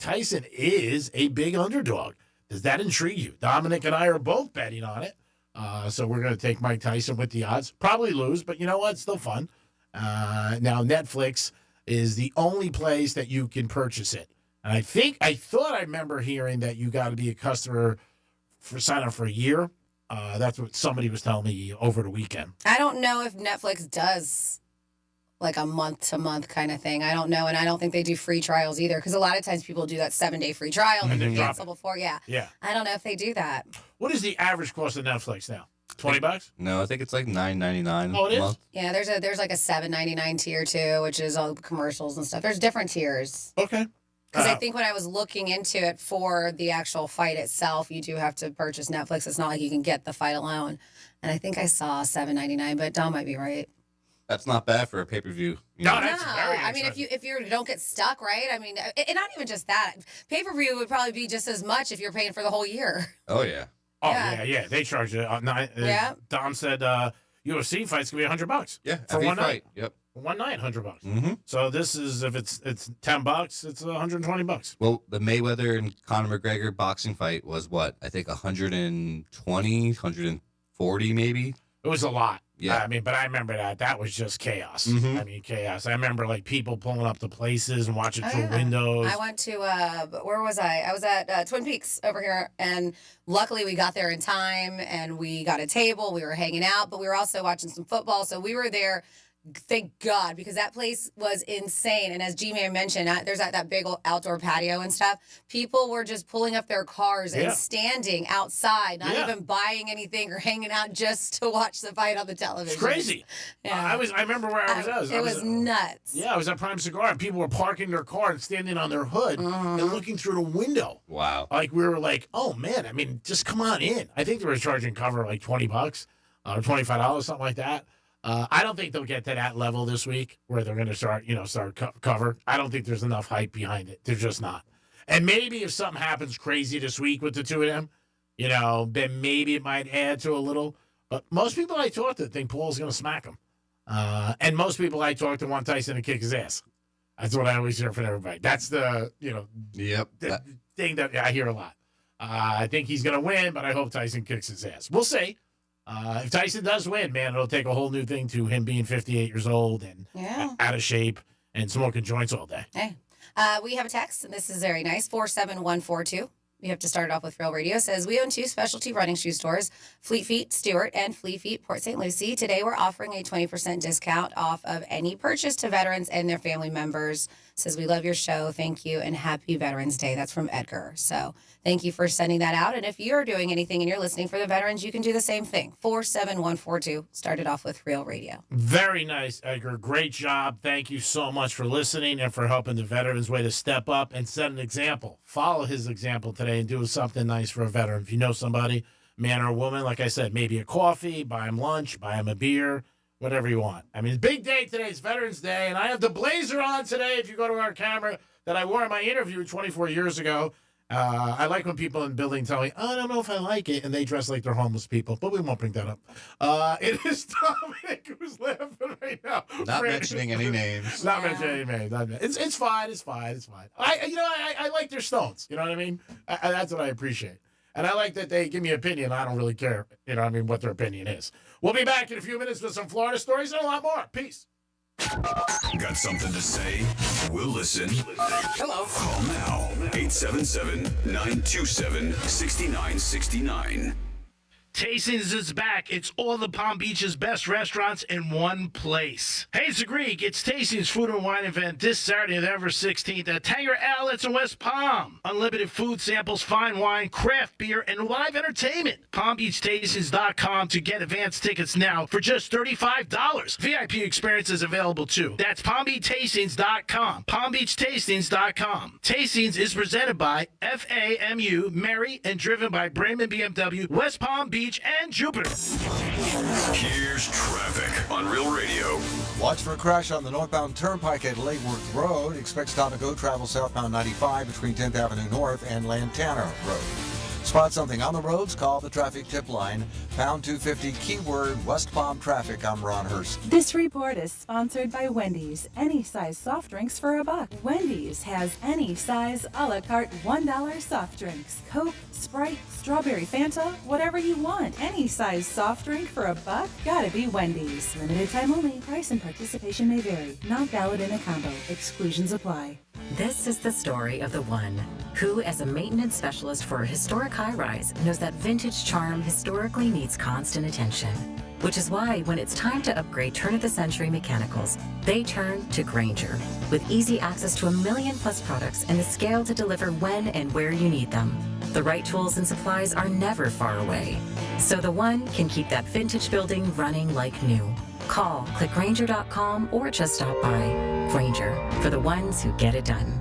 Tyson is a big underdog. Does that intrigue you? Dominic and I are both betting on it. So we're going to take Mike Tyson with the odds. Probably lose, but you know what? It's still fun. Now, Netflix is the only place that you can purchase it. And I thought I remember hearing that you got to be a customer for sign up for a year. That's what somebody was telling me over the weekend. I don't know if Netflix does like a month-to-month kind of thing. I don't know, and I don't think they do free trials either, because a lot of times people do that 7-day free trial and then cancel before. Yeah. I don't know if they do that. What is the average cost of Netflix now? $20? No, I think it's like $9.99. Oh, it is? Month. Yeah, there's like a $7.99 tier too, which is all commercials and stuff. There's different tiers. Okay. Because I think when I was looking into it for the actual fight itself, you do have to purchase Netflix. It's not like you can get the fight alone. And I think I saw $7.99, but Dom might be right. That's not bad for a pay-per-view. No, that's very I mean, if you don't get stuck, right? I mean, and not even just that. Pay-per-view would probably be just as much if you're paying for the whole year. Oh, yeah. Oh, yeah. They charge you. Dom said UFC fights can be $100. Yeah, for every one fight. night. Yep. One night, $100. Mm-hmm. So this is, if it's $10, it's $120. Well, the Mayweather and Conor McGregor boxing fight was what? I think 120, 140 maybe. It was a lot. Yeah. I mean, but I remember that was just chaos. Mm-hmm. I mean, chaos. I remember like people pulling up to places and watching through windows. I went to, where was I? I was at Twin Peaks over here, and luckily we got there in time, and we got a table. We were hanging out, but we were also watching some football, so we were there. Thank God, because that place was insane. And as G-Man mentioned, there's that big old outdoor patio and stuff. People were just pulling up their cars and standing outside, not even buying anything or hanging out just to watch the fight on the television. It's crazy. Yeah. I remember where I was. It was nuts. Yeah, I was at Prime Cigar, and people were parking their car and standing on their hood and looking through the window. Wow. Like, we were like, oh, man, I mean, just come on in. I think they were charging cover like $20 or $25, something like that. I don't think they'll get to that level this week where they're going to start cover. I don't think there's enough hype behind it. They're just not. And maybe if something happens crazy this week with the two of them, then maybe it might add to a little. But most people I talk to think Paul's going to smack him. And most people I talk to want Tyson to kick his ass. That's what I always hear from everybody. That's the, thing that I hear a lot. I think he's going to win, but I hope Tyson kicks his ass. We'll see. If Tyson does win, man, it'll take a whole new thing to him being 58 years old and out of shape and smoking joints all day. Hey, we have a text, and this is very nice, 47142. We have to start off with Real Radio. It says, we own 2 specialty running shoe stores, Fleet Feet, Stewart, and Fleet Feet, Port St. Lucie. Today, we're offering a 20% discount off of any purchase to veterans and their family members. It says, we love your show. Thank you, and happy Veterans Day. That's from Edgar. So thank you for sending that out. And if you're doing anything and you're listening for the veterans, you can do the same thing. 47142. Started off with Real Radio. Very nice, Edgar. Great job. Thank you so much for listening and for helping the Veterans Way to step up and set an example. Follow his example today and do something nice for a veteran. If you know somebody, man or woman, like I said, maybe a coffee, buy him lunch, buy him a beer, whatever you want. I mean, it's a big day today. It's Veterans Day, and I have the blazer on today, if you go to our camera, that I wore in my interview 24 years ago. I like when people in the building tell me, I don't know if I like it, and they dress like they're homeless people, but we won't bring that up. It is Dominic who's laughing right now. Not mentioning any names. Not mentioning any names. It's fine. It's fine. I like their stones. You know what I mean? That's what I appreciate. And I like that they give me an opinion. I don't really care, what their opinion is. We'll be back in a few minutes with some Florida stories and a lot more. Peace. Got something to say? We'll listen. Hello. Call now. 877-927-6969. Tastings is back. It's all the Palm Beach's best restaurants in one place. Hey, it's the Greek. It's Tastings Food and Wine event this Saturday, November 16th at Tanger Outlets in West Palm. Unlimited food samples, fine wine, craft beer, and live entertainment. PalmBeachTastings.com to get advance tickets now for just $35. VIP experiences available too. That's PalmBeachTastings.com. PalmBeachTastings.com. Tastings is presented by FAMU, Mary, and driven by Brayman BMW, West Palm Beach, and Jupiter. Here's traffic on Real Radio. Watch for a crash on the northbound turnpike at Lake Worth Road. Expect stop and go travel southbound 95 between 10th Avenue North and Lantana Road. Spot something on the roads? Call the traffic tip line, pound 250, keyword West Palm traffic. I'm Ron Hurst. This report is sponsored by Wendy's. Any size soft drinks for $1. Wendy's has any size a la carte $1 soft drinks. Coke, Sprite, strawberry Fanta, whatever you want. Any size soft drink for $1? Gotta be Wendy's. Limited time only. Price and participation may vary. Not valid in a combo. Exclusions apply. This is the story of the one who, as a maintenance specialist for a historic high-rise, knows that vintage charm historically needs constant attention. Which is why, when it's time to upgrade turn-of-the-century mechanicals, they turn to Grainger. With easy access to 1 million-plus products and the scale to deliver when and where you need them. The right tools and supplies are never far away. So the one can keep that vintage building running like new. Call, click Grainger.com, or just stop by. Grainger, for the ones who get it done.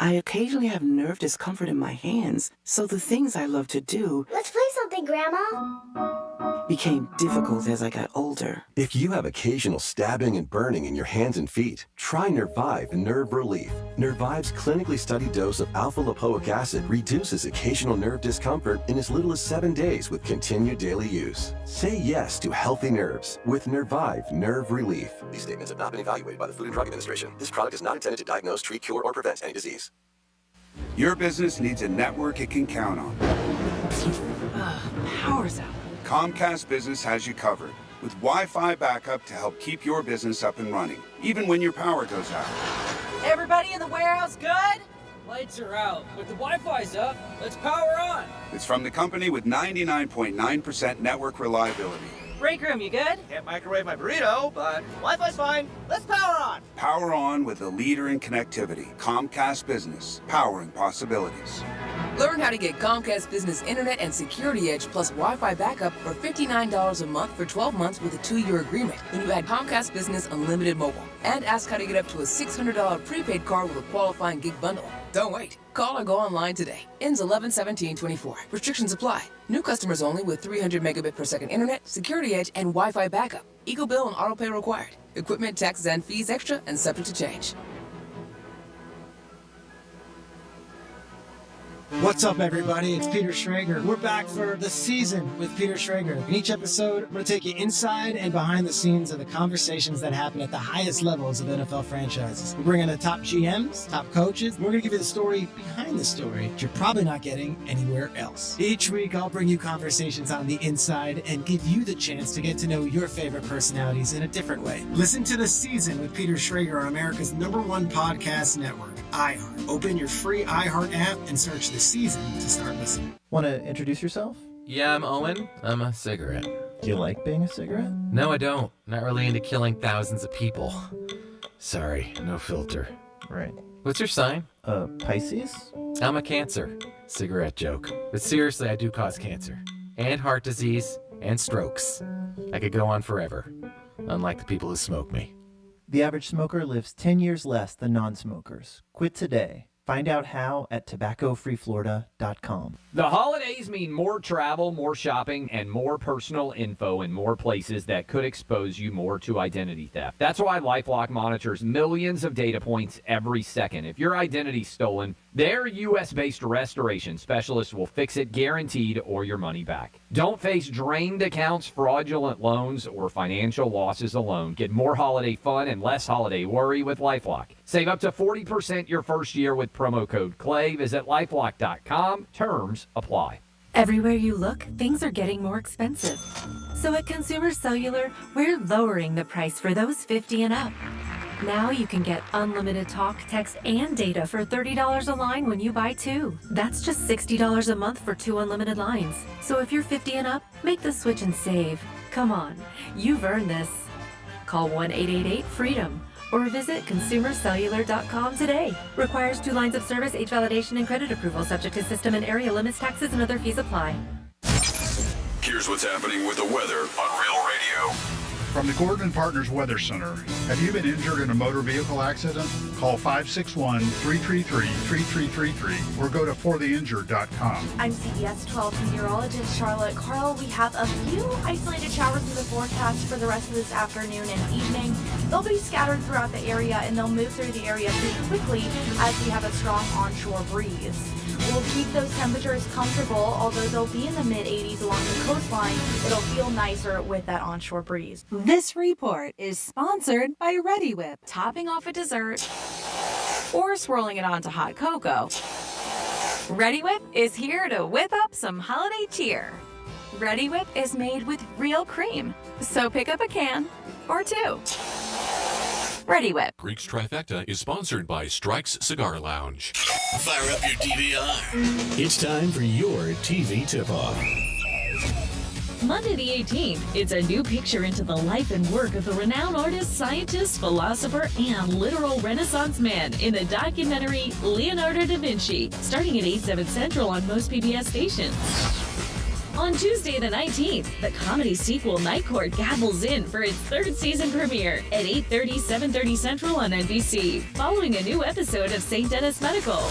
I occasionally have nerve discomfort in my hands, so the things I love to do Let's play something, Grandma. became difficult as I got older. If you have occasional stabbing and burning in your hands and feet, try Nervive Nerve Relief. Nervive's clinically studied dose of alpha-lipoic acid reduces occasional nerve discomfort in as little as 7 days with continued daily use. Say yes to healthy nerves with Nervive Nerve Relief. These statements have not been evaluated by the Food and Drug Administration. This product is not intended to diagnose, treat, cure, or prevent any disease. Your business needs a network it can count on. Power's out. Comcast Business has you covered with Wi-Fi backup to help keep your business up and running, even when your power goes out. Everybody in the warehouse good? Lights are out, but the Wi-Fi's up. Let's power on. It's from the company with 99.9% network reliability. Break room, you good? Can't microwave my burrito, but Wi-Fi's fine. Let's power on. Power on with the leader in connectivity, Comcast Business, powering possibilities. Learn how to get Comcast Business Internet and Security Edge plus Wi-Fi backup for $59 a month for 12 months with a 2-year agreement when you add Comcast Business Unlimited Mobile. And ask how to get up to a $600 prepaid card with a qualifying gig bundle. Don't wait. Call or go online today. Ends 11/17/24. Restrictions apply. New customers only with 300 megabit per second internet, Security Edge, and Wi-Fi backup. Eagle bill and auto pay required. Equipment, taxes, and fees extra and subject to change. What's up, everybody? It's Peter Schrager. We're back for the season with Peter Schrager. In each episode, I'm going to take you inside and behind the scenes of the conversations that happen at the highest levels of NFL franchises. We're bringing the top GMs, top coaches. We're going to give you the story behind the story that you're probably not getting anywhere else. Each week, I'll bring you conversations on the inside and give you the chance to get to know your favorite personalities in a different way. Listen to The Season with Peter Schrager on America's #1 podcast network, iHeart. Open your free iHeart app and search The Season to start listening. Want to introduce yourself? Yeah, I'm Owen. I'm a cigarette. Do you like being a cigarette? No, I don't. Not really into killing thousands of people. Sorry, no filter. Right. What's your sign? Pisces? I'm a Cancer. Cigarette joke. But seriously, I do cause cancer. And heart disease. And strokes. I could go on forever. Unlike the people who smoke me. The average smoker lives 10 years less than non-smokers. Quit today. Find out how at tobaccofreeflorida.com. The holidays mean more travel, more shopping, and more personal info in more places that could expose you more to identity theft. That's why LifeLock monitors millions of data points every second. If your identity's stolen, their U.S.-based restoration specialist will fix it guaranteed or your money back. Don't face drained accounts, fraudulent loans, or financial losses alone. Get more holiday fun and less holiday worry with LifeLock. Save up to 40% your first year with promo code CLAY. Visit LifeLock.com. Terms apply. Everywhere you look, things are getting more expensive. So at Consumer Cellular, we're lowering the price for those 50 and up. Now you can get unlimited talk, text, and data for $30 a line when you buy 2. That's just $60 a month for 2 unlimited lines. So if you're 50 and up, make the switch and save. Come on, you've earned this. Call 1-888-FREEDOM or visit consumercellular.com today. Requires 2 lines of service, age validation, and credit approval, subject to system and area limits, taxes, and other fees apply. Here's what's happening with the weather on Real Radio. From the Gordon and Partners Weather Center, have you been injured in a motor vehicle accident? Call 561-333-3333 or go to fortheinjured.com. I'm CBS 12 meteorologist Charlotte Carl. We have a few isolated showers in the forecast for the rest of this afternoon and evening. They'll be scattered throughout the area and they'll move through the area pretty quickly as we have a strong onshore breeze. We'll keep those temperatures comfortable, although they'll be in the mid-80s along the coastline. It'll feel nicer with that onshore breeze. This report is sponsored by Ready Whip. Topping off a dessert or swirling it onto hot cocoa, Ready Whip is here to whip up some holiday cheer. Ready Whip is made with real cream, so pick up a can or two. Ready Whip. Greek's Trifecta is sponsored by Strikes Cigar Lounge. Fire up your DVR. It's time for your TV tip-off. Monday the 18th, it's a new picture into the life and work of the renowned artist, scientist, philosopher, and literal Renaissance man in the documentary Leonardo da Vinci, starting at 8/7 Central on most PBS stations. On Tuesday the 19th, the comedy sequel Night Court gavels in for its third season premiere at 8:30, 7:30 Central on NBC, following a new episode of St. Dennis Medical.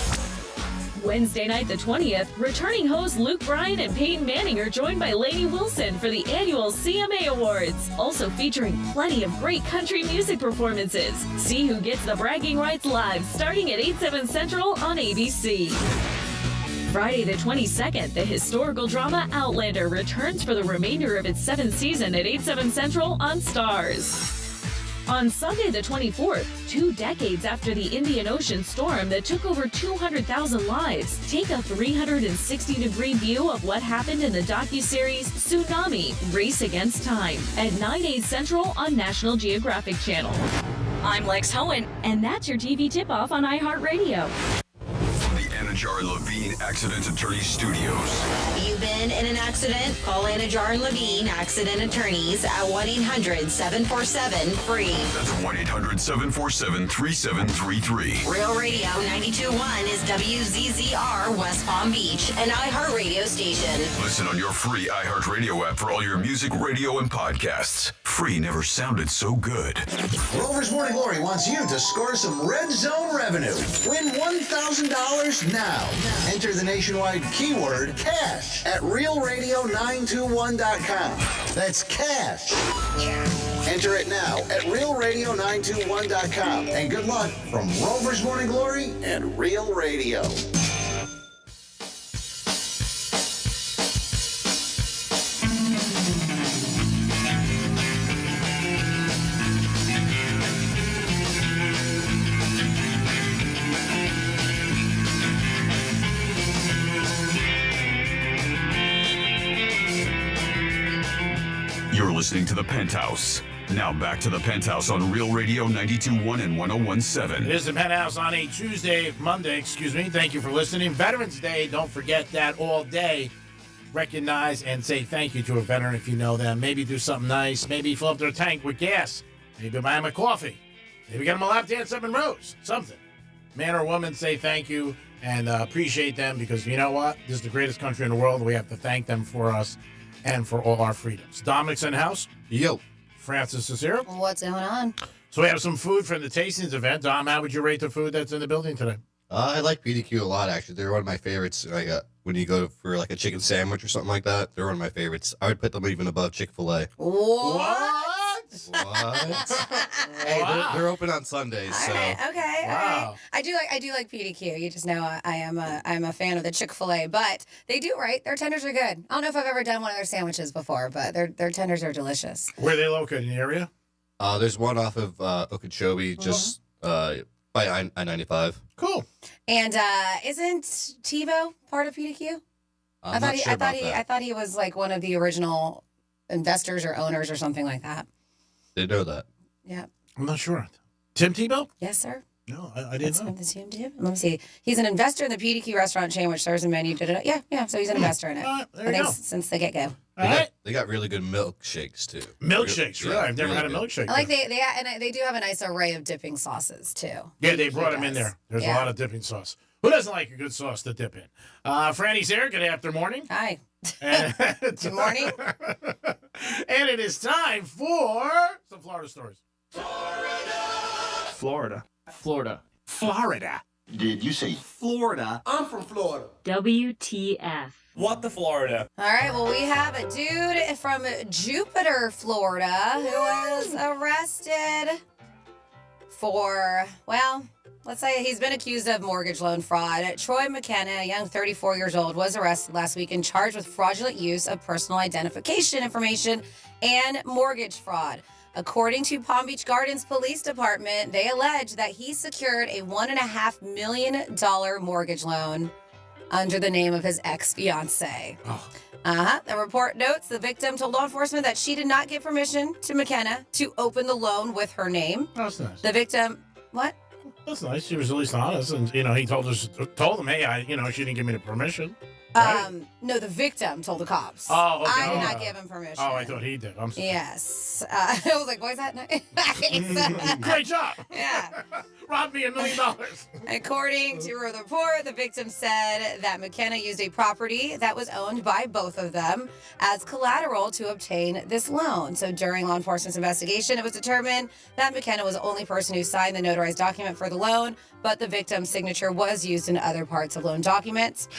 Wednesday night the 20th, returning hosts Luke Bryan and Peyton Manning are joined by Lainey Wilson for the annual CMA Awards, also featuring plenty of great country music performances. See who gets the bragging rights live, starting at 8/7 Central on ABC. Friday the 22nd, the historical drama Outlander returns for the remainder of its 7th season at 8/7 Central on Starz. On Sunday the 24th, 2 decades after the Indian Ocean storm that took over 200,000 lives, take a 360-degree view of what happened in the docuseries Tsunami: Race Against Time at 9/8 Central on National Geographic Channel. I'm Lex Hohen, and that's your TV tip-off on iHeartRadio. Anajar and Levine Accident Attorney Studios. You've been in an accident? Call Anajar and Levine Accident Attorneys at 1-800-747-FREE. That's 1-800-747-3733. Real Radio 92.1 is WZZR West Palm Beach, an iHeartRadio station. Listen on your free iHeartRadio app for all your music, radio, and podcasts. Free never sounded so good. Rover's Morning Glory wants you to score some Red Zone revenue. Win $1,000 now. Enter the nationwide keyword cash at realradio921.com. That's cash. Enter it now at realradio921.com. And good luck from Rover's Morning Glory and Real Radio. You're listening to The Penthouse. Now back to The Penthouse on Real Radio 92.1 and 101.7. It is The Penthouse on a Monday. Thank you for listening. Veterans Day, don't forget that all day. Recognize and say thank you to a veteran if you know them. Maybe do something nice. Maybe fill up their tank with gas. Maybe buy them a coffee. Maybe get them a lap dance up in Rose. Something. Man or woman, say thank you and appreciate them because you know what? This is the greatest country in the world. We have to thank them for us and for all our freedoms. Dominic's in the house. Yo. Francis is here. What's going on? So we have some food from the tastings event. Dom, how would you rate the food that's in the building today? I like PDQ a lot, actually. They're one of my favorites. Like when you go for like a chicken sandwich or something like that, they're one of my favorites. I would put them even above Chick-fil-A. What? Hey, they're open on Sundays. So. Okay. All right. I do like PDQ. You just know I'm a fan of the Chick-fil-A, but they do right. Their tenders are good. I don't know if I've ever done one of their sandwiches before, but their tenders are delicious. Where are they located in the area? There's one off of Okeechobee, just by I-95. Cool. And isn't TiVo part of PDQ? I thought he was like one of the original investors or owners or something like that. They know that. Yeah. I'm not sure. Tim Tebow? Yes, sir. No, I didn't know. The Tim Tebow. Let me see. He's an investor in the PDQ restaurant chain, which serves a menu. Yeah. So he's an investor in it. There you go. Since the get-go. They got really good milkshakes too. Milkshakes, really? Yeah, I've never really had a good. milkshake. I like they do have a nice array of dipping sauces too. Yeah, they brought them in there. There's a Yeah. lot of dipping sauce. Who doesn't like a good sauce to dip in? Franny's here. Good after morning. Hi. And Good morning. And it is time for some Florida stories. Florida. Florida. Did you say Florida? I'm from Florida. WTF. What the Florida? All right, well, we have a dude from Jupiter, Florida, who was arrested for, well, let's say he's been accused of mortgage loan fraud. Troy McKenna, a young 34 years old, was arrested last week and charged with fraudulent use of personal identification information and mortgage fraud. According to Palm Beach Gardens Police Department, they allege that he secured a $1.5 million mortgage loan under the name of his ex-fiancée. The report notes the victim told law enforcement that she did not give permission to McKenna to open the loan with her name. That's nice. The victim, what? That's nice. She was at least honest, and he told him, hey, she didn't give me the permission. Right? No, the victim told the cops. Oh, okay. I did not give him permission. Oh, I thought he did. I'm sorry. Yes. I was like, why is that nice? Great job. Yeah. Robbed me $1 million. According to the report, the victim said that McKenna used a property that was owned by both of them as collateral to obtain this loan. So during law enforcement's investigation, it was determined that McKenna was the only person who signed the notarized document for the loan, but the victim's signature was used in other parts of loan documents.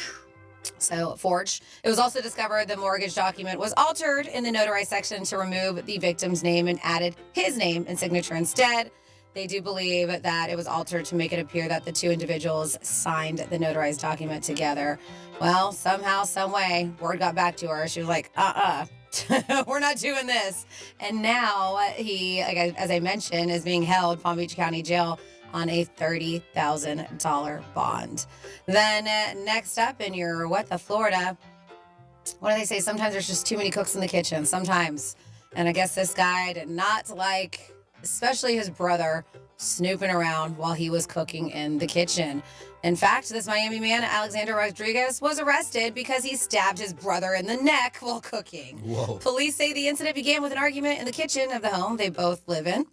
So forged. It was also discovered the mortgage document was altered in the notarized section to remove the victim's name and added his name and signature instead. They do believe that it was altered to make it appear that the two individuals signed the notarized document together. Well, somehow, some way, word got back to her. She was like, we're not doing this. And now he, as I mentioned, is being held Palm Beach County Jail on a $30,000 bond. Then next up in your Florida, what do they say? Sometimes there's just too many cooks in the kitchen. Sometimes. And I guess this guy did not like, especially his brother, snooping around while he was cooking in the kitchen. In fact, this Miami man, Alexander Rodriguez, was arrested because he stabbed his brother in the neck while cooking. Whoa. Police say the incident began with an argument in the kitchen of the home they both live in,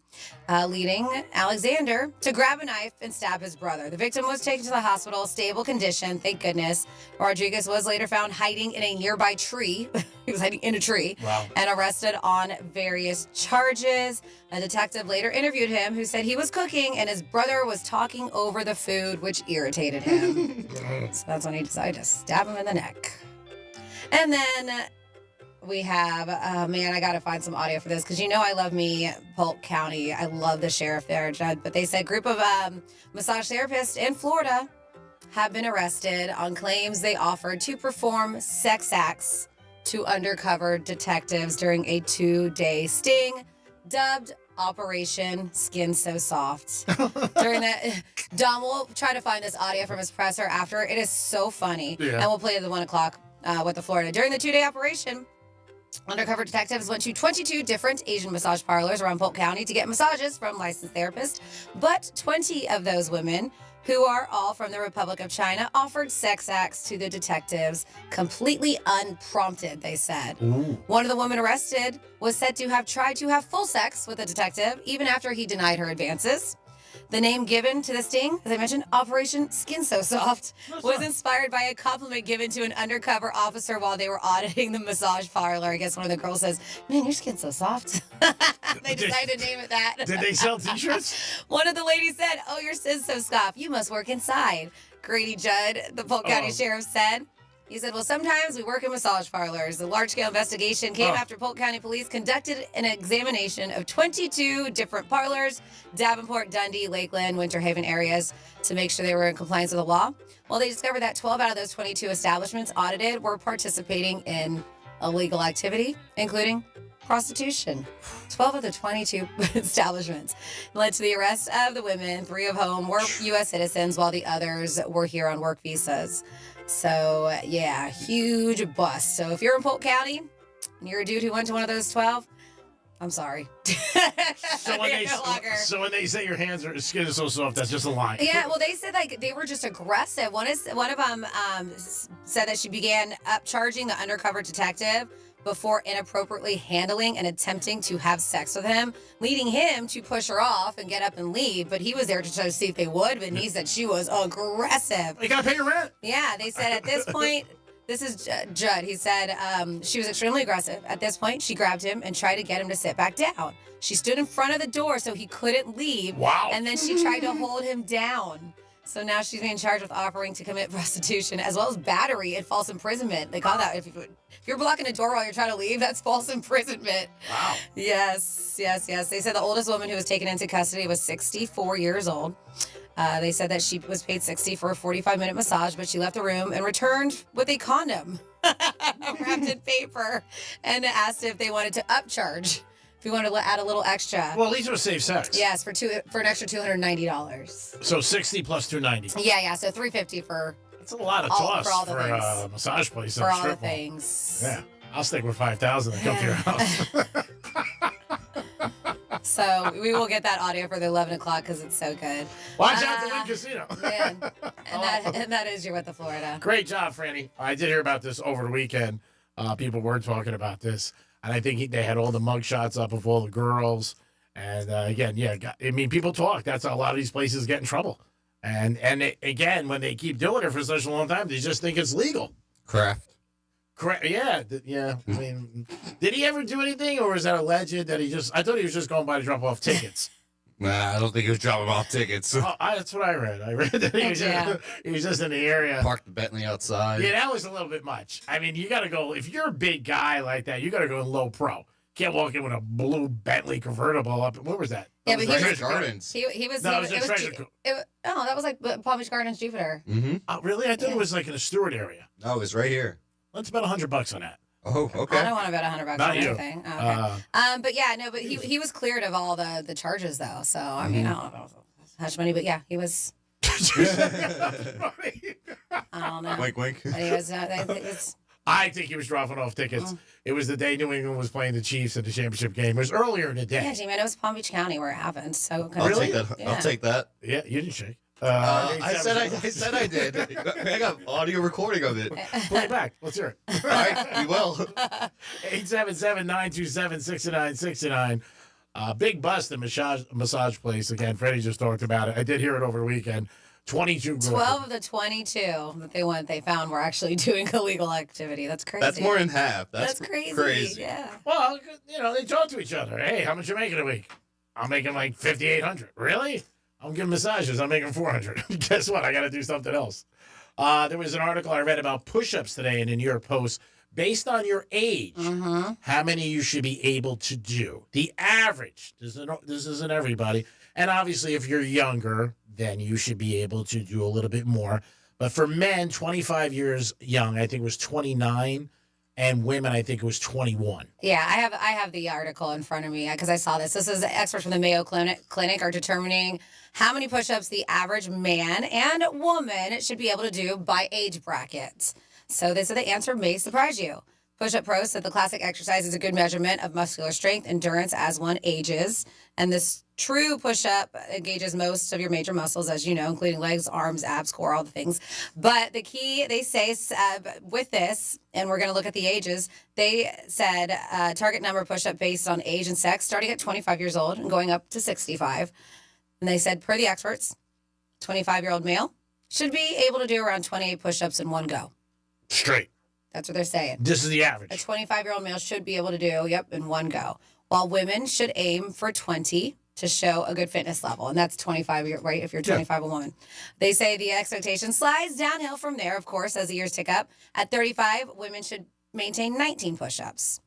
leading Alexander to grab a knife and stab his brother. The victim was taken to the hospital, stable condition, thank goodness. Rodriguez was later found hiding in a nearby tree. He was hiding in a tree. Wow. And arrested on various charges. A detective later interviewed him who said he was cooking and his brother was talking over the food, which irritated him. So that's when he decided to stab him in the neck. And then we have, I got to find some audio for this because I love me, Polk County. I love the sheriff there, Judd. But they said group of massage therapists in Florida have been arrested on claims they offered to perform sex acts to undercover detectives during a 2-day sting dubbed Operation Skin So Soft. During that, Dom will try to find this audio from his presser after. It is so funny. Yeah. And we'll play it at 1 o'clock with the Florida. During the 2-day operation, undercover detectives went to 22 different Asian massage parlors around Polk County to get massages from licensed therapists. But 20 of those women, who are all from the Republic of China, offered sex acts to the detectives completely unprompted, they said. Ooh. One of the women arrested was said to have tried to have full sex with the detective, even after he denied her advances. The name given to the sting, as I mentioned, Operation Skin So Soft, was inspired by a compliment given to an undercover officer while they were auditing the massage parlor. I guess one of the girls says, "Man, your skin's so soft." They decided to name it that. Did they sell T-shirts? One of the ladies said, "Oh, your skin's so soft. You must work inside." Grady Judd, the Polk County Sheriff, said. He said, well, sometimes we work in massage parlors. The large-scale investigation came after Polk County Police conducted an examination of 22 different parlors, Davenport, Dundee, Lakeland, Winter Haven areas, to make sure they were in compliance with the law. Well, they discovered that 12 out of those 22 establishments audited were participating in illegal activity, including prostitution. 12 of the 22 establishments led to the arrest of the women, 3 of whom were U.S. citizens, while the others were here on work visas. So, yeah, huge bust. So if you're in Polk County and you're a dude who went to one of those 12, I'm sorry. So when they say your skin is so soft, that's just a lie. Yeah, well, they said they were just aggressive. One of them said that she began upcharging the undercover detective before inappropriately handling and attempting to have sex with him, leading him to push her off and get up and leave. But he was there to try to see if they would, but he said she was aggressive. You gotta pay your rent. Yeah, they said at this point, this is Judd. He said she was extremely aggressive. At this point, she grabbed him and tried to get him to sit back down. She stood in front of the door so he couldn't leave. Wow. And then she tried to hold him down. So now she's being charged with offering to commit prostitution as well as battery and false imprisonment. They call that if you're blocking a door while you're trying to leave, that's false imprisonment. Wow. Yes. They said the oldest woman who was taken into custody was 64 years old. They said that she was paid $60 for a 45-minute massage, but she left the room and returned with a condom wrapped in paper and asked if they wanted to upcharge. If you wanted to add a little extra. Well, at least it was safe sex. Yes, for an extra $290. So 60 plus 290. Yeah. So $350 for. That's a lot of cost for a massage place. For all the strip mall. things. Yeah, I'll stick with 5,000 and come to your house. So we will get that audio for the 11 o'clock because it's so good. Watch out the Wynn Casino. Man. And that is your With the Florida. Great job, Franny. I did hear about this over the weekend. People were talking about this. And I think they had all the mug shots up of all the girls. And again, people talk. That's how a lot of these places get in trouble. And again, when they keep doing it for such a long time, they just think it's legal. Craft. Yeah. I mean, did he ever do anything, or was that alleged that I thought he was just going by to drop off tickets. Nah, I don't think he was dropping off tickets. That's what I read. I read that he was just in the area. Parked the Bentley outside. Yeah, that was a little bit much. I mean, you got to go, if you're a big guy like that, you got to go in low pro. Can't walk in with a blue Bentley convertible up. What was that? Yeah, but Treasure Gardens. He was. No, it was a Treasure. That was like Palm Beach Gardens, Jupiter. Mm-hmm. Oh, really? I thought it was like in the Stewart area. No, it was right here. Let's bet $100 on that. Oh, okay. I don't want to bet $100 Not on you. anything. Oh, okay. But he was cleared of all the charges though. So I mean, I don't know hush money, but yeah, he was. I don't know. Wink, wink. But he was. I think he was dropping off tickets. It was the day New England was playing the Chiefs at the championship game. It was earlier in the day. Yeah, G-Man, it was Palm Beach County where it happened. So I'll take that. Yeah. I'll take that. Yeah, you didn't shake. I said I did. I got audio recording of it. Play it back. Let's hear it. All right, we will. 877-927-6969. Big bust in massage place. Again, Freddie just talked about it. I did hear it over the weekend. 22 girls. 12 of the 22 that they found were actually doing illegal activity. That's crazy. That's more than half. That's crazy. Yeah. Well, they talk to each other. Hey, how much you making a week? I'm making like $5,800. Really? I'm giving massages. I'm making $400. Guess what? I got to do something else. There was an article I read about push-ups today in the New York Post. Based on your age, how many you should be able to do. The average. This isn't everybody. And obviously, if you're younger, then you should be able to do a little bit more. But for men, 25 years young, I think it was 29. And women, I think it was 21. Yeah, I have the article in front of me because I saw this. This is experts from the Mayo Clinic are determining how many push-ups the average man and woman should be able to do by age brackets. So they said the answer may surprise you. Push-Up Pro said the classic exercise is a good measurement of muscular strength, endurance as one ages. And this true push-up engages most of your major muscles, as you know, including legs, arms, abs, core, all the things. But the key, they say, with this, and we're going to look at the ages, they said target number push-up based on age and sex, starting at 25 years old and going up to 65. And they said, per the experts, 25-year-old male should be able to do around 28 push-ups in one go. Straight. That's what they're saying. This is the average. A 25-year-old male should be able to do, in one go. While women should aim for 20 to show a good fitness level. And that's 25, right? If you're 25, a woman. They say the expectation slides downhill from there, of course, as the years tick up. At 35, women should maintain 19 push-ups.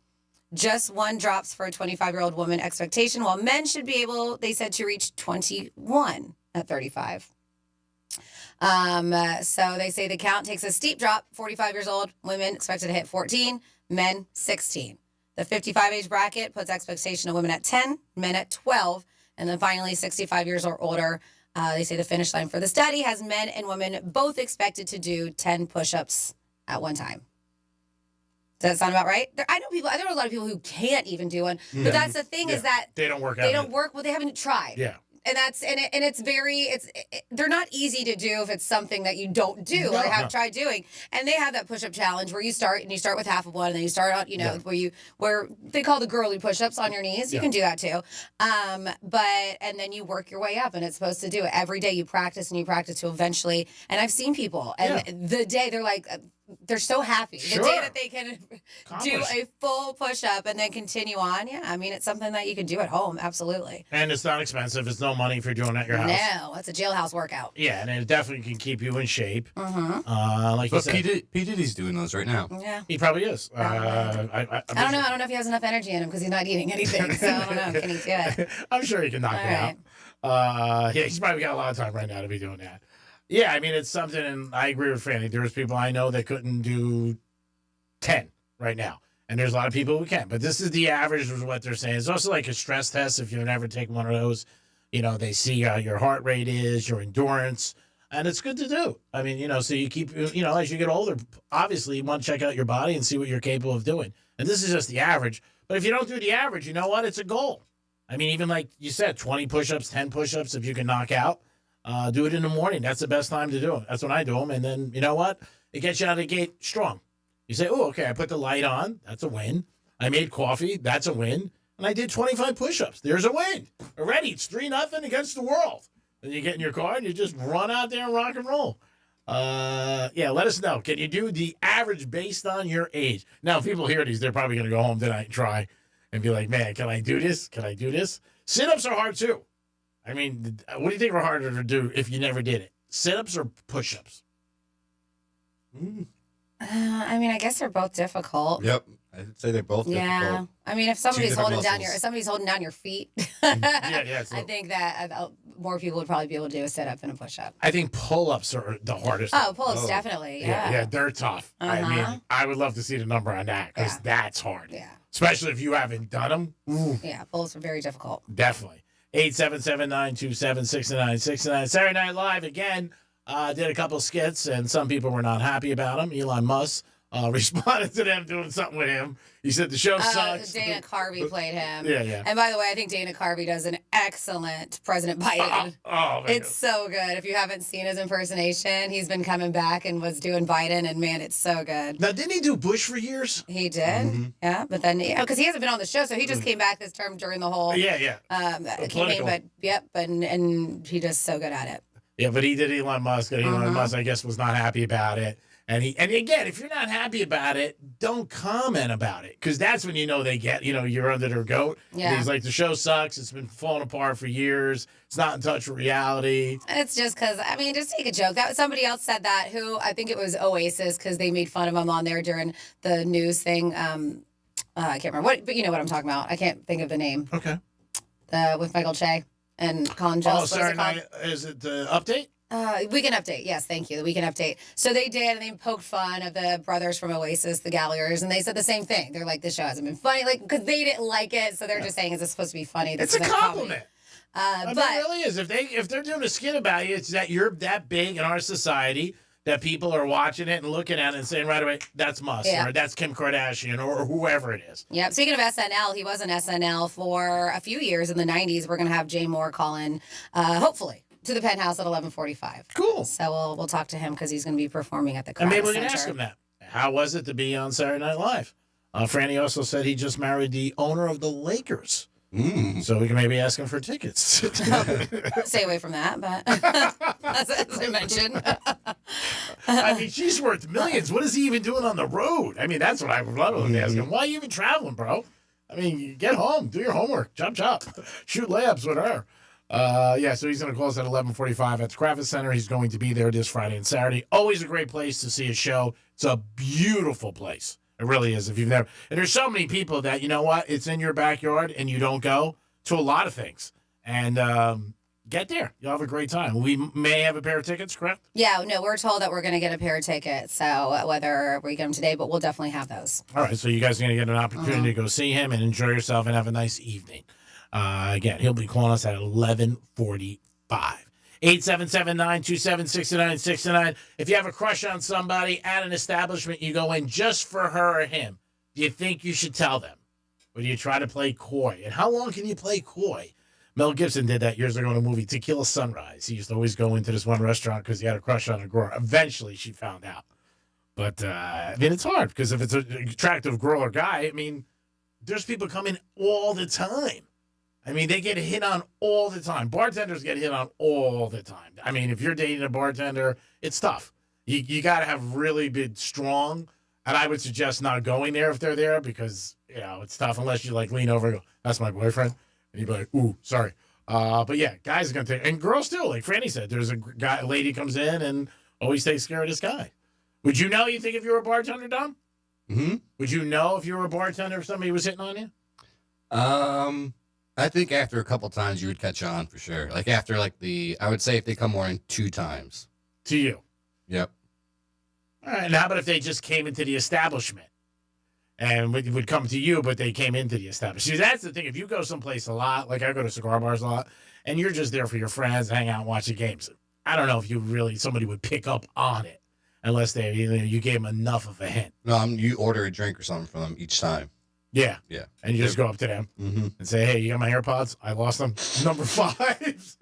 Just one drops for a 25-year-old woman expectation, while men should be able, they said, to reach 21 at 35. So they say the count takes a steep drop. 45 years old, women expected to hit 14, men 16. The 55 age bracket puts expectation of women at 10, men at 12. And then finally, 65 years or older, they say the finish line for the study has men and women both expected to do 10 push-ups at one time. Does that sound about right? I know a lot of people who can't even do one. But that's the thing is that they don't work out. They don't work. Well, they haven't tried. Yeah. they're not easy to do if it's something that you don't do or have tried doing. And they have that push-up challenge where you start with half of one, and then you start out, where they call the girly push-ups on your knees. You can do that too. And then you work your way up, and it's supposed to do it every day. You practice and you practice to eventually. And I've seen people, and the day they're like, they're so happy. The day that they can do a full push-up and then continue on. Yeah, I mean, it's something that you can do at home. Absolutely. And it's not expensive. It's no money if you're doing it at your house. No, it's a jailhouse workout. Yeah, and it definitely can keep you in shape. Mm-hmm. Like you said. P. Diddy's doing those right now. Yeah. He probably is. I don't know. I don't know if he has enough energy in him because he's not eating anything. So I don't know. Can he do it? I'm sure he can knock it out. Yeah, he's probably got a lot of time right now to be doing that. Yeah, I mean, it's something, and I agree with Franny. There's people I know that couldn't do 10 right now. And there's a lot of people who can. But this is the average is what they're saying. It's also like a stress test. If you've never taken one of those, they see how your heart rate is, your endurance. And it's good to do. I mean, so you keep, as you get older, obviously you want to check out your body and see what you're capable of doing. And this is just the average. But if you don't do the average, you know what? It's a goal. I mean, even like you said, 20 push-ups, 10 push-ups, if you can knock out. Do it in the morning. That's the best time to do it. That's when I do them. And then, you know what? It gets you out of the gate strong. You say, oh, okay, I put the light on. That's a win. I made coffee. That's a win. And I did 25 push-ups. There's a win. Already, it's 3-0 against the world. Then you get in your car and you just run out there and rock and roll. Let us know. Can you do the average based on your age? Now, if people hear these, they're probably going to go home tonight and try and be like, man, can I do this? Can I do this? Sit-ups are hard, too. I mean, what do you think are harder to do if you never did it? Sit-ups or push-ups? I guess they're both difficult. Yep, I'd say they're both difficult. I mean, if somebody's holding down your feet, I think that more people would probably be able to do a sit-up than a push-up. I think pull-ups are the hardest. Oh, pull-ups definitely. Yeah, they're tough. I mean, I would love to see the number on that because that's hard. Yeah, especially if you haven't done them. Ooh. Yeah, pull-ups are very difficult. Definitely. 877-927-6969. Saturday Night Live again. Did a couple skits, and some people were not happy about them. Elon Musk responded to them doing something with him. He said the show sucks. Dana Carvey played him. Yeah. And by the way, I think Dana Carvey does an excellent President Biden. It's so good. If you haven't seen his impersonation, he's been coming back and was doing Biden, and man, it's so good. Now, didn't he do Bush for years? He did. Yeah, but then, because he hasn't been on the show, so he just came back this term during the whole campaign. But, and he does so good at it. Yeah, but he did Elon Musk, and Elon Musk, I guess, was not happy about it. And again, if you're not happy about it, don't comment about it, because that's when they get, you're under their goat. Yeah. He's like, the show sucks. It's been falling apart for years. It's not in touch with reality. It's just because, just take a joke. That somebody else said that, who I think it was Oasis, because they made fun of him on there during the news thing. I can't remember what, but you know what I'm talking about. I can't think of the name. Okay. With Michael Che and Colin Jost. Sorry, is it the update? Weekend Update. Yes, thank you. The Weekend Update. So they did, and they poked fun of the brothers from Oasis, the Gallagher's, and they said the same thing. They're like, this show hasn't been funny, because they didn't like it, so they're just saying, is this supposed to be funny? It's a compliment. It really is. If they're doing a skit about you, it's that you're that big in our society that people are watching it and looking at it and saying right away, that's Musk, or that's Kim Kardashian, or whoever it is. Yeah. Speaking of SNL, he was on SNL for a few years in the 90s. We're going to have Jay Moore call in, hopefully, to the Penthouse at 11:45. Cool. So we'll talk to him because he's going to be performing at the Kravis And maybe we can Center. ask him that. How was it to be on Saturday Night Live? Franny also said he just married the owner of the Lakers. So we can maybe ask him for tickets. Stay away from that, but as I mentioned. She's worth millions. What is he even doing on the road? That's what I would love to ask him. Why are you even traveling, bro? You get home, do your homework, chop, shoot layups with her. So he's going to call us at 11:45 at the Kravis Center. He's going to be there this Friday and Saturday. Always a great place to see a show. It's a beautiful place. It really is. If you've never, and there's so many people that, you know what, it's in your backyard and you don't go to a lot of things. And get there. You'll have a great time. We may have a pair of tickets, correct? Yeah, no, we're told that we're going to get a pair of tickets. So whether we get them today, but we'll definitely have those. All right. So you guys are going to get an opportunity to go see him and enjoy yourself and have a nice evening. Again, he'll be calling us at 11:45. 877-927-6969. If you have a crush on somebody at an establishment, you go in just for her or him. Do you think you should tell them? Or do you try to play coy? And how long can you play coy? Mel Gibson did that years ago in a movie, Tequila Sunrise. He used to always go into this one restaurant because he had a crush on a girl. Eventually, she found out. But, I mean, it's hard because if it's an attractive girl or guy, I mean, there's people coming all the time. I mean, they get hit on all the time. Bartenders get hit on all the time. I mean, if you're dating a bartender, it's tough. You got to have really been strong. And I would suggest not going there if they're there because, it's tough unless you, like, lean over and go, that's my boyfriend. And you'd be like, ooh, sorry. But, yeah, guys are going to take – and girls too. Like Franny said, there's a lady comes in and always takes care of this guy. Would you know, you think, if you were a bartender, Dom? Mm-hmm. Would you know if you were a bartender if somebody was hitting on you? I think after a couple times you would catch on for sure. Like after I would say if they come more than 2 times. To you? Yep. All right. Now, but if they just came into the establishment and would come to you, but they came into the establishment. See, that's the thing. If you go someplace a lot, like I go to cigar bars a lot, and you're just there for your friends, hang out and watch the games, I don't know if somebody would pick up on it unless you gave them enough of a hint. No, you order a drink or something from them each time. Yeah. Yeah. And you just go up to them and say, hey, you got my AirPods? I lost them. Number 5.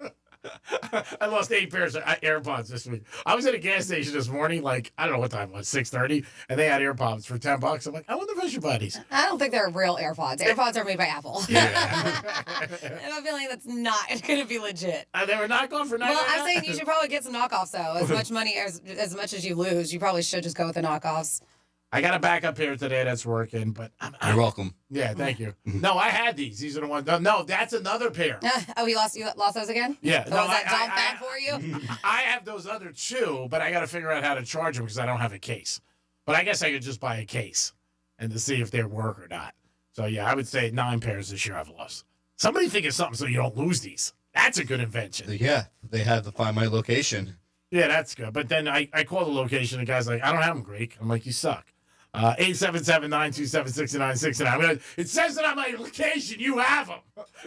I lost 8 pairs of AirPods this week. I was at a gas station this morning, like, I don't know what time it was, 6:30, and they had AirPods for $10. I'm like, I wonder if I should buy these. I don't think they're real AirPods. AirPods are made by Apple. Yeah. I have a feeling that's not going to be legit. They were knockoff for $9. Well, I'm saying you should probably get some knockoffs, though. As much money, as much as you lose, you probably should just go with the knockoffs. I got a backup here today that's working, but You're welcome. Yeah, thank you. No, I had these. These are the ones. No, that's another pair. You lost those again? Yeah. So was that Dom bad for you? I have those other 2, but I got to figure out how to charge them because I don't have a case. But I guess I could just buy a case and to see if they work or not. So, yeah, I would say 9 pairs this year I've lost. Somebody think of something so you don't lose these. That's a good invention. Yeah, they have to find my location. Yeah, that's good. But then I call the location, and the guy's like, I don't have them, Greek. I'm like, you suck. 877-927-6969. It says it on my location. You have them.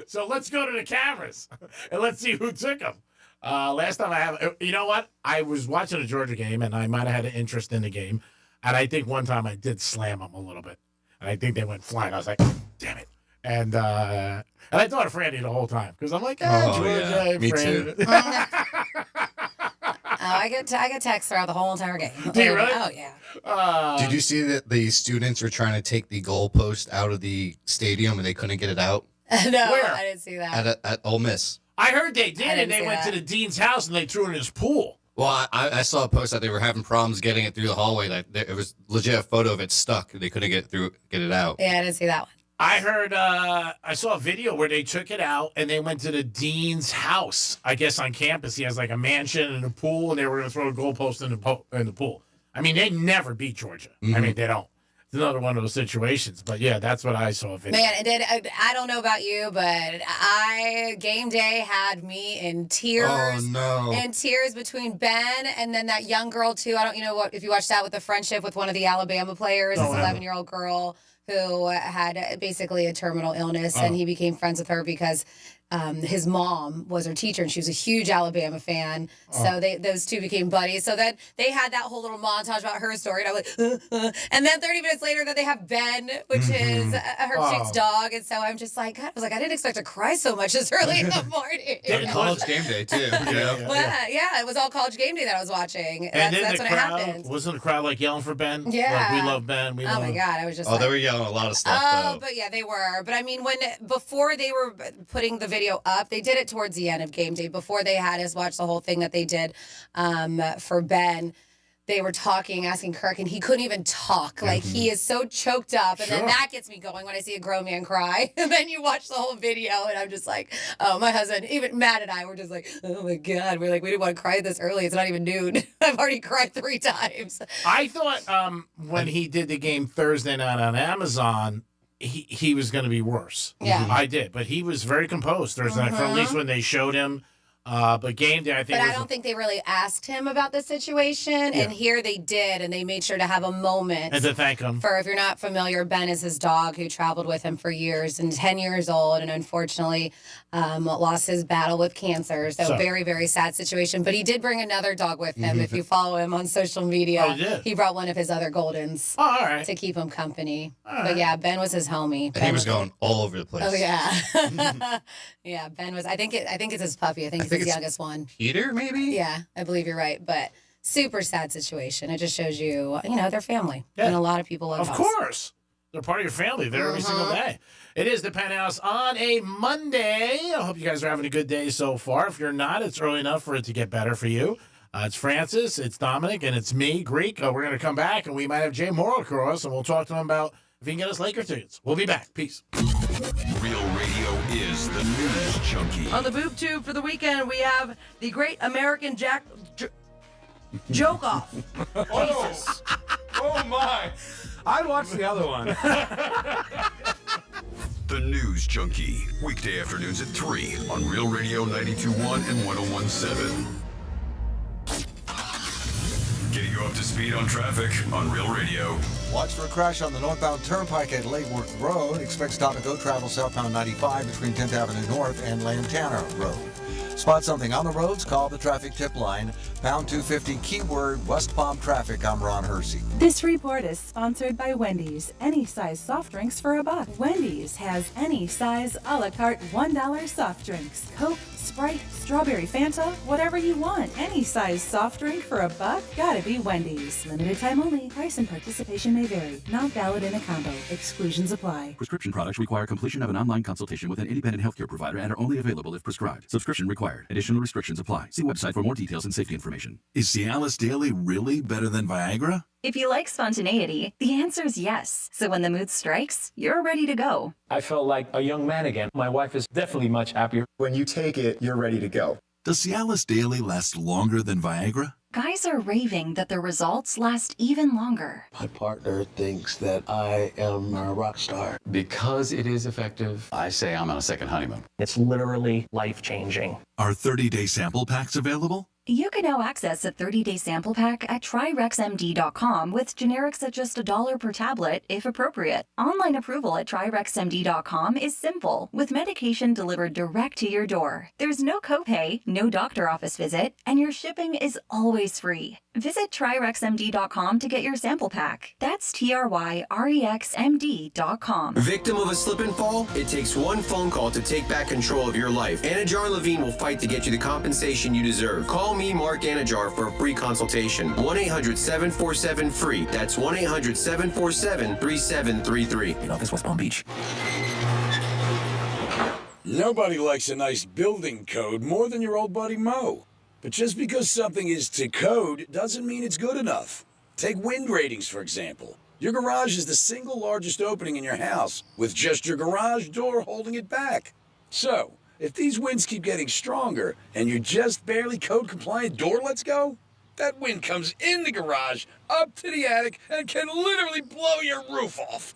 So let's go to the cameras and let's see who took them. Last time you know what? I was watching a Georgia game, and I might have had an interest in the game. And I think one time I did slam them a little bit. And I think they went flying. I was like, damn it. And I thought of Franny the whole time because I'm like, Georgia, yeah. Me Franny. too. I get texts throughout the whole entire game. Do you really? Oh, yeah. Did you see that the students were trying to take the goalpost out of the stadium and they couldn't get it out? No, Where? I didn't see that. At Ole Miss. I heard they did, and they see went to that. the dean's house and they threw it in his pool. Well, I saw a post that they were having problems getting it through the hallway. It was legit a photo of it stuck. They couldn't get it out. Yeah, I didn't see that one. I heard, I saw a video where they took it out and they went to the dean's house. I guess on campus, he has like a mansion and a pool, and they were going to throw a goalpost in the pool. I mean, they never beat Georgia. Mm-hmm. I mean, they don't. It's another one of those situations. But yeah, that's what I saw. Video. Man, I don't know about you, but game day had me in tears. Oh no! In tears between Ben and then that young girl too. I don't, if you watched that with the friendship with one of the Alabama players, this 11-year-old girl who had basically a terminal illness, and he became friends with her because his mom was her teacher, and she was a huge Alabama fan. So those two became buddies. So then they had that whole little montage about her story, and I'm like, and then 30 minutes later, that they have Ben, which is her chick's dog, and so I'm just like, God, I was like, I didn't expect to cry so much this early in the morning. College game day too. Yeah, it was all college game day that I was watching. And That's then when it happened. Wasn't the crowd like yelling for Ben? Yeah. Like, we love Ben. We love Oh my him. God, I was just. They were yelling a lot of stuff. Oh, though. but yeah, they were. But I mean, before they were putting the video up, they did it towards the end of game day. Before they had us watch the whole thing that they did for Ben, they were asking Kirk, and he couldn't even talk. Like, he is so choked up. And then that gets me going when I see a grown man cry. And then you watch the whole video, and I'm just like, oh, my husband, even Matt and I were just like, oh my God. We're like, we didn't want to cry this early. It's not even noon. I've already cried 3 times. I thought when he did the game Thursday night on Amazon, he was going to be worse. Yeah. I did. But he was very composed Thursday night, for at least when they showed him But game day, I think. But I don't think they really asked him about the situation, and here they did, and they made sure to have a moment and to thank him. For if you're not familiar, Ben is his dog who traveled with him for years and 10 years old, and unfortunately lost his battle with cancer. So very, very sad situation. But he did bring another dog with him. If you follow him on social media, he brought one of his other Goldens to keep him company. But yeah, Ben was his homie. And he was going all over the place. Oh yeah, yeah. Ben was. I think it's his puppy. I think it's his youngest one. Peter, maybe. Yeah, I believe you're right. But super sad situation. It just shows you, they're family, and a lot of people love. Of course, they're part of your family. They're every single day. It is the Penthouse on a Monday. I hope you guys are having a good day so far. If you're not, it's early enough for it to get better for you. It's Francis, it's Dominic, and it's me, Greek. We're going to come back, and we might have Jay Morrow across, and we'll talk to him about if he can get us Laker tickets. We'll be back. Peace. Real Radio is the news junkie. On the boob tube for the weekend, we have the Great American Joke Off. Oh my! I'd watch the other one. The News Junkie, weekday afternoons at 3 on Real Radio 92.1 and 101.7. Getting you up to speed on traffic on Real Radio. Watch for a crash on the northbound turnpike at Lakeworth Road. Expect stop and go travel southbound 95 between 10th Avenue North and Lantana Road. Spot something on the roads, call the traffic tip line. Pound 250, keyword West Palm traffic. I'm Ron Hersey. This report is sponsored by Wendy's. Any size soft drinks for $1. Wendy's has any size a la carte $1 soft drinks. Coke, Sprite, strawberry Fanta, whatever you want. Any size soft drink for $1? Gotta be Wendy's. Limited time only. Price and participation may vary. Not valid in a combo. Exclusions apply. Prescription products require completion of an online consultation with an independent healthcare provider and are only available if prescribed. Subscription required. Additional restrictions apply. See website for more details and safety information. Is Cialis Daily really better than Viagra? If you like spontaneity, the answer is yes. So when the mood strikes, you're ready to go. I felt like a young man again. My wife is definitely much happier. When you take it, you're ready to go. Does Cialis Daily last longer than Viagra? Guys are raving that their results last even longer. My partner thinks that I am a rock star. Because it is effective, I say I'm on a second honeymoon. It's literally life-changing. Are 30-day sample packs available? You can now access a 30-day sample pack at TryRexMD.com with generics at just $1 per tablet, if appropriate. Online approval at TryRexMD.com is simple, with medication delivered direct to your door. There's no copay, no doctor office visit, and your shipping is always free. Visit TryRexMD.com to get your sample pack. That's TryRexMD.com. Victim of a slip and fall? It takes one phone call to take back control of your life. Anajar Levine will fight to get you the compensation you deserve. Call me, Mark Anajar, for a free consultation. 1-800-747-FREE. That's 1-800-747-3733. In office, West Palm Beach. Nobody likes a nice building code more than your old buddy Mo. But just because something is to code doesn't mean it's good enough. Take wind ratings, for example. Your garage is the single largest opening in your house, with just your garage door holding it back. So, if these winds keep getting stronger and you're just barely code compliant door lets go, that wind comes in the garage, up to the attic, and can literally blow your roof off.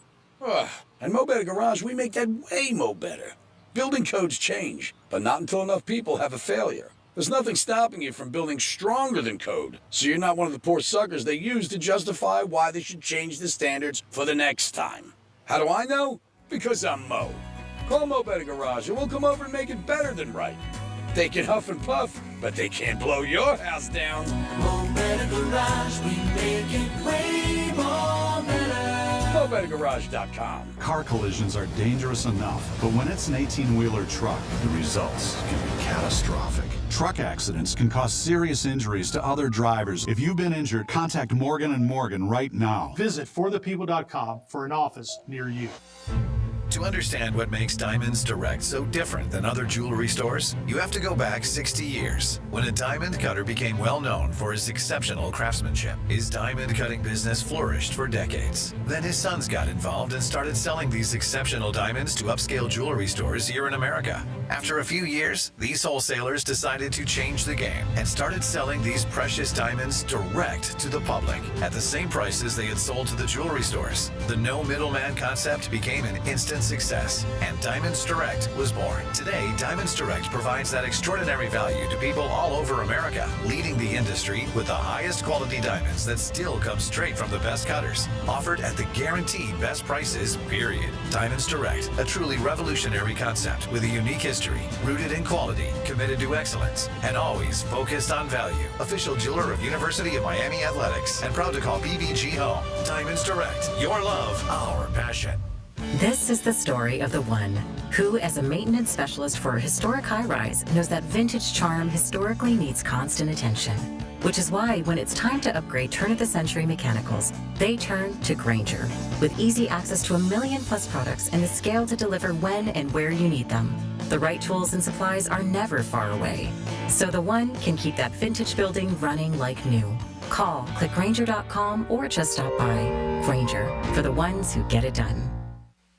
At Mo Better Garage, we make that way mo better. Building codes change, but not until enough people have a failure. There's nothing stopping you from building stronger than code, so you're not one of the poor suckers they use to justify why they should change the standards for the next time. How do I know? Because I'm Mo. Call Mo Better Garage and we'll come over and make it better than right. They can huff and puff, but they can't blow your house down. Mo Better Garage, we make it way more better. MoBetterGarage.com. Car collisions are dangerous enough, but when it's an 18-wheeler truck, the results can be catastrophic. Truck accidents can cause serious injuries to other drivers. If you've been injured, contact Morgan & Morgan right now. Visit forthepeople.com for an office near you. To understand what makes Diamonds Direct so different than other jewelry stores, you have to go back 60 years, when a diamond cutter became well known for his exceptional craftsmanship. His diamond cutting business flourished for decades. Then his sons got involved and started selling these exceptional diamonds to upscale jewelry stores here in America. After a few years, these wholesalers decided to change the game and started selling these precious diamonds direct to the public at the same prices they had sold to the jewelry stores. The no middleman concept became an instant success, and Diamonds Direct was born. Today, Diamonds Direct provides that extraordinary value to people all over America, leading the industry with the highest quality diamonds that still come straight from the best cutters, offered at the guaranteed best prices, period. Diamonds Direct, a truly revolutionary concept with a unique history, rooted in quality, committed to excellence, and always focused on value. Official jeweler of University of Miami Athletics, and proud to call PVG home. Diamonds Direct, your love, our passion. This is the story of the one who, as a maintenance specialist for a historic high-rise, knows that vintage charm historically needs constant attention. Which is why when it's time to upgrade turn-of-the-century mechanicals, they turn to Grainger. With easy access to 1 million-plus products and the scale to deliver when and where you need them. The right tools and supplies are never far away. So the one can keep that vintage building running like new. Call, click Grainger.com, or just stop by. Grainger, for the ones who get it done.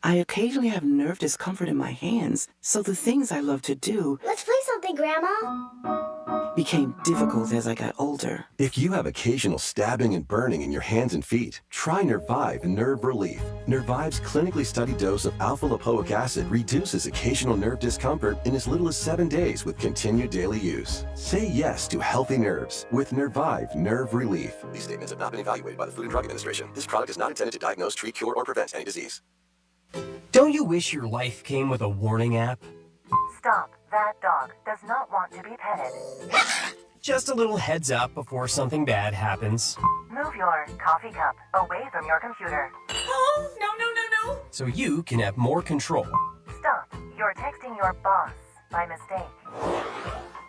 I occasionally have nerve discomfort in my hands, so the things I love to do... Let's play something, Grandma. ...became difficult as I got older. If you have occasional stabbing and burning in your hands and feet, try Nervive Nerve Relief. Nervive's clinically studied dose of alpha-lipoic acid reduces occasional nerve discomfort in as little as 7 days with continued daily use. Say yes to healthy nerves with Nervive Nerve Relief. These statements have not been evaluated by the Food and Drug Administration. This product is not intended to diagnose, treat, cure, or prevent any disease. Don't you wish your life came with a warning app? Stop. That dog does not want to be petted. Just a little heads up before something bad happens. Move your coffee cup away from your computer. Oh, no. So you can have more control. Stop. You're texting your boss by mistake.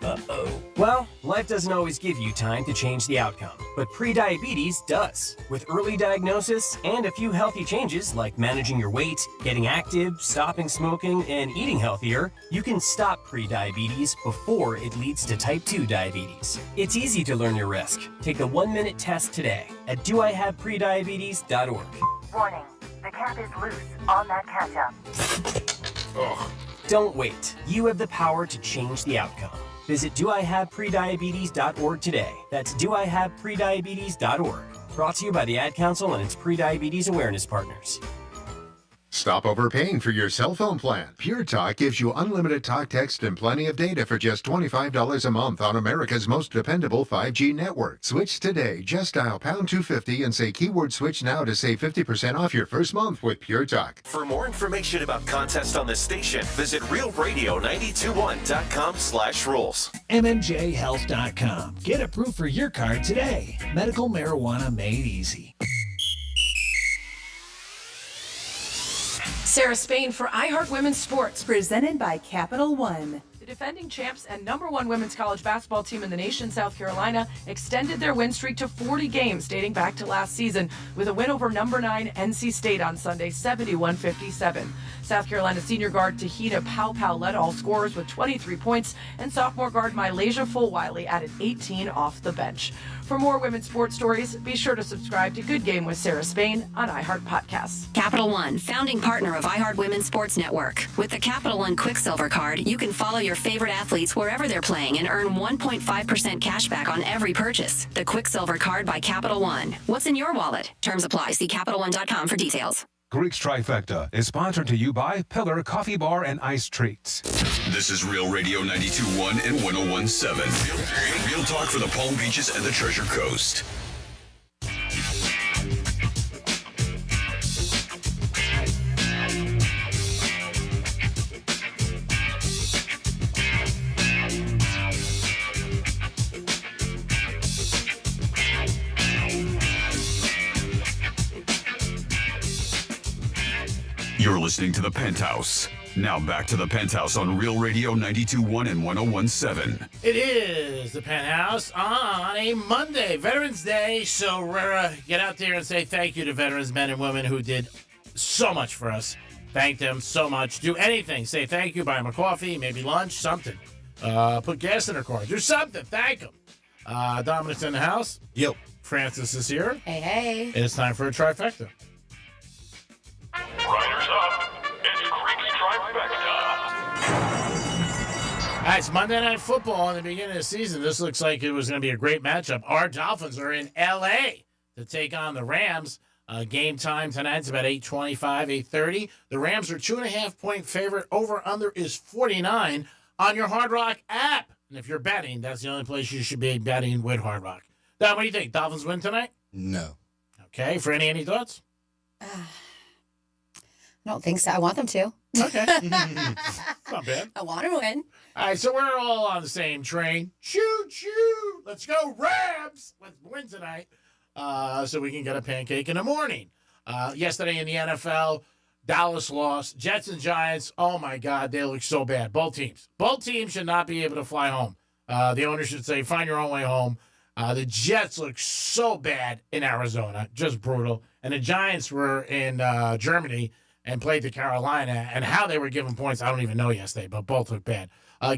Uh-oh. Well, life doesn't always give you time to change the outcome, but prediabetes does. With early diagnosis and a few healthy changes like managing your weight, getting active, stopping smoking, and eating healthier, you can stop prediabetes before it leads to type 2 diabetes. It's easy to learn your risk. Take the 1-minute test today at doihaveprediabetes.org. Warning. The cap is loose on that ketchup. Ugh. Don't wait. You have the power to change the outcome. Visit doihaveprediabetes.org today. That's doihaveprediabetes.org. Brought to you by the Ad Council and its prediabetes awareness partners. Stop overpaying for your cell phone plan. Pure Talk gives you unlimited talk, text, and plenty of data for just $25 a month on America's most dependable 5G network. Switch today. Just dial pound 250 and say keyword switch now to save 50% off your first month with Pure Talk. For more information about contests on this station, visit realradio921.com/rules. MMJHealth.com. Get approved for your card today. Medical marijuana made easy. Sarah Spain for iHeart Women's Sports. Presented by Capital One. The defending champs and #1 women's college basketball team in the nation, South Carolina, extended their win streak to 40 games dating back to last season with a win over #9 NC State on Sunday, 71-57. South Carolina senior guard Tahina Pau led all scorers with 23 points, and sophomore guard Mylasia Fulwiley added 18 off the bench. For more women's sports stories, be sure to subscribe to Good Game with Sarah Spain on iHeart Podcasts. Capital One, founding partner of iHeart Women's Sports Network. With the Capital One Quicksilver card, you can follow your favorite athletes wherever they're playing and earn 1.5% cash back on every purchase. The Quicksilver card by Capital One. What's in your wallet? Terms apply. See CapitalOne.com for details. Greek's Trifecta is sponsored to you by Pillar Coffee Bar and Ice Treats. This is Real Radio 92.1 and 101.7. Real talk for the Palm Beaches and the Treasure Coast. You're listening to The Penthouse. Now back to The Penthouse on Real Radio 92.1 and 101.7. It is The Penthouse on a Monday, Veterans Day. So, get out there and say thank you to veterans, men and women who did so much for us. Thank them so much. Do anything. Say thank you. Buy them a coffee, maybe lunch, something. Put gas in their car. Do something. Thank them. Dominic's in the house. Yo. Francis is here. Hey. It's time for a trifecta. Riders up. It's Creek's Trifecta. All right, it's Monday Night Football in the beginning of the season. This looks like it was going to be a great matchup. Our Dolphins are in L.A. to take on the Rams. Game time tonight's about 8:25, 8:30. The Rams are 2.5-point favorite. Over-under is 49 on your Hard Rock app. And if you're betting, that's the only place you should be betting with Hard Rock. Don, what do you think? Dolphins win tonight? No. Okay. Franny, any thoughts? I don't think so. I want them to. Okay. Not bad. I want them to win. All right, so we're all on the same train. Choo-choo! Let's go, Rams! Let's win tonight so we can get a pancake in the morning. Yesterday in the NFL, Dallas lost. Jets and Giants, oh, my God, they look so bad. Both teams. Both teams should not be able to fly home. The owner should say, find your own way home. The Jets look so bad in Arizona, just brutal. And the Giants were in Germany and played to Carolina. And how they were given points, I don't even know yesterday, but both look bad.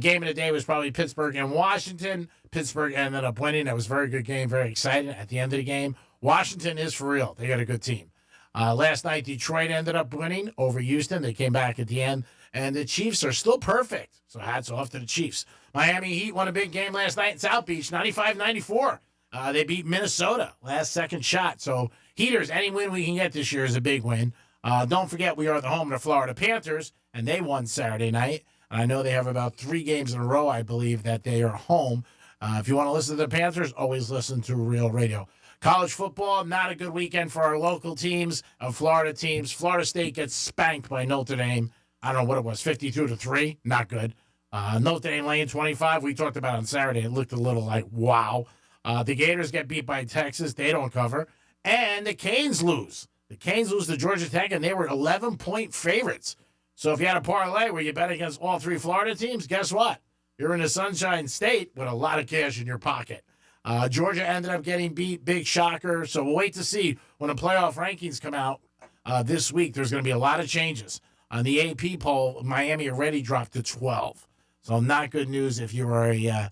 Game of the day was probably Pittsburgh and Washington. Pittsburgh ended up winning. That was a very good game, very exciting at the end of the game. Washington is for real. They got a good team. Last night, Detroit ended up winning over Houston. They came back at the end. And the Chiefs are still perfect. So hats off to the Chiefs. Miami Heat won a big game last night in South Beach, 95-94. They beat Minnesota, last second shot. So Heaters, any win we can get this year is a big win. Don't forget, we are the home of the Florida Panthers, and they won Saturday night. I know they have about 3 games in a row, I believe, that they are home. If you want to listen to the Panthers, always listen to Real Radio. College football, not a good weekend for our local teams, Florida teams. Florida State gets spanked by Notre Dame. I don't know what it was, 52-3. Not good. Notre Dame laying 25. We talked about it on Saturday. It looked a little like, wow. The Gators get beat by Texas. They don't cover. And the Canes lose. The Canes lose to Georgia Tech, and they were 11-point favorites. So if you had a parlay where you bet against all 3 Florida teams, guess what? You're in the Sunshine State with a lot of cash in your pocket. Georgia ended up getting beat. Big shocker. So we'll wait to see when the playoff rankings come out this week. There's going to be a lot of changes. On the AP poll, Miami already dropped to 12. So not good news if you are a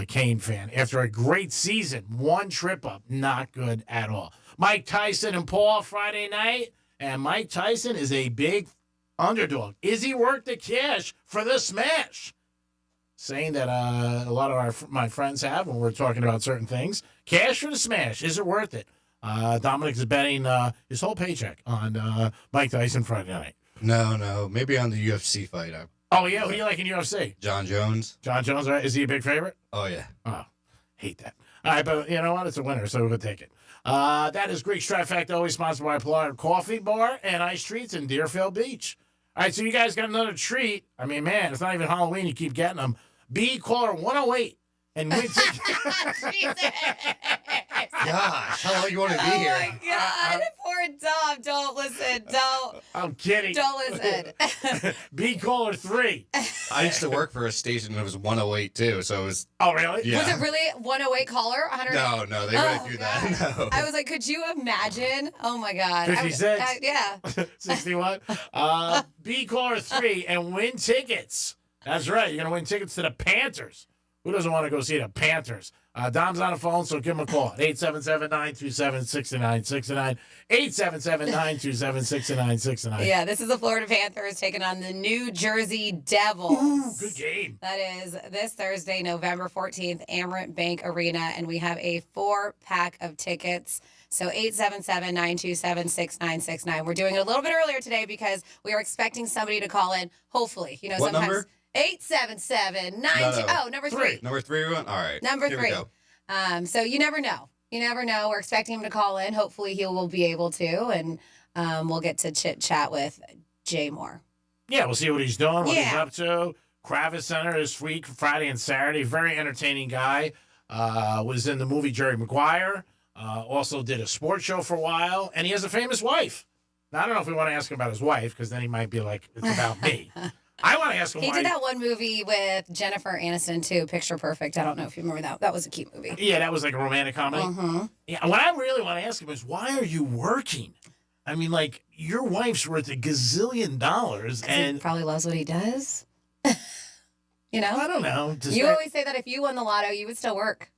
Cane fan. After a great season, 1 trip up, not good at all. Mike Tyson and Paul Friday night, and Mike Tyson is a big underdog. Is he worth the cash for the smash? Saying that a lot of my friends have when we're talking about certain things. Cash for the smash. Is it worth it? Dominic is betting his whole paycheck on Mike Tyson Friday night. No. Maybe on the UFC fight. Oh, yeah? Who do you like in UFC? John Jones. John Jones, right? Is he a big favorite? Oh, yeah. Oh, hate that. All right, but you know what? It's a winner, so we'll take it. That is Greek Trifecta, always sponsored by Pollard Coffee Bar and Ice Treats in Deerfield Beach. All right, so you guys got another treat. I mean, man, it's not even Halloween. You keep getting them. Be caller 108 and win tickets. Gosh, how long you want to be here? Oh, my God. Poor Dom. Don't listen. Don't. I'm kidding. Don't listen. Be caller 3. I used to work for a station that was 108, too, so it was... Oh, really? Yeah. Was it really 108 caller? 100? No, they wouldn't do that. No. I was like, could you imagine? Oh, my God. 56? Yeah. 61? Be caller 3 and win tickets. That's right. You're going to win tickets to the Panthers. Who doesn't want to go see the Panthers? Dom's on the phone, so give him a call at 877-927-6969. 877-927-6969. Yeah, this is the Florida Panthers taking on the New Jersey Devils. Ooh, good game. That is this Thursday, November 14th, Amerant Bank Arena, and we have a 4-pack of tickets. So 877-927-6969. We're doing it a little bit earlier today because we are expecting somebody to call in, hopefully. You know, what sometimes... number? 877-92... No. Oh, number 3. Number 3 one? All right. Number Here 3. we go. So you never know. You never know. We're expecting him to call in. Hopefully he will be able to, and we'll get to chit-chat with Jay Moore. Yeah, we'll see what he's doing, what he's up to. Kravis Center this week, Friday and Saturday. Very entertaining guy. Was in the movie Jerry Maguire. Also did a sports show for a while. And he has a famous wife. Now, I don't know if we want to ask him about his wife, because then he might be like, it's about me. I want to ask him He why. did that one movie with Jennifer Aniston, too, Picture Perfect. I don't know if you remember that. That was a cute movie. Yeah, that was like a romantic comedy. Mm-hmm. Yeah, what I really want to ask him is, why are you working? I mean, like, your wife's worth $1 gazillion, and he probably loves what he does. You know? I don't know. You always say that if you won the lotto, you would still work.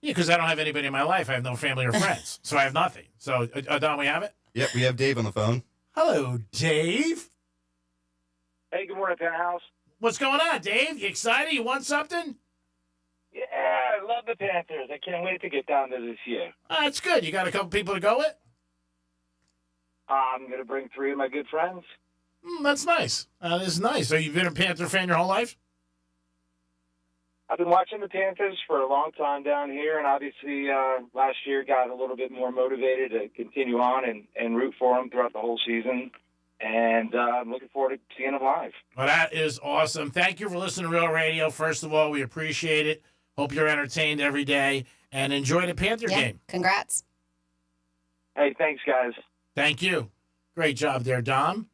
Yeah, because I don't have anybody in my life. I have no family or friends, so I have nothing. So, Don, we have it? Yep, we have Dave on the phone. Hello, Dave. Hey, good morning, Penthouse. What's going on, Dave? You excited? You want something? Yeah, I love the Panthers. I can't wait to get down there this year. That's good. You got a couple people to go with? I'm going to bring 3 of my good friends. That's nice. This is nice. So you've been a Panther fan your whole life? I've been watching the Panthers for a long time down here, and obviously last year got a little bit more motivated to continue on and root for them throughout the whole season. And I'm looking forward to seeing them live. Well, that is awesome. Thank you for listening to Real Radio. First of all, we appreciate it. Hope you're entertained every day and enjoy the Panther game. Congrats. Hey, thanks, guys. Thank you. Great job there, Dom.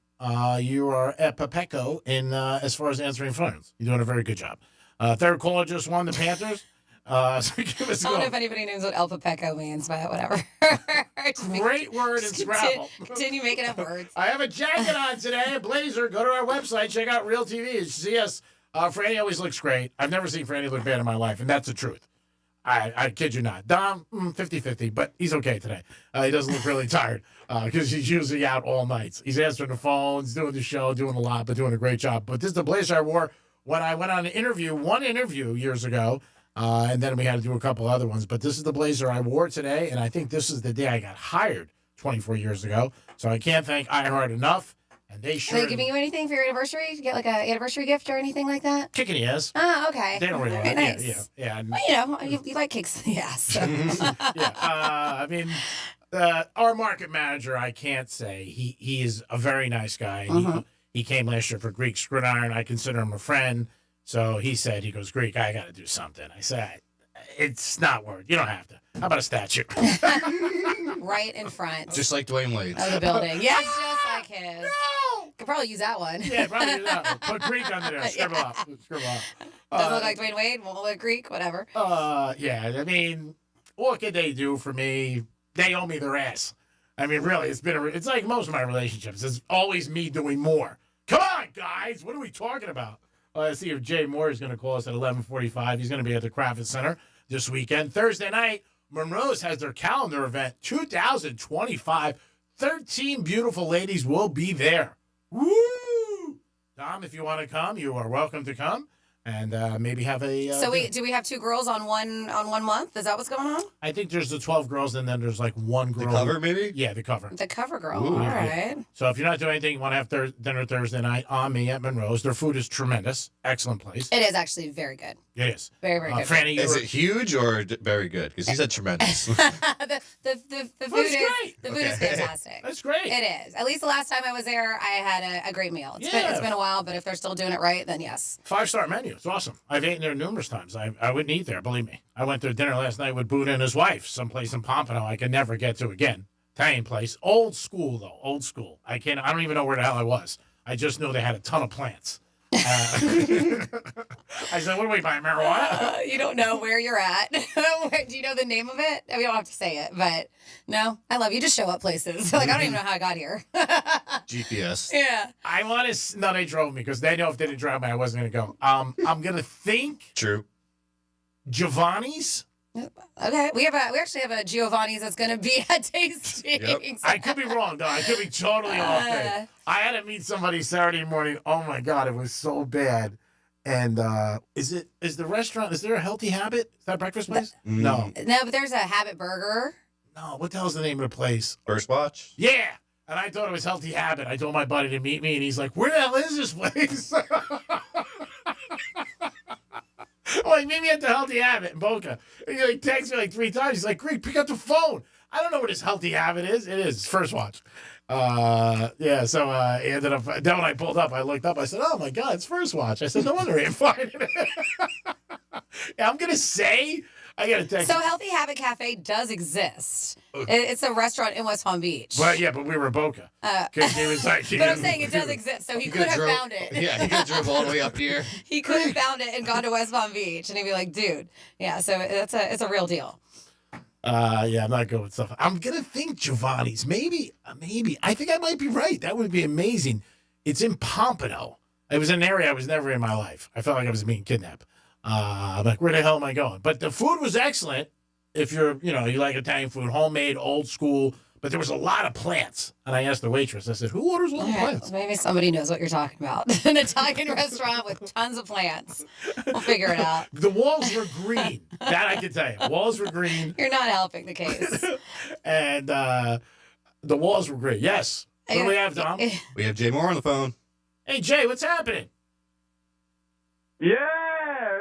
You are at Papeco in as far as answering phones. You're doing a very good job. Third caller just won the Panthers. So give us a I don't know go. if anybody knows what El Papeco means, but whatever. Great word in Scrabble. Continue making up words. I have a jacket on today, a blazer. Go to our website, check out Real TV. You see us. Franny always looks great. I've never seen Franny look bad in my life, and that's the truth. I kid you not. Dom, 50-50, but he's okay today. He doesn't look really tired because he's usually out all nights. He's answering the phones, doing the show, doing a lot, but doing a great job. But this is the blazer I wore when I went on one interview years ago, and then we had to do a couple other ones. But this is the blazer I wore today, and I think this is the day I got hired 24 years ago. So I can't thank iHeart enough. And they sure. Are they giving you anything for your anniversary? Did you get like an anniversary gift or anything like that? Kick in the ass. Oh, okay. They don't really Very like nice. Yeah. Well, you like kicks in the ass. So. Yeah. I mean, our market manager, I can't say. He is a very nice guy. He came last year for Greek Gridiron. I consider him a friend. So he said, he goes, Greek, I got to do something. I said, it's not worth. You don't have to. How about a statue? Right in front. Just like Dwayne Wade. Of the building. Yeah, just like his. No! Could probably use that one. Yeah, probably use that one. Put Greek under there. Scribble up. Scribble up. Doesn't look like Dwayne Wade. Won't look like Greek. Whatever. Yeah. I mean, what could they do for me? They owe me their ass. I mean, really, it's like most of my relationships. It's always me doing more. Come on, guys. What are we talking about? Let's see if Jay Moore is going to call us at 11:45. He's going to be at the Kraft Center this weekend. Thursday night, Monroe's has their calendar event, 2025. 13 beautiful ladies will be there. Woo! Dom, if you want to come, you are welcome to come. And maybe have a. So do we have 2 girls on one month? Is that what's going on? I think there's the 12 girls, and then there's like one girl. The cover, maybe? Yeah, the cover. The cover girl. Ooh, all yeah. right. So if you're not doing anything, you want to have dinner Thursday night on me at Monroe's. Their food is tremendous. Excellent place. It is actually very good. It is. Very, very good. Franny, is it huge or very good? Because he said tremendous. the food is great. the food is fantastic. That's great. It is. At least the last time I was there, I had a great meal. It's been a while, but if they're still doing it right, then yes. 5-star menu. It's awesome. I've eaten there numerous times. I wouldn't eat there, believe me. I went to dinner last night with Buddha and his wife, someplace in Pompano I could never get to again. Italian place. Old school, though. Old school. I don't even know where the hell I was. I just knew they had a ton of plants. I said, what are we buying, marijuana? You don't know where you're at. Do you know the name of it? We don't have to say it, but no, I love you. Just show up places. Like, I don't even know how I got here. GPS. Yeah. I want to. No, they drove me because they know if they didn't drive me, I wasn't going to go. I'm going to think. True. Giovanni's. Okay, we actually have a Giovanni's that's going to be at tasting. Yep. I could be wrong, though. I could be totally off there. I had to meet somebody Saturday morning. Oh my God, it was so bad. And is the restaurant? Is there a Healthy Habit? Is that a breakfast place? No. No, but there's a Habit Burger. No, what the hell's the name of the place? First Watch. Yeah. And I thought it was Healthy Habit. I told my buddy to meet me, and he's like, "Where the hell is this place?" I'm like, meet me at the Healthy Habit in Boca. And he texts me like 3 times. He's like, Greg, pick up the phone. I don't know what his Healthy Habit is. It is First Watch. Yeah, so he ended up, then when I pulled up, I looked up, I said, oh my God, it's First Watch. I said, no wonder he ain't finding it. Yeah, I'm going to say, I got to text. So Healthy Habit Cafe does exist. It's a restaurant in West Palm Beach. Well, yeah, but we were in Boca. He was like, but I'm saying it does exist, so he could have found it. Yeah, he could have drove all the way up here. He could have found it and gone to West Palm Beach, and he'd be like, dude. Yeah, so it's a real deal. Yeah, I'm not good with stuff. I'm going to think Giovanni's. Maybe. I think I might be right. That would be amazing. It's in Pompano. It was an area I was never in my life. I felt like I was being kidnapped. I'm like, where the hell am I going? But the food was excellent. If you like Italian food, homemade, old school, but there was a lot of plants. And I asked the waitress, I said, who orders all the plants? Maybe somebody knows what you're talking about. An Italian restaurant with tons of plants. We'll figure it out. The walls were green. That I can tell you. Walls were green. You're not helping the case. And The walls were great. Yes. What do we have, Dom? We have Jay Moore on the phone. Hey, Jay, what's happening? Yeah,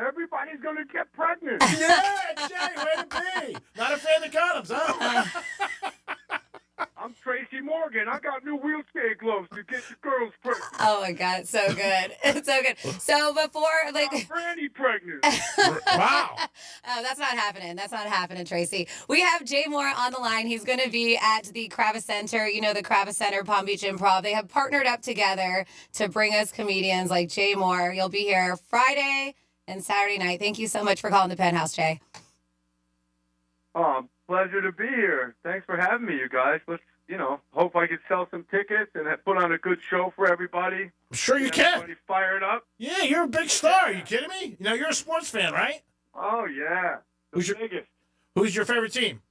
everybody's going to get pregnant. Yeah, Jay, way to be. Not a fan of condoms, huh? I'm Tracy Morgan. I got new wheelchair gloves to get the girls pregnant. Oh my God, so good. It's so good. So before, like, Granny pregnant. Wow. Oh, that's not happening. That's not happening, Tracy. We have Jay Moore on the line. He's going to be at the Kravis Center, the Kravis Center, Palm Beach Improv. They have partnered up together to bring us comedians like Jay Moore. You'll be here Friday and Saturday night. Thank you so much for calling the Penthouse, Jay. Oh, pleasure to be here. Thanks for having me, you guys. Let's, hope I can sell some tickets and put on a good show for everybody. I'm sure you can. Everybody fired up. Yeah, you're a big star. Are you kidding me? You're a sports fan, right? Oh, yeah. Who's your favorite team?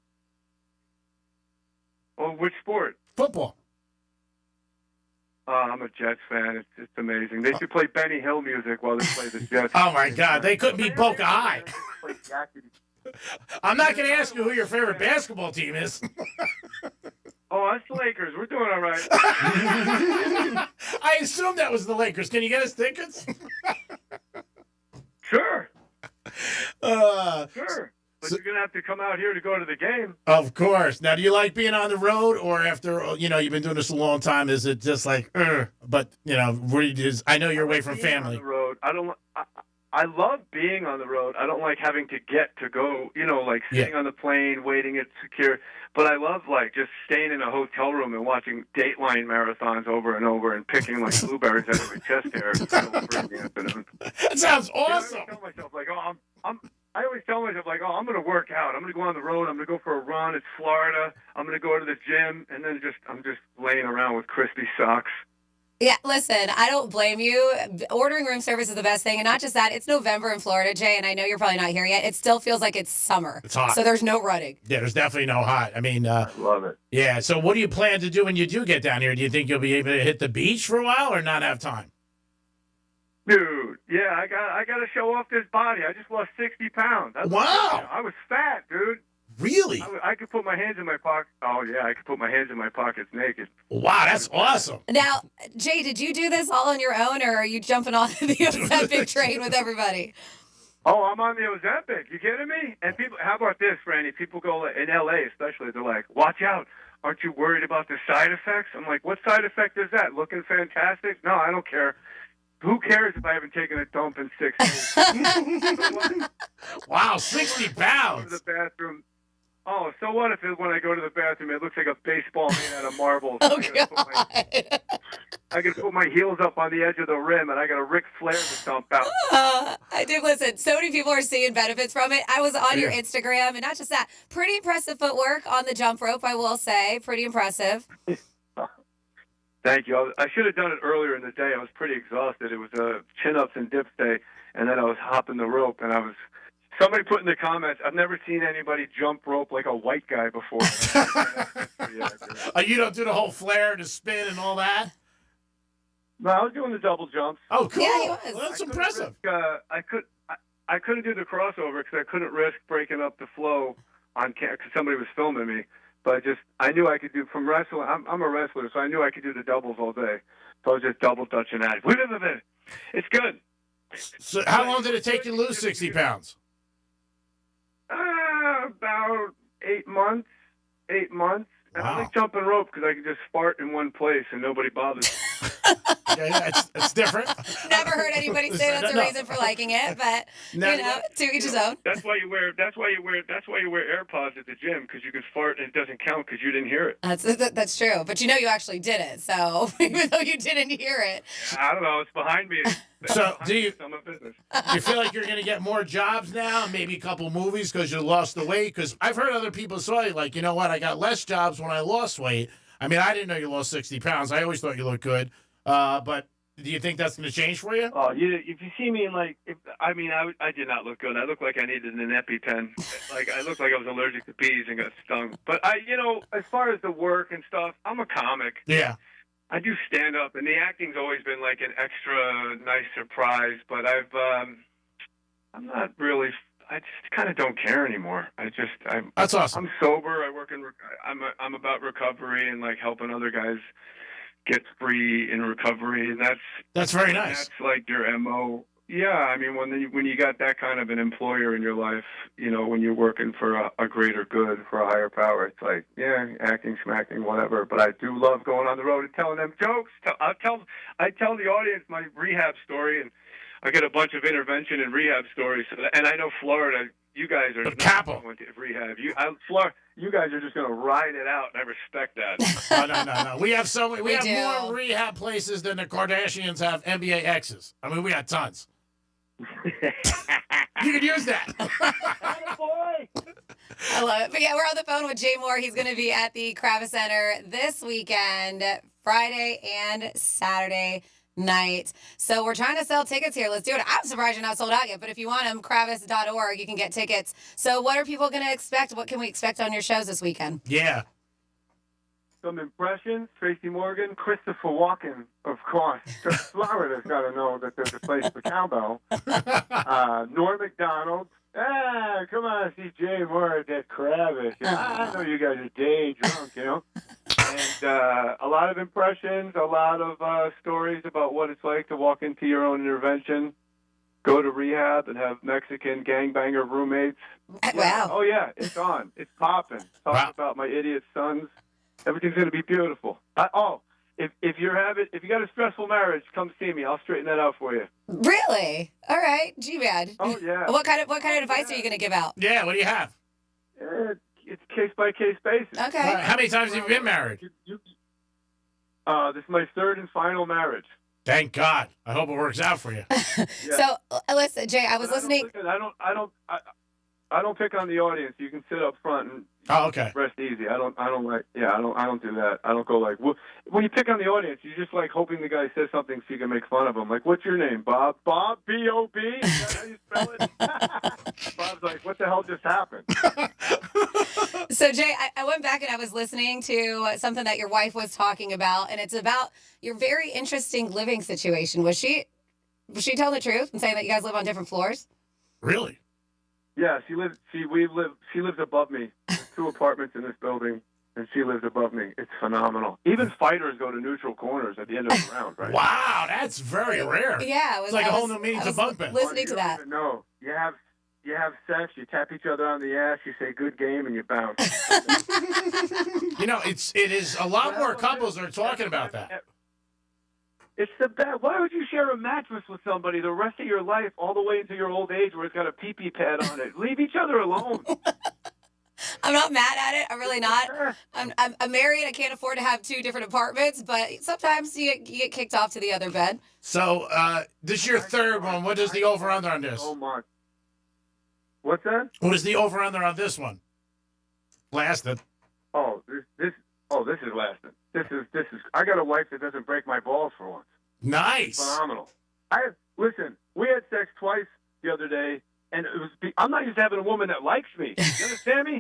Oh, which sport? Football. I'm a Jets fan. It's amazing. They should play Benny Hill music while they play the Jets. Oh, my God. They couldn't be Boca High. I'm not going to ask you who your favorite basketball team is. Oh, that's the Lakers. We're doing all right. I assumed that was the Lakers. Can you get us tickets? Sure. Sure. But you're going to have to come out here to go to the game. Of course. Now, do you like being on the road, or after, you've been doing this a long time, is it just like, but, I know you're away from family. On the road. I love being on the road. I don't like having to get to go, sitting on the plane, waiting at secure. But I love, just staying in a hotel room and watching Dateline marathons over and over and picking, blueberries out of my chest hair until 3 in the afternoon. That sounds awesome. I always tell myself, I'm going to work out. I'm going to go on the road. I'm going to go for a run. It's Florida. I'm going to go to the gym. And then I'm just laying around with crispy socks. Yeah, listen, I don't blame you. Ordering room service is the best thing. And not just that, it's November in Florida, Jay, and I know you're probably not here yet. It still feels like it's summer. It's hot. So there's no running. Yeah, there's definitely no hot. I mean, I love it. Yeah, so what do you plan to do when you do get down here? Do you think you'll be able to hit the beach for a while or not have time? Dude, yeah, I got to show off this body. I just lost 60 pounds. Wow. I was fat, dude. Really? I could put my hands in my pocket. Oh, yeah, I could put my hands in my pockets naked. Wow, that's awesome. Now, Jay, did you do this all on your own, or are you jumping on the Ozempic train with everybody? Oh, I'm on the Ozempic. You kidding me? And people, how about this, Randy? People go, in L.A. especially, they're like, watch out. Aren't you worried about the side effects? I'm like, what side effect is that? Looking fantastic? No, I don't care. Who cares if I haven't taken a dump in 6 days? Wow, 60 pounds. Go to the bathroom. Oh, so what if when I go to the bathroom, it looks like a baseball made out of marbles? Oh, God. I can put my heels up on the edge of the rim, and I got a Ric Flair to dump out. I do. Listen, so many people are seeing benefits from it. I was on your Instagram, and not just that, pretty impressive footwork on the jump rope, I will say. Pretty impressive. Thank you. I should have done it earlier in the day. I was pretty exhausted. It was a chin-ups and dips day, and then I was hopping the rope, and somebody put in the comments, I've never seen anybody jump rope like a white guy before. You don't do the whole flare, the spin, and all that? No, I was doing the double jumps. Oh, cool. Yeah, he was. Well, that's impressive. I couldn't do the crossover because I couldn't risk breaking up the flow on camera because somebody was filming me. But I knew I could do from wrestling. I'm a wrestler, so I knew I could do the doubles all day. So I was just double dutching at it. It's good. So how long did it take you to lose 60 pounds? About 8 months. 8 months. And I like jumping rope because I can just fart in one place and nobody bothers me. Yeah, it's different. Never heard anybody say that's a reason for liking it, but to each his own. That's why you wear AirPods at the gym because you can fart and it doesn't count because you didn't hear it. That's true, but you actually did it. So even though you didn't hear it, I don't know. It's behind me. So do you feel like you're going to get more jobs now, maybe a couple movies because you lost the weight? Because I've heard other people say, like, you know what, I got less jobs when I lost weight. I mean, I didn't know you lost 60 pounds. I always thought you looked good. But do you think that's going to change for you? Oh, if you see me in I did not look good. I looked like I needed an EpiPen. I looked like I was allergic to bees and got stung. But as far as the work and stuff, I'm a comic. Yeah. I do stand up, and the acting's always been like an extra nice surprise. But I'm not really. I just kind of don't care anymore. That's awesome. I'm sober. I work in. I'm about recovery and like helping other guys get free in recovery, and that's very nice. That's like your MO. Yeah, I mean, when you got that kind of an employer in your life, you know, when you're working for a greater good, for a higher power, it's like, yeah, acting, smacking, whatever. But I do love going on the road and telling them jokes. I tell the audience my rehab story, and I get a bunch of intervention and rehab stories. And I know Florida, you guys are not going to rehab. You guys are just going to ride it out, and I respect that. No. We have we have do. more rehab places than the Kardashians have NBA exes. I mean, we got tons. You could use that. I love it. But yeah, we're on the phone with Jay Moore. He's going to be at the Kravis Center this weekend, Friday and Saturday night. So we're trying to sell tickets here. Let's do it. I'm surprised you're not sold out yet, but if you want them, kravis.org, you can get tickets. So what are people going to expect? What can we expect on your shows this weekend? Yeah. Some impressions, Tracy Morgan, Christopher Walken, of course. Florida's got to know that there's a place for cowbell. Norm MacDonald. Come on, see Jay Moore at that Kravis. I know you guys are day drunk, you know. And a lot of impressions, a lot of stories about what it's like to walk into your own intervention, go to rehab, and have Mexican gangbanger roommates. Wow. Oh, yeah, it's on. It's popping. Talking about my idiot sons. Everything's going to be beautiful. If you got a stressful marriage, come see me. I'll straighten that out for you. Really? All right. G-Bad. Oh, yeah. What kind of advice are you going to give out? Yeah, what do you have? It's case-by-case basis. Okay. How many times have you been married? This is my third and final marriage. Thank God. I hope it works out for you. Yeah. So, listen, Jay, I was listening. I don't pick on the audience. You can sit up front and rest easy. I don't do that. I don't go like, when you pick on the audience, you're just like hoping the guy says something so you can make fun of him. Like, what's your name, Bob? Bob, B-O-B? Is that how you spell it? Bob's like, what the hell just happened? So, Jay, I went back and I was listening to something that your wife was talking about, and it's about your very interesting living situation. Was she telling the truth and saying that you guys live on different floors? Really? Yeah, she lives above me. There's 2 apartments in this building, and she lives above me. It's phenomenal. Even fighters go to neutral corners at the end of the round, right? Wow, that's very rare. Yeah, it's like a whole new meaning to bunk beds. Listening to that. No, you have sex, you tap each other on the ass, you say good game, and you bounce. You know, it is a lot more couples that are talking about that. It's the best. Why would you share a mattress with somebody the rest of your life, all the way into your old age, where it's got a pee-pee pad on it? Leave each other alone. I'm not mad at it. I'm really not. I'm married. I can't afford to have 2 different apartments, but sometimes you get kicked off to the other bed. So this is your third one. What is the over-under on this? Oh, my. What's that? What is the over-under on this one? Lasted. Oh, this is lasting. This is. I got a wife that doesn't break my balls for once. Nice. Phenomenal. Listen. We had sex twice the other day, and it was. I'm not used to having a woman that likes me. You understand me?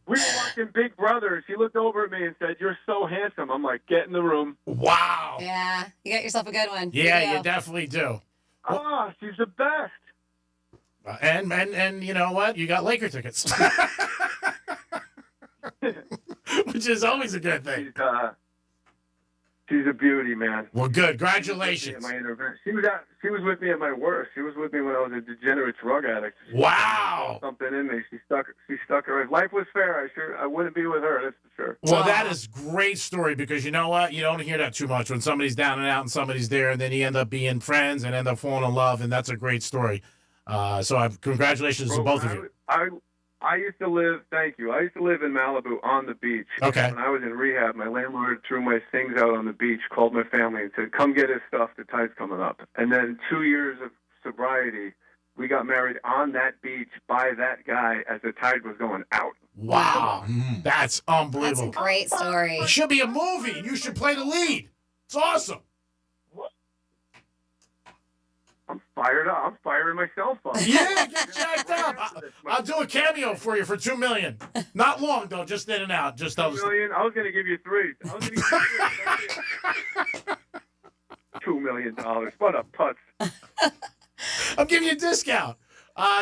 We were watching Big Brother. She looked over at me and said, "You're so handsome." I'm like, "Get in the room." Wow. Yeah, you got yourself a good one. Yeah, you definitely do. Oh, she's the best. And you know what? You got Laker tickets. Which is always a good thing. She's a beauty, man. Well, good. Congratulations. She was with me at my worst. She was with me when I was a degenerate drug addict. Wow. Something in me. She stuck her. If life was fair, I wouldn't be with her. That's for sure. Well, that is great story because you know what? You don't hear that too much when somebody's down and out and somebody's there, and then you end up being friends and end up falling in love, and that's a great story. So congratulations to both of you. I used to live, thank you, I used to live in Malibu on the beach. Okay. When I was in rehab, my landlord threw my things out on the beach, called my family and said, come get his stuff, the tide's coming up. And then 2 years of sobriety, we got married on that beach by that guy as the tide was going out. Wow. That's unbelievable. That's a great story. It should be a movie. You should play the lead. It's awesome. I'm fired up. I'm firing myself up. Yeah, get jacked up. I'll do a cameo for you for $2 million. Not long though, just in and out. Just $2 million. I was going to give you 3. I was going to give you $2 million. What a putz. I'm giving you a discount.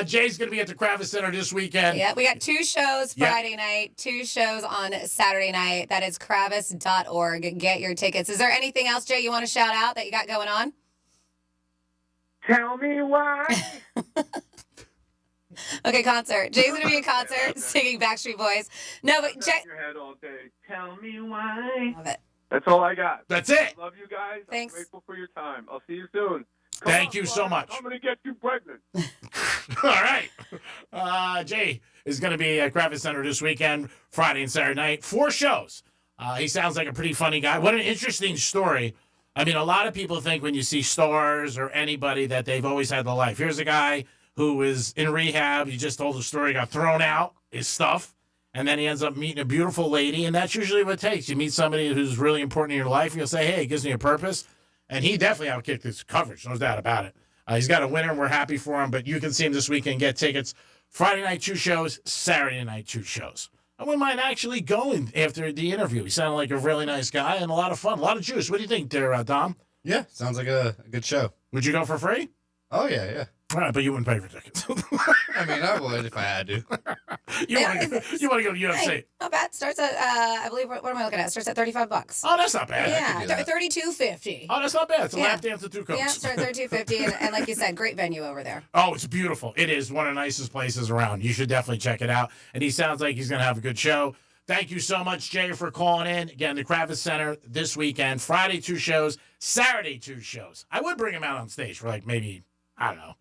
Jay's going to be at the Kravis Center this weekend. Yeah, we got 2 shows Yep. Friday night, 2 shows on Saturday night. That is kravis.org. Get your tickets. Is there anything else, Jay, you want to shout out that you got going on? Tell me why. Okay, concert. Jay's going to be at concert singing Backstreet Boys. No, but Jay. Your head all day. Tell me why. Love it. That's all I got. That's it. Love you guys. Thanks. I'm grateful for your time. I'll see you soon. Thank you so much. I'm going to get you pregnant. All right. Jay is going to be at Kravis Center this weekend, Friday and Saturday night. 4 shows. He sounds like a pretty funny guy. What an interesting story. I mean, a lot of people think when you see stars or anybody that they've always had the life. Here's a guy who is in rehab. He just told the story, got thrown out, his stuff, and then he ends up meeting a beautiful lady, and that's usually what it takes. You meet somebody who's really important in your life, and you'll say, hey, it gives me a purpose. And he definitely outkicked his coverage, no doubt about it. He's got a winner, and we're happy for him, but you can see him this weekend, get tickets. Friday night, 2 shows, Saturday night, 2 shows. I wouldn't mind actually going after the interview. He sounded like a really nice guy and a lot of fun, a lot of juice. What do you think there, Dom? Yeah, sounds like a good show. Would you go for free? Oh, yeah. All right, but you wouldn't pay for tickets. I mean, I would if I had to. You want to go to UFC? Hey, not bad. Starts at, I believe, what am I looking at? Starts at $35. Oh, that's not bad. Yeah, $32.50. Oh, that's not bad. It's a lap dance with 2 Cokes. Yeah, start at $32.50, and like you said, great venue over there. Oh, it's beautiful. It is one of the nicest places around. You should definitely check it out. And he sounds like he's going to have a good show. Thank you so much, Jay, for calling in. Again, the Kravis Center this weekend. Friday, 2 shows. Saturday, 2 shows. I would bring him out on stage for like maybe, I don't know.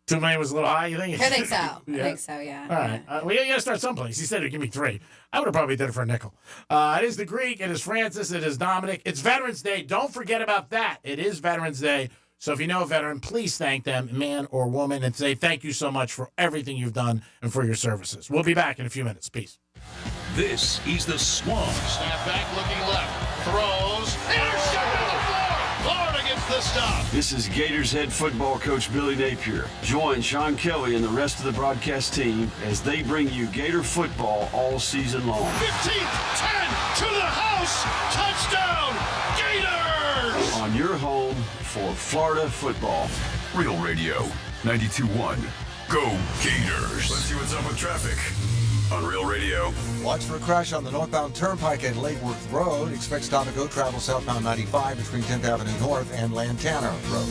$2 million was a little high, you think? I think so. Yeah. I think so, yeah. All right. We got to start someplace. He said he'd give me 3. I would have probably did it for a nickel. It is the Greek. It is Francis. It is Dominic. It's Veterans Day. Don't forget about that. It is Veterans Day. So if you know a veteran, please thank them, man or woman, and say thank you so much for everything you've done and for your services. We'll be back in a few minutes. Peace. This is the Swamp. Snap back, looking left. Throws. Intercepted on the floor. Florida gets the stop. This is Gators head football coach Billy Napier. Join Sean Kelly and the rest of the broadcast team as they bring you Gator football all season long. 15, 10, to the house. Touchdown, Gators! On your home for Florida football. Real Radio 92.1. Go Gators. Let's see what's up with traffic on Real Radio. Watch for a crash on the northbound turnpike at Lake Worth Road. Expect stop and go travel southbound 95 between 10th Avenue North and Lantana Road.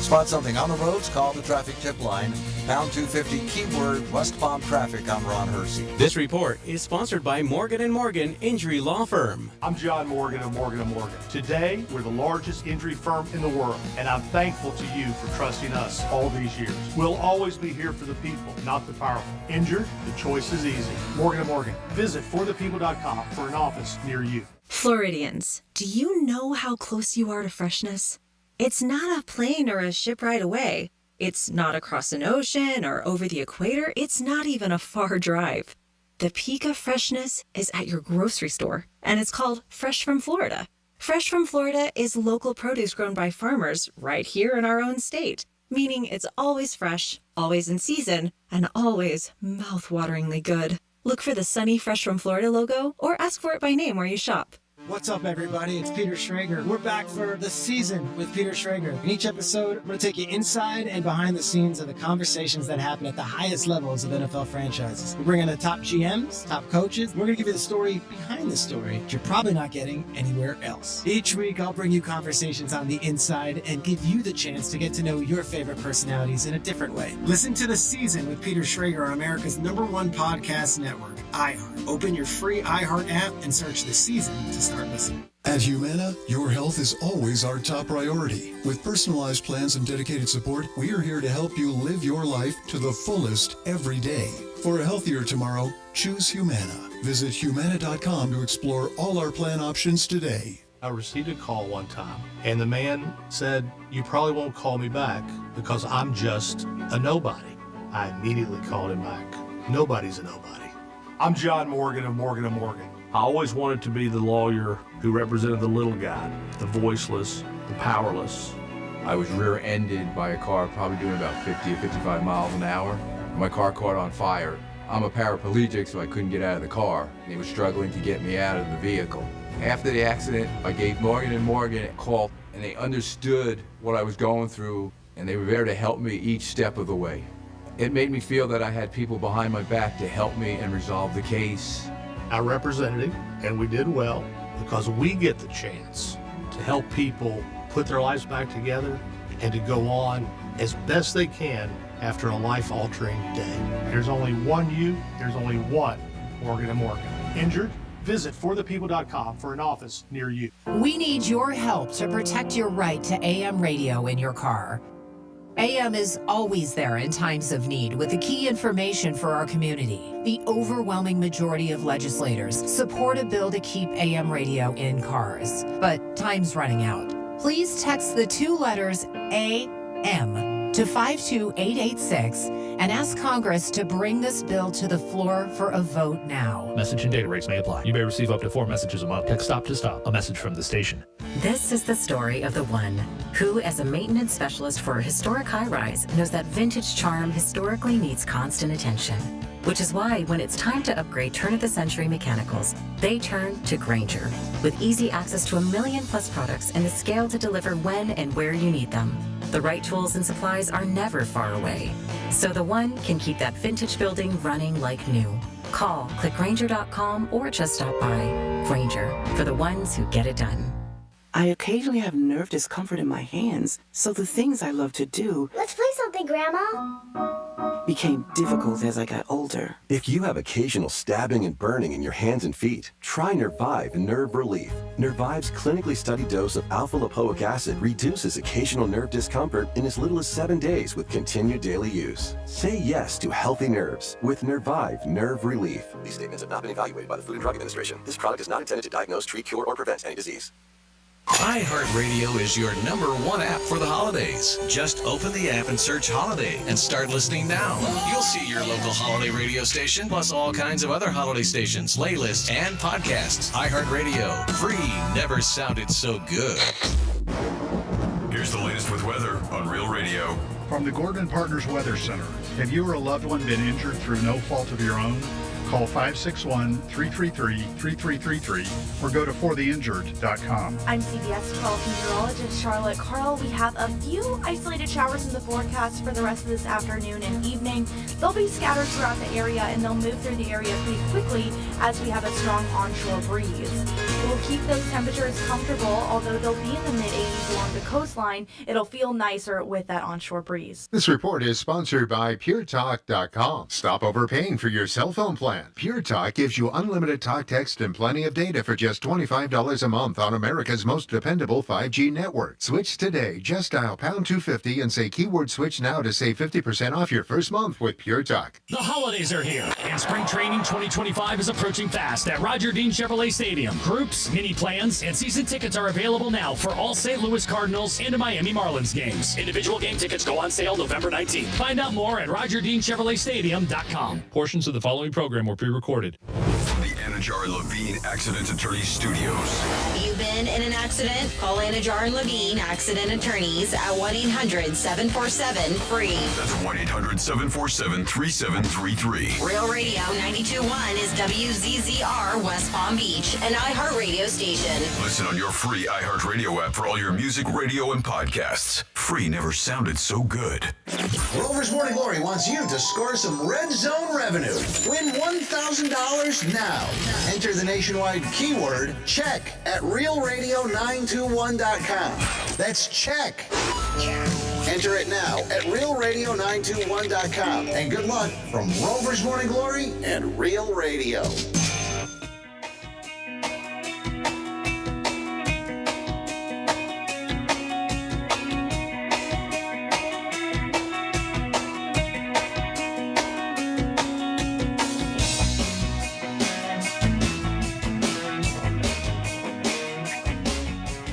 Spot something on the roads, call the traffic tip line. Pound 250 keyword West Palm traffic. I'm Ron Hersey. This report is sponsored by Morgan & Morgan Injury Law Firm. I'm John Morgan of Morgan & Morgan. Today, we're the largest injury firm in the world, and I'm thankful to you for trusting us all these years. We'll always be here for the people, not the powerful. Injured? The choice is easy. Morgan & Morgan. Visit forthepeople.com for an office near you. Floridians, do you know how close you are to freshness? It's not a plane or a ship ride away. It's not across an ocean or over the equator. It's not even a far drive. The peak of freshness is at your grocery store, and it's called Fresh from Florida. Fresh from Florida is local produce grown by farmers right here in our own state, meaning it's always fresh, always in season, and always mouth-wateringly good. Look for the sunny Fresh from Florida logo or ask for it by name where you shop. What's up, everybody? It's Peter Schrager. We're back for The Season with Peter Schrager. In each episode, I'm going to take you inside and behind the scenes of the conversations that happen at the highest levels of NFL franchises. We're bringing the top GMs, top coaches. We're going to give you the story behind the story that you're probably not getting anywhere else. Each week, I'll bring you conversations on the inside and give you the chance to get to know your favorite personalities in a different way. Listen to The Season with Peter Schrager on America's #1 podcast network, iHeart. Open your free iHeart app and search The Season to start listening. At Humana, your health is always our top priority. With personalized plans and dedicated support, we are here to help you live your life to the fullest every day. For a healthier tomorrow, choose Humana. Visit Humana.com to explore all our plan options today. I received a call one time, and the man said, "You probably won't call me back because I'm just a nobody." I immediately called him back. Nobody's a nobody. I'm John Morgan of Morgan & Morgan. I always wanted to be the lawyer who represented the little guy, the voiceless, the powerless. I was rear-ended by a car probably doing about 50 or 55 miles an hour. My car caught on fire. I'm a paraplegic, so I couldn't get out of the car. They were struggling to get me out of the vehicle. After the accident, I gave Morgan & Morgan a call, and they understood what I was going through, and they were there to help me each step of the way. It made me feel that I had people behind my back to help me and resolve the case. I represented him, and we did well because we get the chance to help people put their lives back together and to go on as best they can after a life-altering day. There's only one you, there's only one Morgan & Morgan. Injured? Visit forthepeople.com for an office near you. We need your help to protect your right to AM radio in your car. AM is always there in times of need with the key information for our community. The overwhelming majority of legislators support a bill to keep AM radio in cars, but time's running out. Please text the two letters AM to 52886 and ask Congress to bring this bill to the floor for a vote now. Message and data rates may apply. You may receive up to 4 messages a month. Text stop to stop. A message from the station. This is the story of the one who, as a maintenance specialist for a historic high-rise, knows that vintage charm historically needs constant attention. Which is why, when it's time to upgrade turn-of-the-century mechanicals, they turn to Grainger. With easy access to 1 million+ products and the scale to deliver when and where you need them. The right tools and supplies are never far away. So the one can keep that vintage building running like new. Call, click Grainger.com, or just stop by. Grainger, for the ones who get it done. I occasionally have nerve discomfort in my hands, so the things I love to do... Let's play something, Grandma. ...became difficult as I got older. If you have occasional stabbing and burning in your hands and feet, try Nervive Nerve Relief. Nervive's clinically studied dose of alpha-lipoic acid reduces occasional nerve discomfort in as little as 7 days with continued daily use. Say yes to healthy nerves with Nervive Nerve Relief. These statements have not been evaluated by the Food and Drug Administration. This product is not intended to diagnose, treat, cure, or prevent any disease. iHeartRadio is your #1 app for the holidays. Just open the app and search Holiday and start listening now. You'll see your local holiday radio station, plus all kinds of other holiday stations, playlists, and podcasts. iHeartRadio. Free never sounded so good. Here's the latest with weather on Real Radio. From the Gordon Partners Weather Center. Have you or a loved one been injured through no fault of your own? Call 561-333-3333 or go to fortheinjured.com. I'm CBS 12 meteorologist Charlotte Carl. We have a few isolated showers in the forecast for the rest of this afternoon and evening. They'll be scattered throughout the area and they'll move through the area pretty quickly as we have a strong onshore breeze. We'll keep those temperatures comfortable, although they'll be in the mid-80s along the coastline. It'll feel nicer with that onshore breeze. This report is sponsored by PureTalk.com. Stop overpaying for your cell phone plan. Pure Talk gives you unlimited talk, text, and plenty of data for just $25 a month on America's most dependable 5G network. Switch today. Just dial pound 250 and say keyword switch now to save 50% off your first month with Pure Talk. The holidays are here, and spring training 2025 is approaching fast at Roger Dean Chevrolet Stadium. Groups, mini plans, and season tickets are available now for all St. Louis Cardinals and Miami Marlins games. Individual game tickets go on sale November 19th. Find out more at RogerDeanChevroletStadium.com. Portions of the following program were pre-recorded. From the Anajar and Levine Accident Attorney Studios. You've been in an accident? Call Anajar and Levine Accident Attorneys at 1-800-747-FREE. That's 1-800-747-3733. Real Radio 92.1 is WZZR West Palm Beach, an iHeartRadio station. Listen on your free iHeartRadio app for all your music, radio, and podcasts. Free never sounded so good. Rover's Morning Glory wants you to score some Red Zone revenue. Win $1,000 now. Enter the nationwide keyword check at realradio921.com. That's check. Enter it now at realradio921.com. And good luck from Rover's Morning Glory and Real Radio.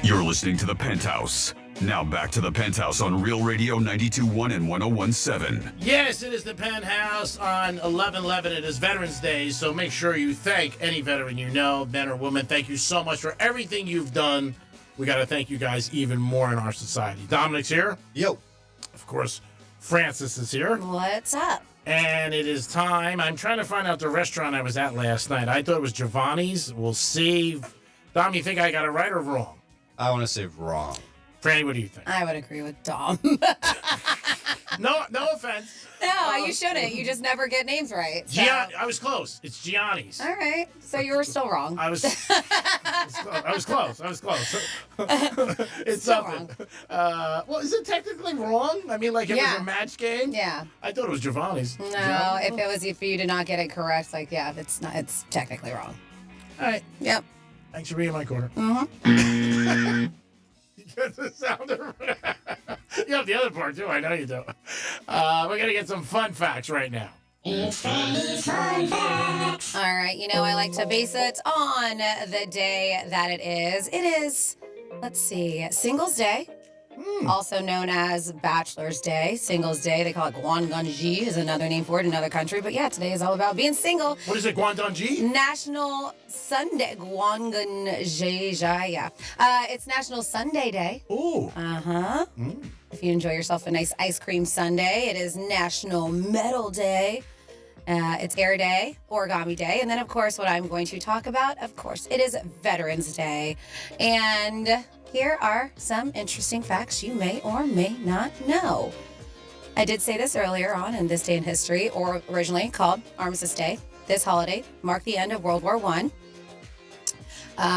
You're listening to The Penthouse. Now back to The Penthouse on Real Radio 92.1 and 101.7. Yes, it is the Penthouse on 11/11. It is Veterans Day, so make sure you thank any veteran you know, man or woman. Thank you so much for everything you've done. We got to thank you guys even more in our society. Dominic's here. Yo. Of course, Francis is here. What's up? And it is time. I'm trying to find out the restaurant I was at last night. I thought it was Giovanni's. We'll see. Dom, you think I got it right or wrong? I want to say wrong. Franny, what do you think? I would agree with Dom. No offense. No, you shouldn't. You just never get names right. So. I was close. It's Gianni's. All right. So you were still wrong. I was close. It's Still something. Well, is it technically wrong? I mean, like, it was a match game? Yeah. I thought it was Giovanni's. No, if you did not get it correct, like, yeah, it's technically wrong. All right. Yep. Thanks for being in my corner. Mm-hmm. You get the sound of You have the other part, too. I know you do. We're going to get some fun facts right now. It's fun facts. All right. You know, I like to base it on the day that it is. It is, let's see, Singles Day. Also known as Bachelor's Day, Singles Day. They call it Guanganji is another name for it in another country. But yeah, today is all about being single. What is it, Guanganji? National Sunday. Guanganji, yeah. It's National Sunday Day. Ooh. Uh-huh. If you enjoy yourself a nice ice cream sundae, it is National Metal Day. It's Air Day, Origami Day, and then, of course, what I'm going to talk about, of course, it is Veterans Day. And here are some interesting facts you may or may not know. I did say this earlier on in this day in history, or originally called Armistice Day. This holiday marked the end of World War I.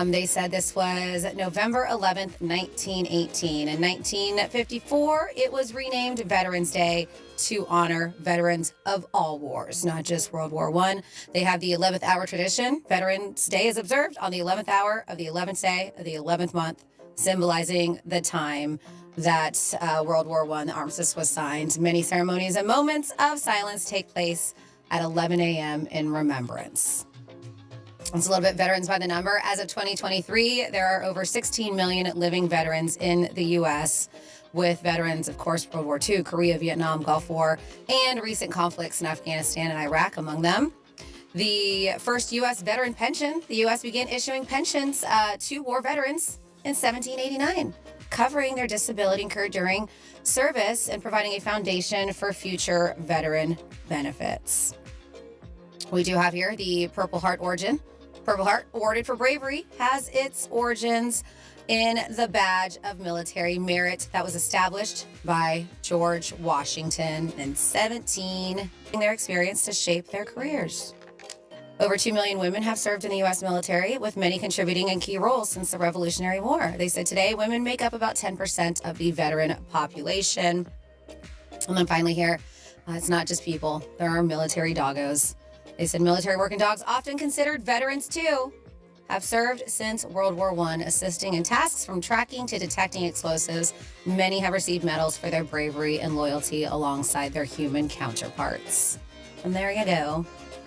They said this was November 11th, 1918. In 1954, it was renamed Veterans Day to honor veterans of all wars, not just World War I. They have the 11th hour tradition. Veterans Day is observed on the 11th hour of the 11th day of the 11th month, symbolizing the time that World War I, the armistice, was signed. Many ceremonies and moments of silence take place at 11 a.m. in remembrance. It's a little bit veterans by the number. As of 2023, there are over 16 million living veterans in the U.S., with veterans, of course, World War II, Korea, Vietnam, Gulf War, and recent conflicts in Afghanistan and Iraq among them. The first U.S. veteran pension, the U.S. began issuing pensions to war veterans in 1789, covering their disability incurred during service and providing a foundation for future veteran benefits. We do have here the Purple Heart origin. Purple Heart, awarded for bravery, has its origins in the Badge of Military Merit that was established by George Washington in 17, their experience to shape their careers. Over 2 million women have served in the U.S. military, with many contributing in key roles since the Revolutionary War. They said today women make up about 10% of the veteran population. And then finally here, it's not just people. There are military doggos. They said military working dogs, often considered veterans too, have served since World War I, assisting in tasks from tracking to detecting explosives. Many have received medals for their bravery and loyalty alongside their human counterparts. And there you go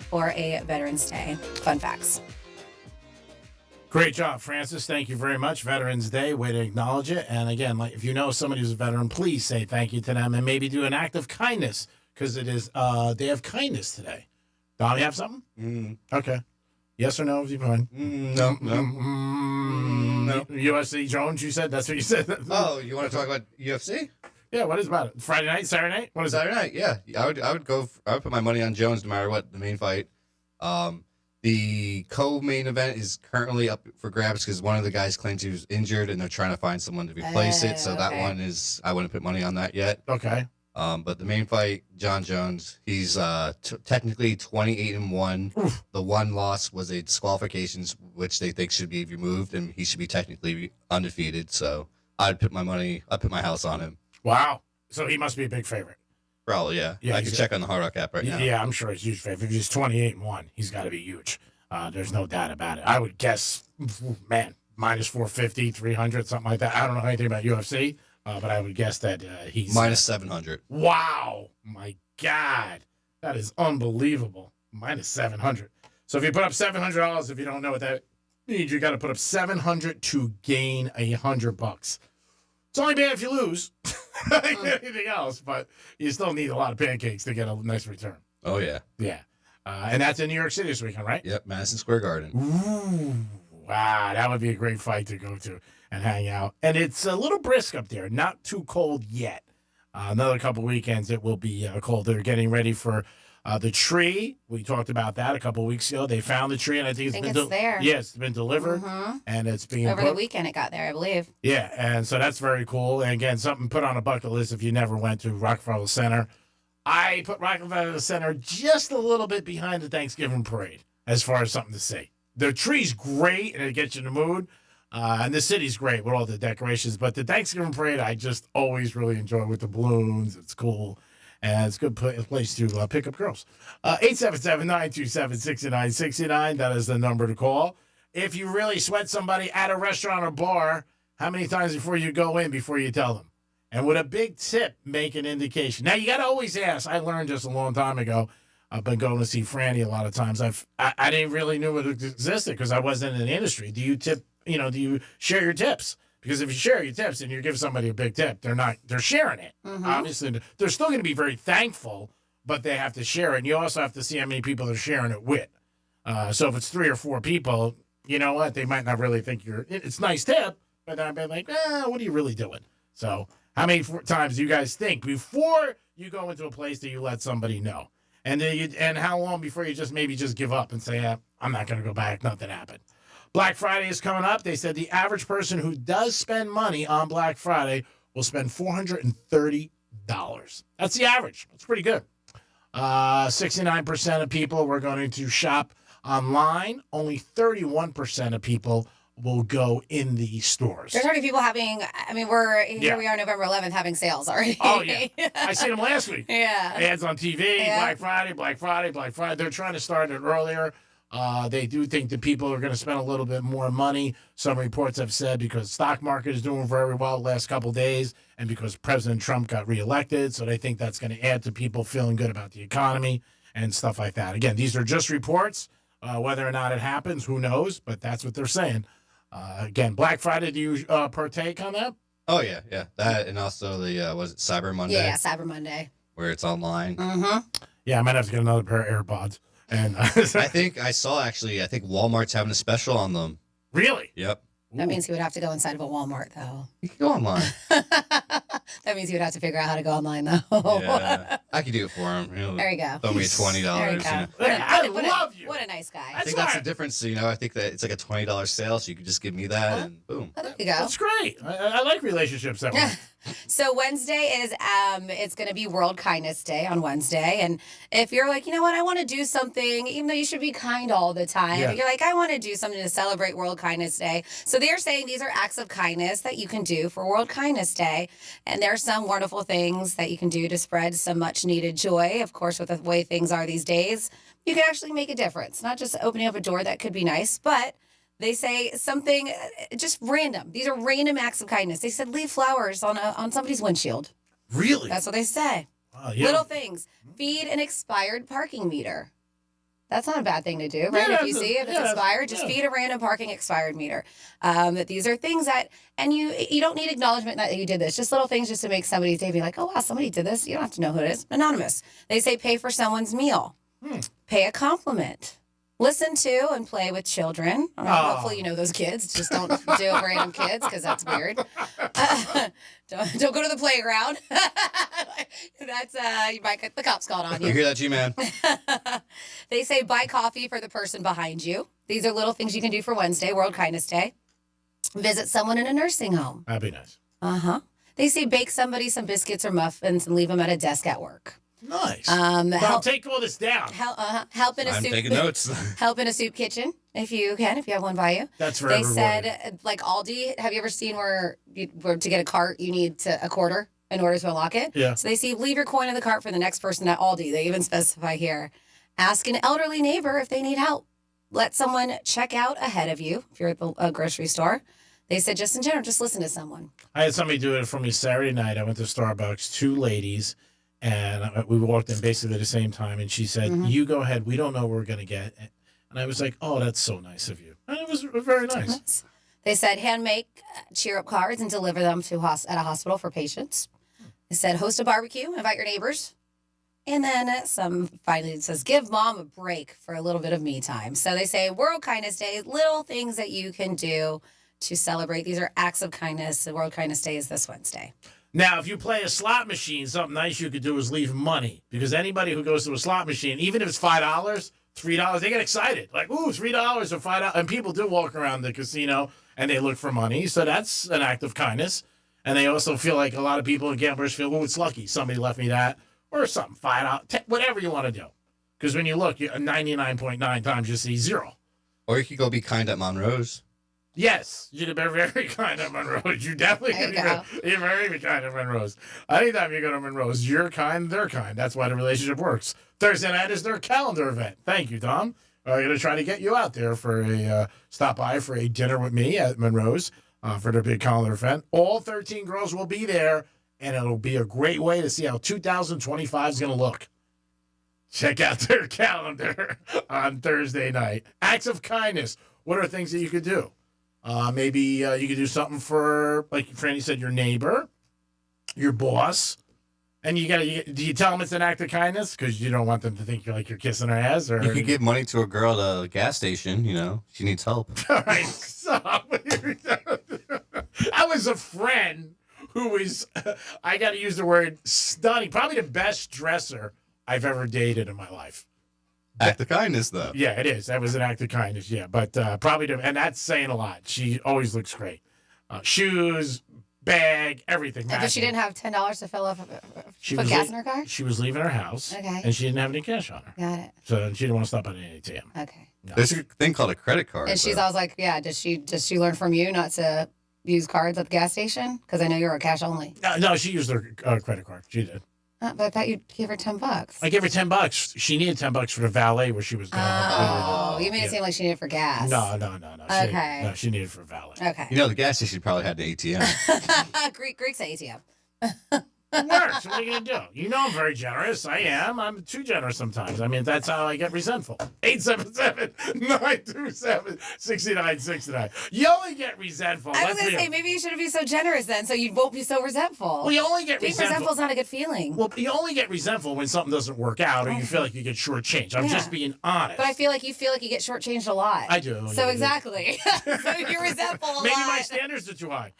for a Veterans Day. Fun facts. Great job, Francis. Thank you very much. Veterans Day, way to acknowledge it. And again, like if you know somebody who's a veteran, please say thank you to them and maybe do an act of kindness because it is Day of Kindness today. Don, you have something? Okay. Yes or no, if you mind? No. UFC Jones, you said? That's what you said? Oh, you want to talk about UFC? Yeah, what is about it? Friday night, Saturday night? What is Saturday night, yeah. I would put my money on Jones no matter what, the main fight. The co-main event is currently up for grabs because one of the guys claims he was injured and they're trying to find someone to replace it. So that one is, I wouldn't put money on that yet. Okay. But the main fight, John Jones, he's technically 28-1. The one loss was a disqualifications, which they think should be removed, and he should be technically undefeated. So I'd put my house on him. Wow. So he must be a big favorite. Probably, yeah. I can check on the Hard Rock app right now. Yeah, I'm sure he's a huge favorite. If he's 28-1, he's got to be huge. There's no doubt about it. I would guess, man, minus 450, 300, something like that. I don't know anything about UFC. But I would guess that he's... minus 700. Wow. My God. That is unbelievable. Minus 700. So if you put up $700, if you don't know what that means, you got to put up $700 to gain $100. It's only bad if you lose. Anything else, but you still need a lot of pancakes to get a nice return. Oh, yeah. Yeah. And that's in New York City this weekend, right? Yep, Madison Square Garden. Ooh. Wow, that would be a great fight to go to and hang out. And it's a little brisk up there, not too cold yet. Another couple weekends, it will be cold. They're getting ready for The tree, we talked about that a couple of weeks ago. They found the tree, and I think it's there. Yeah, it's been delivered, and it's being over the weekend. It got there, I believe. Yeah, and so that's very cool. And again, something put on a bucket list if you never went to Rockefeller Center. I put Rockefeller Center just a little bit behind the Thanksgiving parade as far as something to see. The tree's great, and it gets you in the mood. And the city's great with all the decorations. But the Thanksgiving parade, I just always really enjoy with the balloons. It's cool. And it's a good place to pick up girls. 877-927-6969. That is the number to call. If you really sweat somebody at a restaurant or bar, how many times before you go in before you tell them? And would a big tip make an indication? Now, you got to always ask. I learned just a long time ago. I've been going to see Franny a lot of times. I didn't really know it existed because I wasn't in the industry. Do you tip, do you share your tips? Because if you share your tips and you give somebody a big tip, they're sharing it. Obviously, they're still going to be very thankful, but they have to share it. And you also have to see how many people they're sharing it with. So if it's 3 or 4 people, you know what? They might not really think it's a nice tip, but I'd be like, what are you really doing? So how many times do you guys think before you go into a place that you let somebody know? And how long before you just give up and say, I'm not going to go back, nothing happened. Black Friday is coming up. They said the average person who does spend money on Black Friday will spend $430. That's the average. That's pretty good. 69% of people were going to shop online. Only 31% of people will go in the stores. There's already people having, we are November 11th having sales already. Oh, yeah. I seen them last week. Yeah. Ads on TV, yeah. Black Friday. They're trying to start it earlier. They do think that people are going to spend a little bit more money. Some reports have said because the stock market is doing very well the last couple of days and because President Trump got reelected. So they think that's going to add to people feeling good about the economy and stuff like that. Again, these are just reports. Whether or not it happens, who knows? But that's what they're saying. Again, Black Friday, do you partake on that? Oh, yeah. That and also the, was it Cyber Monday? Yeah, Cyber Monday. Where it's online. Mm-hmm. Yeah, I might have to get another pair of AirPods. And I think Walmart's having a special on them. Really? Yep. That means he would have to go inside of a Walmart, though. You can go online. That means he would have to figure out how to go online, though. Yeah, I can do it for him. There you go. Throw me $20. There you go. I love you. What a nice guy. I think that's the difference. I think that it's like a $20 sale, so you can just give me that, and boom. Oh, there you go. That's great. I like relationships that way. So Wednesday is it's going to be World Kindness Day on Wednesday, and if you're like, you know what, I want to do something, even though you should be kind all the time, you're like, I want to do something to celebrate World Kindness Day. So they're saying these are acts of kindness that you can do for World Kindness Day, and there's some wonderful things that you can do to spread some much needed joy. Of course, with the way things are these days, you can actually make a difference. Not just opening up a door that could be nice, but they say something just random. These are random acts of kindness. They said leave flowers on somebody's windshield. Really? That's what they say. Wow, yeah. Little things. Feed an expired parking meter. That's not a bad thing to do, right? Yeah, if you see it, it's expired, just feed a random parking expired meter. These are things that, and you don't need acknowledgement that you did this. Just little things just to make somebody's day be like, oh, wow, somebody did this. You don't have to know who it is. Anonymous. They say pay for someone's meal. Pay a compliment. Listen to and play with children. Hopefully you know those kids. Just don't do it with random kids because that's weird. Don't go to the playground. That's you might get the cops called on you. You hear that, G-Man? They say buy coffee for the person behind you. These are little things you can do for Wednesday, World Kindness Day. Visit someone in a nursing home. That'd be nice. They say bake somebody some biscuits or muffins and leave them at a desk at work. Nice. I'll take all this down. Help in a I'm soup. taking notes. Help in a soup kitchen if you have one by you. That's very They said like Aldi. Have you ever seen where to get a cart you need a quarter in order to unlock it? Yeah. So they say leave your coin in the cart for the next person at Aldi. They even specify here. Ask an elderly neighbor if they need help. Let someone check out ahead of you if you're at the grocery store. They said just in general, just listen to someone. I had somebody do it for me Saturday night. I went to Starbucks, 2 ladies. And we walked in basically at the same time, and she said, you go ahead. We don't know what we're going to get. And I was like, oh, that's so nice of you. And it was very nice. They said hand make cheer-up cards and deliver them at a hospital for patients. They said host a barbecue, invite your neighbors. And then finally it says give mom a break for a little bit of me time. So they say World Kindness Day, little things that you can do to celebrate. These are acts of kindness. The World Kindness Day is this Wednesday. Now, if you play a slot machine, something nice you could do is leave money. Because anybody who goes to a slot machine, even if it's $5, $3, they get excited. Like, ooh, $3 or $5. And people do walk around the casino and they look for money. So that's an act of kindness. And they also feel like a lot of people and gamblers feel, oh, it's lucky. Somebody left me that. Or something, $5, whatever you want to do. Because when you look, 99.9 times you see 0. Or you could go be kind at Monroe's. Yes, you'd be very kind at Monroe's. You definitely could be very kind at Monroe's. Anytime you go to Monroe's, you're kind, they're kind. That's why the relationship works. Thursday night is their calendar event. Thank you, Tom. I'm going to try to get you out there for a stop by for a dinner with me at Monroe's for their big calendar event. All 13 girls will be there, and it'll be a great way to see how 2025 is going to look. Check out their calendar on Thursday night. Acts of kindness. What are things that you could do? Maybe you could do something for, like Franny said, your neighbor, your boss. And do you tell them it's an act of kindness? Because you don't want them to think you're kissing her ass? Or you could give money to a girl at a gas station, she needs help. All right, stop. I was a friend who was, I got to use the word stunning, probably the best dresser I've ever dated in my life. Act of kindness, though. Yeah, it is. That was an act of kindness, yeah. But probably, and that's saying a lot. She always looks great. Shoes, bag, everything. But she didn't have $10 to fill up put gas in her car? She was leaving her house. Okay. And she didn't have any cash on her. Got it. So she didn't want to stop at an ATM. Okay. No. There's a thing called a credit card. And she's always like, yeah, does she learn from you not to use cards at the gas station? Because I know you're a cash only. No, she used her credit card. She did. But I thought you'd give her $10. I gave her $10. She needed $10 for the valet where she was going. Oh, you made it seem like she needed it for gas. No. Okay. She needed it for valet. Okay. The gas station probably had an ATM. Greeks ATM. It works. What are you going to do? You know I'm very generous. I am. I'm too generous sometimes. I mean, that's how I get resentful. 877-927-6969. You only get resentful. I was going to say, maybe you shouldn't be so generous then, so you won't be so resentful. Well, you only get Being resentful is not a good feeling. Well, you only get resentful when something doesn't work out or you feel like you get shortchanged. I'm just being honest. But I feel like you get shortchanged a lot. I do. So exactly. So you're resentful a lot. Maybe my standards are too high.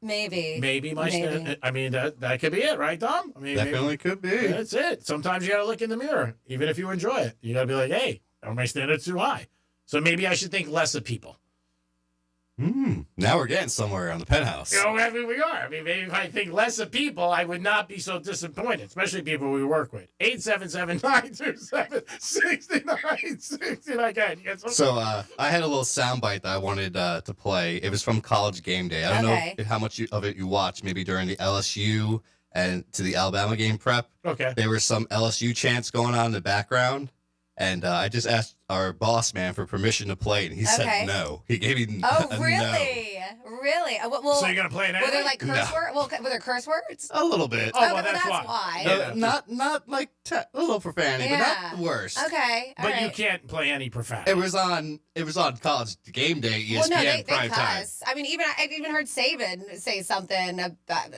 Maybe my standard. I mean, that could be it, right, Tom? I mean, Definitely could be. That's it. Sometimes you got to look in the mirror, even if you enjoy it. You got to be like, hey, are my standards too high? So maybe I should think less of people. Now we're getting somewhere on the Penthouse. I mean, we are. I mean, maybe if I think less of people, I would not be so disappointed, especially people we work with. 877-927-6969. So I had a little soundbite that I wanted to play. It was from College Game Day. I don't know how much of it you watched, maybe during the LSU and to the Alabama game prep. Okay. There were some LSU chants going on in the background. And I just asked our boss man for permission to play, and he said no. He gave me Oh, a really? no. Really? Well, so you're going to play it anyway? Were there like curse words? Well, were there curse words? A little bit. Oh, well, that's why. No, not like a little profanity, but not the worst. Okay. But you can't play any profanity. It was on College Game Day, ESPN well, no, they prime time. I mean, I've even heard Saban say something about,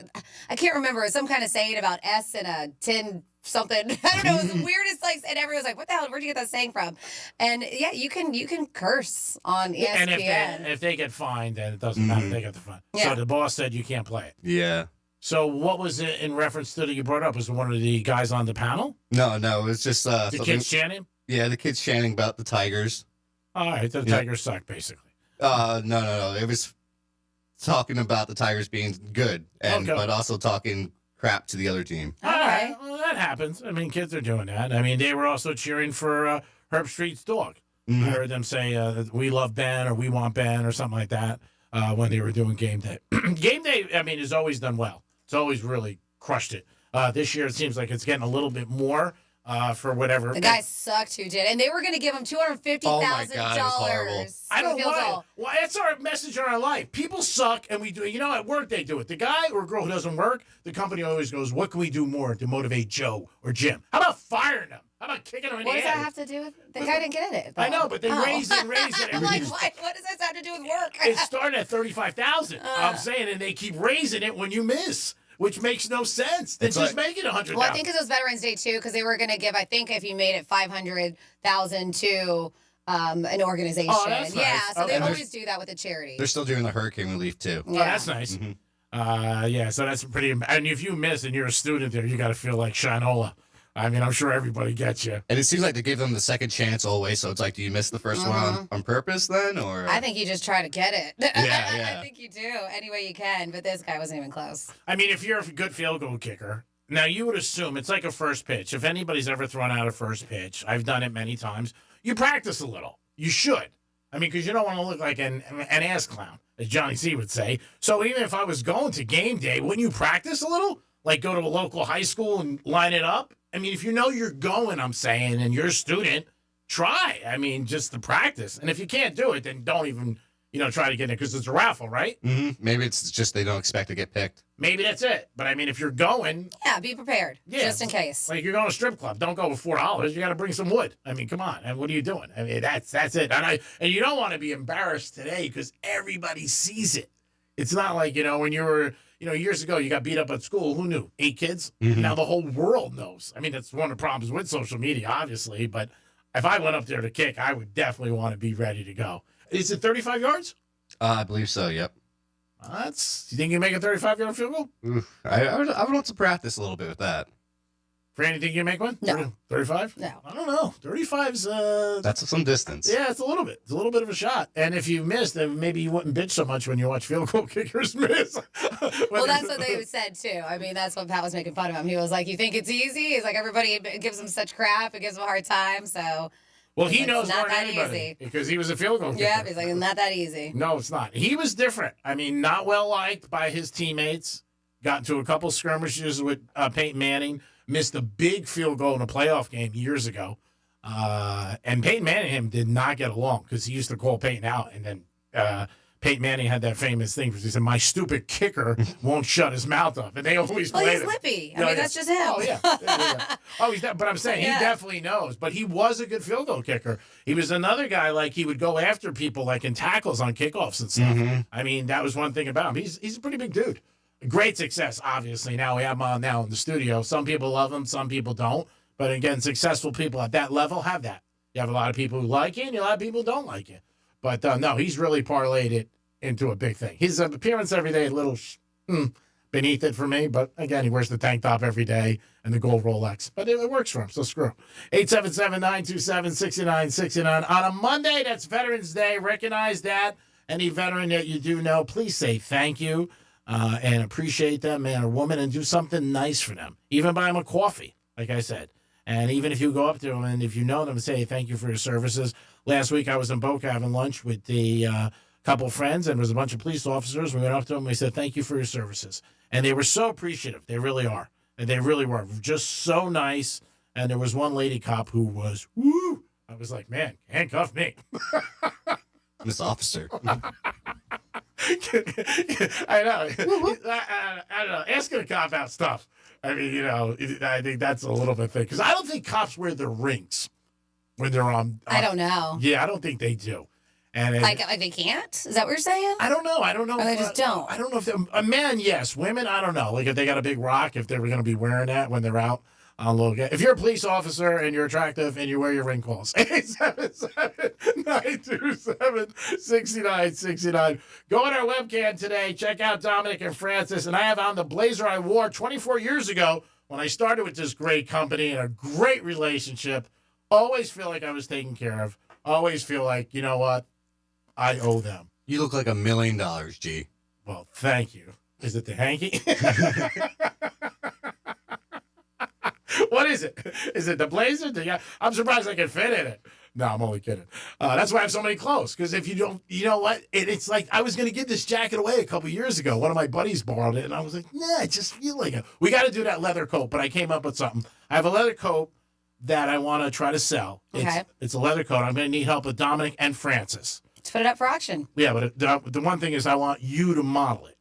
I can't remember, some kind of saying about S in a tin something. I don't know. It was the weirdest, and everyone was like, what the hell? Where'd you get that saying from? And yeah, you can curse on ESPN. And if they get fined, then it doesn't matter. They get the fine. Yeah. So the boss said you can't play it. Yeah. So what was it in reference to that you brought up? Was it one of the guys on the panel? No, it was just the kids chanting? Yeah, the kids chanting about the Tigers. All right, the Tigers suck, basically. No. It was talking about the Tigers being good, but also talking crap to the other team. All right. Well, that happens. I mean, kids are doing that. I mean, they were also cheering for Herb Street's dog. I heard them say, we love Ben or we want Ben or something like that when they were doing game day. Game day, I mean, has always done well. It's always really crushed it. This year, it seems like it's getting a little bit more for whatever. The guy sucked who did. And they were going to give him $250,000. Oh, my God, it was horrible. I don't know. Well, that's our message in our life. People suck, and we do. At work they do it. The guy or girl who doesn't work, the company always goes, "What can we do more to motivate Joe or Jim? How about firing them? How about kicking them in the head?" What does that have to do with? The guy didn't get it. Though. I know, but they raised it. I'm like, what does this have to do with work? It started at $35,000. I'm saying, and they keep raising it when you miss. Which makes no sense. Then just make it $100,000. Well, I think it was Veterans Day too, because they were going to give. I think if you made it $500,000 to an organization. Oh, that's nice. Yeah, so Okay. they always do that with a charity. They're still doing the hurricane relief too. Yeah. Oh, that's nice. Yeah, so that's pretty. And if you miss and you're a student there, you got to feel like Shinola. I mean, I'm sure everybody gets you. And it seems like they give them the second chance always. So it's like, do you miss the first one on purpose then, or? I think you just try to get it. Yeah. I think you do any way you can, but this guy wasn't even close. I mean, if you're a good field goal kicker, now you would assume it's like a first pitch. If anybody's ever thrown out a first pitch, I've done it many times. You practice a little. You should. I mean, because you don't want to look like an ass clown, as Johnny C would say. So even if I was going to game day, wouldn't you practice a little? Like go to a local high school and line it up? I mean, if you know you're going, I'm saying, and you're a student, try. I mean, just to practice. And if you can't do it, then don't even, try to get in it because it's a raffle, right? Mm-hmm. Maybe it's just they don't expect to get picked. Maybe that's it. But I mean, if you're going. Yeah, be prepared. Yeah, just in case. Like you're going to a strip club. Don't go with $4. You got to bring some wood. I mean, come on. And what are you doing? I mean, that's it. And you don't want to be embarrassed today because everybody sees it. It's not like, when you were, years ago, you got beat up at school. Who knew? 8 kids? Mm-hmm. Now the whole world knows. I mean, that's one of the problems with social media, obviously. But if I went up there to kick, I would definitely want to be ready to go. Is it 35 yards? I believe so, yep. You think you make a 35-yard field goal? Oof. I would want to practice a little bit with that. Fran, you think you can make one? No. 35? No. I don't know. 35's... That's some distance. Yeah, it's a little bit. It's a little bit of a shot. And if you miss, then maybe you wouldn't bitch so much when you watch field goal kickers miss. Well, that's what they said, too. I mean, that's what Pat was making fun of him. He was like, you think it's easy? He's like, everybody gives him such crap. It gives him a hard time, so... Well, he knows not more than that anybody easy. because he was a field goal kicker. Yeah, he's like, not that easy. No, it's not. He was different. I mean, not well liked by his teammates. Got into a couple skirmishes with Peyton Manning. Missed a big field goal in a playoff game years ago. And Peyton Manning and him did not get along because he used to call Peyton out. And then Peyton Manning had that famous thing because he said, my stupid kicker won't shut his mouth up. And they always Well, played he's it. lippy. I mean, that's just him. Oh, yeah. Oh, but I'm saying he definitely knows. But he was a good field goal kicker. He was another guy, like, he would go after people, like, in tackles on kickoffs and stuff. Mm-hmm. I mean, that was one thing about him. He's a pretty big dude. Great success, obviously. Now we have him on now in the studio. Some people love him, some people don't. But again, successful people at that level have that. You have a lot of people who like you, and a lot of people who don't like you. But no, he's really parlayed it into a big thing. His appearance every day, a little beneath it for me. But again, he wears the tank top every day and the gold Rolex. But it works for him, so screw him. 877-927-6969. On a Monday, that's Veterans Day. Recognize that. Any veteran that you do know, please say thank you. And appreciate them, man or woman, and do something nice for them. Even buy them a coffee, like I said. And even if you go up to them and if you know them, say thank you for your services. Last week I was in Boca having lunch with the couple friends, and there was a bunch of police officers. We went up to them and we said thank you for your services. And they were so appreciative. They really are. And they really were. Just so nice. And there was one lady cop who was, woo! I was like, man, handcuff me. This officer. I know. I don't know. Asking a cop out stuff. I mean, I think that's a little bit thick. Because I don't think cops wear their rings when they're on. I don't know. Yeah, I don't think they do. And like they can't? Is that what you're saying? I don't know. Or they just don't? I don't know if a man, yes. Women, I don't know. Like if they got a big rock, if they were going to be wearing that when they're out on low. If you're a police officer and you're attractive and you wear your ring calls, 877-927-6969. Go on our webcam today. Check out Dominic and Francis. And I have on the blazer I wore 24 years ago when I started with this great company and a great relationship. Always feel like I was taken care of. Always feel like, you know what? I owe them. You look like $1 million, G. Well, thank you. Is it the hanky? What is it? Is it the blazer? I'm surprised I can fit in it. No, I'm only kidding. That's why I have so many clothes. Because if you don't, you know what? It's like I was going to give this jacket away a couple years ago. One of my buddies borrowed it, and I was like, nah, I just feel like it. We got to do that leather coat, but I came up with something. I have a leather coat that I want to try to sell. Okay. It's a leather coat. I'm going to need help with Dominic and Francis. Let's put it up for auction. Yeah, but the one thing is I want you to model it.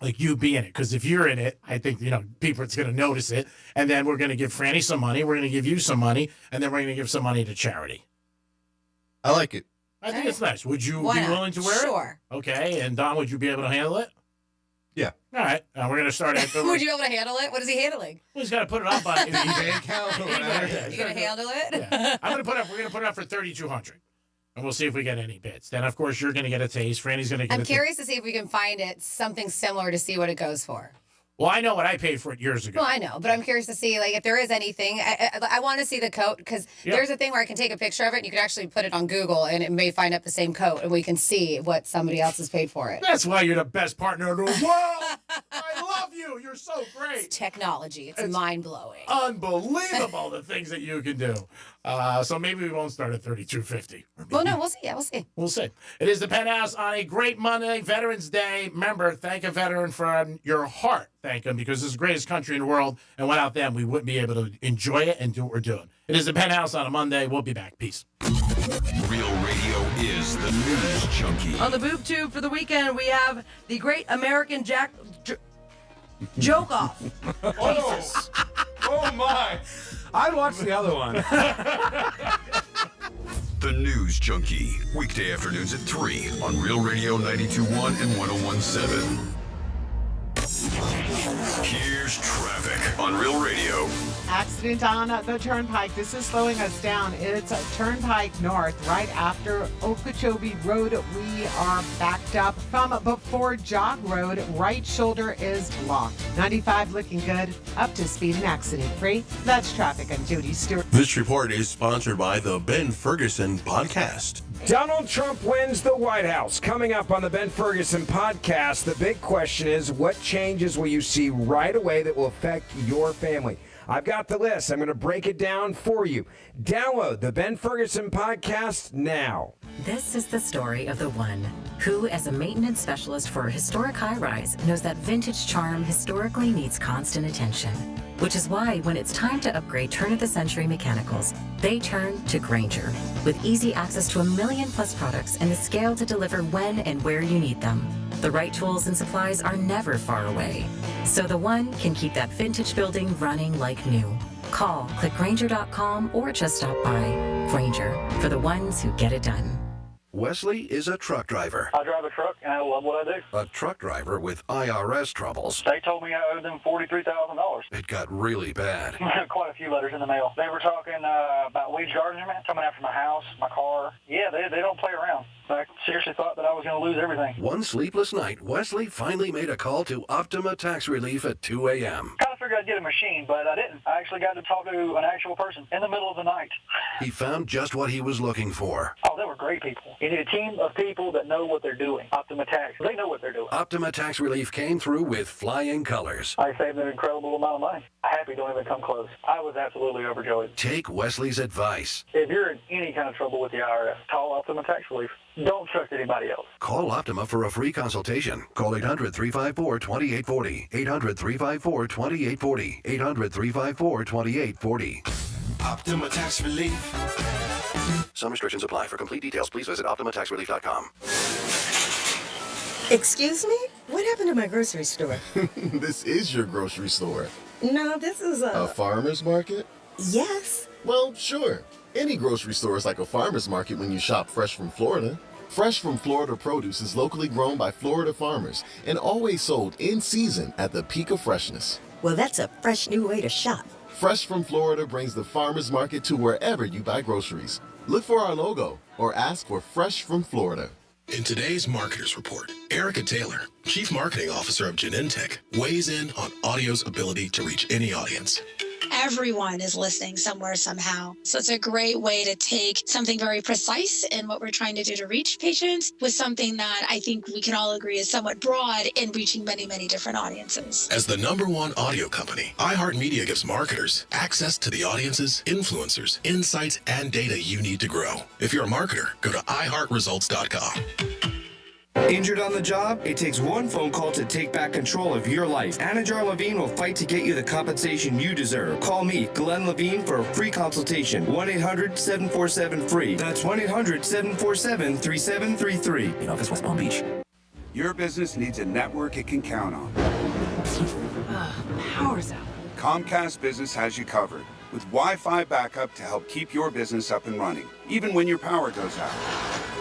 Like you be in it. Because if you're in it, I think, people are going to notice it. And then we're going to give Franny some money. We're going to give you some money. And then we're going to give some money to charity. I like it. I think it's nice. Would you Why be not? willing to wear it? Sure. Okay. And Don, would you be able to handle it? Yeah. All right. We're going to start at Would you be able to handle it? What is he handling? Well, he's got to put it up on his eBay account or whatever. You gonna handle it? Yeah. We're going to put it up for $3,200. and we'll see if we get any bids. Then, of course, you're going to get a taste. Franny's going to get I'm curious to see if we can find it something similar to see what it goes for. Well, I know what I paid for it years ago. Well, I know, but I'm curious to see, like, if there is anything. I want to see the coat because there's a thing where I can take a picture of it and you can actually put it on Google and it may find up the same coat and we can see what somebody else has paid for it. That's why you're the best partner in the world. I love you. You're so great. It's technology. It's mind-blowing. Unbelievable the things that you can do. So maybe we won't start at $32.50. Well, no, we'll see. Yeah, we'll see. We'll see. It is the Penthouse on a great Monday, Veterans Day. Remember, thank a veteran from your heart. Thank them because it's the greatest country in the world. And without them, we wouldn't be able to enjoy it and do what we're doing. It is the Penthouse on a Monday. We'll be back. Peace. Real Radio is the news junkie. On the boob tube for the weekend, we have the Great American Joke Off. Oh my! I'd watch the other one. The News Junkie. Weekday afternoons at 3 on Real Radio 92.1 and 101.7. Here's traffic on Real Radio. Accident on the Turnpike. This is slowing us down. It's Turnpike North, right after Okeechobee Road. We are backed up from before Jog Road. Right shoulder is blocked. 95 looking good. Up to speed and accident free. That's traffic. I'm Judy Stewart. This report is sponsored by the Ben Ferguson Podcast. Donald Trump wins the White House. Coming up on the Ben Ferguson Podcast, the big question is, what changes will you see right away that will affect your family? I've got the list. I'm going to break it down for you. Download the Ben Ferguson Podcast now. This is the story of the one who, as a maintenance specialist for a historic high-rise, knows that vintage charm historically needs constant attention. Which is why when it's time to upgrade turn-of-the-century mechanicals, they turn to Grainger. With easy access to 1 million+ products and the scale to deliver when and where you need them. The right tools and supplies are never far away. So the one can keep that vintage building running like new. Call, click Grainger.com, or just stop by. Grainger, for the ones who get it done. Wesley is a truck driver. I drive a truck, and I love what I do. A truck driver with IRS troubles. They told me I owed them $43,000. It got really bad. Quite a few letters in the mail. They were talking about weed garnishment, coming after my house, my car. Yeah, they don't play around. I seriously thought that I was going to lose everything. One sleepless night, Wesley finally made a call to Optima Tax Relief at 2 a.m. Kind of figured I'd get a machine, but I didn't. I actually got to talk to an actual person in the middle of the night. He found just what he was looking for. Oh, they were great people. You need a team of people that know what they're doing. Optima Tax, they know what they're doing. Optima Tax Relief came through with flying colors. I saved an incredible amount of money. Happy don't even come close. I was absolutely overjoyed. Take Wesley's advice. If you're in any kind of trouble with the IRS, call Optima Tax Relief. Don't trust anybody else. Call Optima for a free consultation. Call 800-354-2840. 800-354-2840. 800-354-2840. Optima Tax Relief. Some restrictions apply. For complete details, please visit OptimaTaxRelief.com. Excuse me? What happened to my grocery store? This is your grocery store. No, this is a farmer's market? Yes. Well, sure. Any grocery store is like a farmer's market when you shop fresh from Florida. Fresh from Florida produce is locally grown by Florida farmers and always sold in season at the peak of freshness. Well, that's a fresh new way to shop. Fresh from Florida brings the farmer's market to wherever you buy groceries. Look for our logo or ask for Fresh from Florida. In today's Marketers Report, Erica Taylor, Chief Marketing Officer of Genentech, weighs in on audio's ability to reach any audience. Everyone is listening somewhere, somehow. So it's a great way to take something very precise in what we're trying to do to reach patients with something that I think we can all agree is somewhat broad in reaching many, many different audiences. As the #1 audio company, iHeartMedia gives marketers access to the audiences, influencers, insights, and data you need to grow. If you're a marketer, go to iHeartResults.com. Injured on the job? It takes one phone call to take back control of your life. Anajar Levine will fight to get you the compensation you deserve. Call me, Glenn Levine, for a free consultation. 1-800-747-FREE. That's 1-800-747-3733. In office, West Palm Beach. Your business needs a network it can count on. Power's out. Comcast Business has you covered with Wi-Fi backup to help keep your business up and running, even when your power goes out.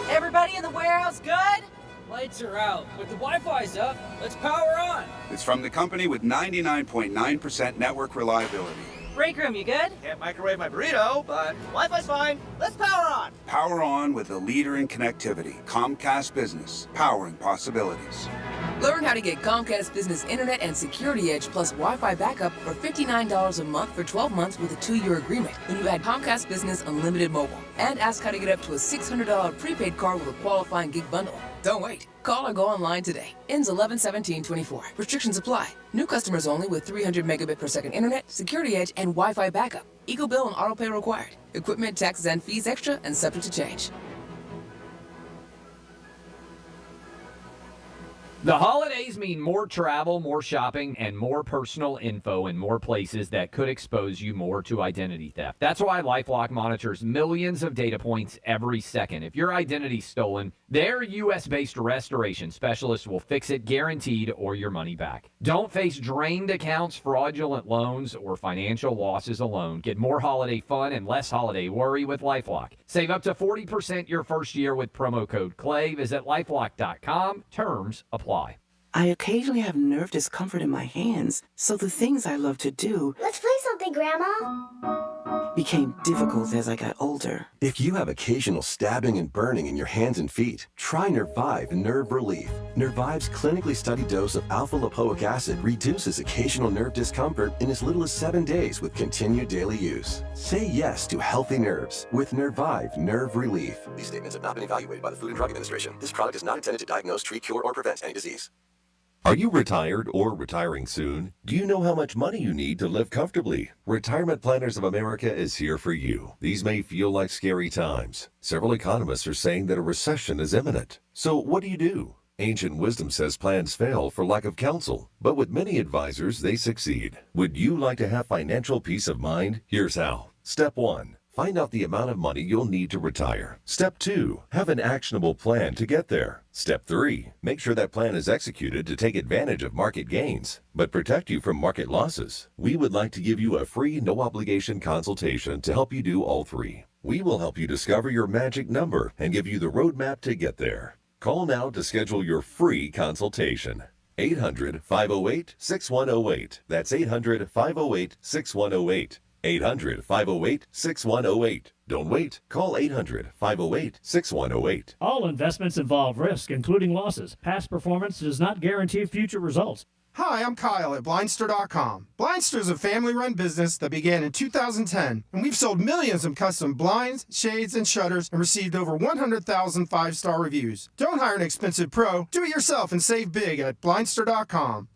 Everybody in the warehouse good? Lights are out, but the Wi-Fi's up. Let's power on. It's from the company with 99.9% network reliability. Break room, you good? Can't microwave my burrito, but Wi-Fi's fine. Let's power on. Power on with the leader in connectivity, Comcast Business, powering possibilities. Learn how to get Comcast Business Internet and Security Edge plus Wi-Fi backup for $59 a month for 12 months with a 2-year agreement when you add Comcast Business Unlimited Mobile. And ask how to get up to a $600 prepaid card with a qualifying gig bundle. Don't wait. Call or go online today. Ends 11/17/24. Restrictions apply. New customers only with 300 megabit per second internet, Security Edge, and Wi-Fi backup. Eco bill and auto pay required. Equipment, taxes, and fees extra and subject to change. The holidays mean more travel, more shopping, and more personal info in more places that could expose you more to identity theft. That's why LifeLock monitors millions of data points every second. If your identity's stolen, their U.S.-based restoration specialist will fix it guaranteed or your money back. Don't face drained accounts, fraudulent loans, or financial losses alone. Get more holiday fun and less holiday worry with LifeLock. Save up to 40% your first year with promo code CLAY. Visit LifeLock.com. Terms apply. I occasionally have nerve discomfort in my hands, so the things I love to do Let's play something, Grandma. became difficult as I got older. If you have occasional stabbing and burning in your hands and feet, try Nervive Nerve Relief. Nervive's clinically studied dose of alpha-lipoic acid reduces occasional nerve discomfort in as little as 7 days with continued daily use. Say yes to healthy nerves with Nervive Nerve Relief. These statements have not been evaluated by the Food and Drug Administration. This product is not intended to diagnose, treat, cure, or prevent any disease. Are you retired or retiring soon? Do you know how much money you need to live comfortably? Retirement Planners of America is here for you. These may feel like scary times. Several economists are saying that a recession is imminent. So what do? Ancient wisdom says plans fail for lack of counsel, but with many advisors, they succeed. Would you like to have financial peace of mind? Here's how. Step 1. Find out the amount of money you'll need to retire. Step 2. Have an actionable plan to get there. Step 3. Make sure that plan is executed to take advantage of market gains, but protect you from market losses. We would like to give you a free, no-obligation consultation to help you do all three. We will help you discover your magic number and give you the roadmap to get there. Call now to schedule your free consultation. 800-508-6108. That's 800-508-6108. 800-508-6108. Don't wait. Call 800-508-6108. All investments involve risk, including losses. Past performance does not guarantee future results. Hi, I'm Kyle at Blindster.com. Blindster is a family-run business that began in 2010, and we've sold millions of custom blinds, shades, and shutters and received over 100,000 five-star reviews. Don't hire an expensive pro. Do it yourself and save big at Blindster.com.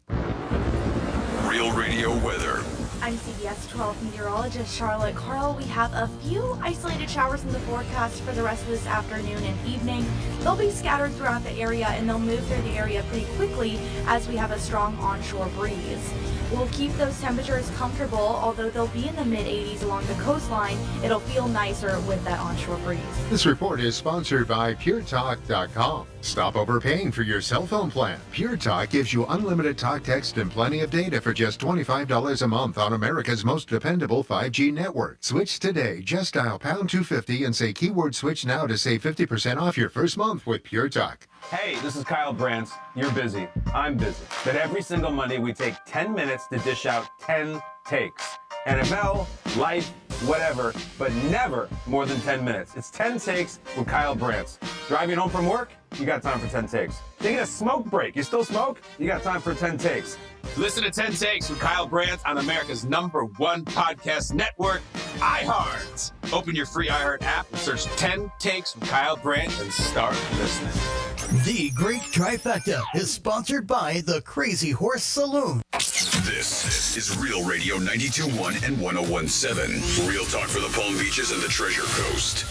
Real Radio weather. I'm CBS 12 meteorologist Charlotte Carl. We have a few isolated showers in the forecast for the rest of this afternoon and evening. They'll be scattered throughout the area and they'll move through the area pretty quickly as we have a strong onshore breeze. We'll keep those temperatures comfortable, although they'll be in the mid-80s along the coastline. It'll feel nicer with that onshore breeze. This report is sponsored by PureTalk.com. Stop overpaying for your cell phone plan. Pure Talk gives you unlimited talk, text, and plenty of data for just $25 a month on America's most dependable 5G network. Switch today. Just dial pound 250 and say keyword switch now to save 50% off your first month with Pure Talk. Hey, this is Kyle Brandt. You're busy. I'm busy. But every single Monday, we take 10 minutes to dish out 10 takes. NFL, life, whatever, but never more than 10 minutes. It's 10 takes with Kyle Brandt. Driving home from work? You got time for 10 takes. Taking a smoke break? You still smoke? You got time for 10 takes. Listen to 10 Takes with Kyle Brandt on America's #1 podcast network, iHeart. Open your free iHeart app and search 10 Takes with Kyle Brandt and start listening. The Great Trifecta is sponsored by the Crazy Horse Saloon. This is Real Radio 92.1 and 101.7. Real talk for the Palm Beaches and the Treasure Coast.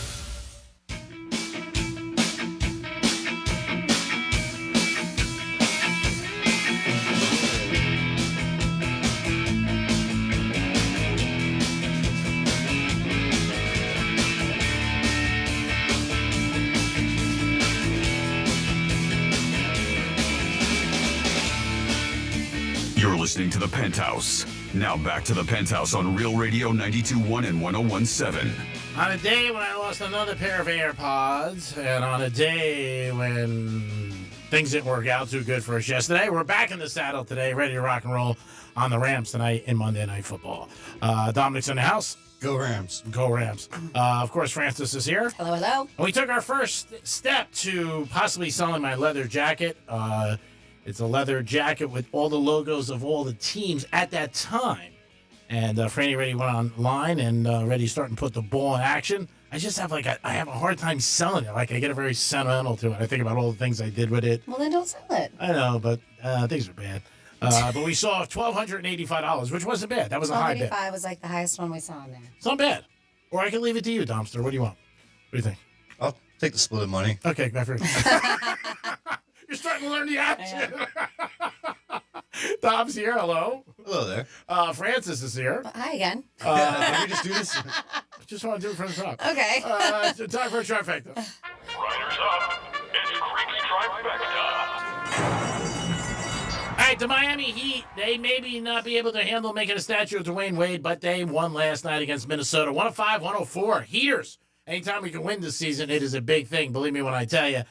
You're listening to The Penthouse. Now back to The Penthouse on Real Radio 92.1 and 101.7. On a day when I lost another pair of AirPods, and on a day when things didn't work out too good for us yesterday. We're back in the saddle today, ready to rock and roll on the Rams tonight in Monday Night Football. Dominic's in the house. Go Rams. Go Rams. Of course, Francis is here. Hello, hello. And we took our first step to possibly selling my leather jacket. It's a leather jacket with all the logos of all the teams at that time. And Franny Reddy went online and Reddy's starting to put the ball in action. I just have I have a hard time selling it. I get very sentimental to it. I think about all the things I did with it. Well, then don't sell it. I know, but things are bad. But we saw $1,285, which wasn't bad. That was a high bid. $185 was the highest one we saw in there. It's not bad. Or I can leave it to you, Domster. What do you want? What do you think? I'll take the split of money. Okay, You're starting to learn the action. Dom's here. Hello. Hello there. Francis is here. Hi again. Let me just do this. Just want to do it from the top. Okay. It's time for a trifecta. Riders up. It's Creek's trifecta. All right, the Miami Heat, they maybe not be able to handle making a statue of Dwayne Wade, but they won last night against Minnesota. 105-104. Heaters. Anytime we can win this season, it is a big thing, believe me when I tell you.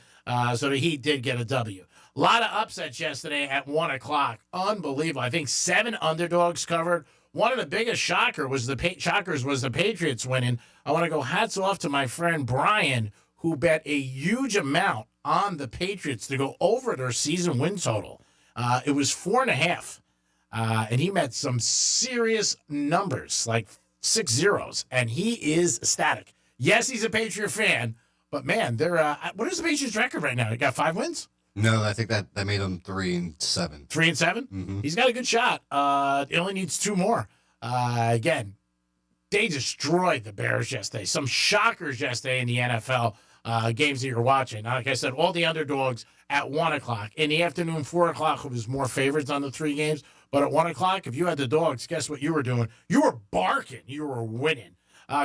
So the Heat did get a W. A lot of upsets yesterday at 1 o'clock. Unbelievable. I think 7 underdogs covered. One of the biggest shockers was the Patriots winning. I want to go hats off to my friend Brian, who bet a huge amount on the Patriots to go over their season win total. It was 4.5. And he met some serious numbers, like 6 zeros, and he is ecstatic. Yes, he's a Patriot fan, but man, they're what is the Patriots' record right now? They got 5 wins? No, I think that made him 3-7. 3-7? Mm-hmm. He's got a good shot. He only needs 2 more. Again, they destroyed the Bears yesterday. Some shockers yesterday in the NFL games that you're watching. Like I said, all the underdogs at 1 o'clock. In the afternoon, 4 o'clock, it was more favorites on the 3 games. But at 1 o'clock, if you had the dogs, guess what you were doing? You were barking. You were winning.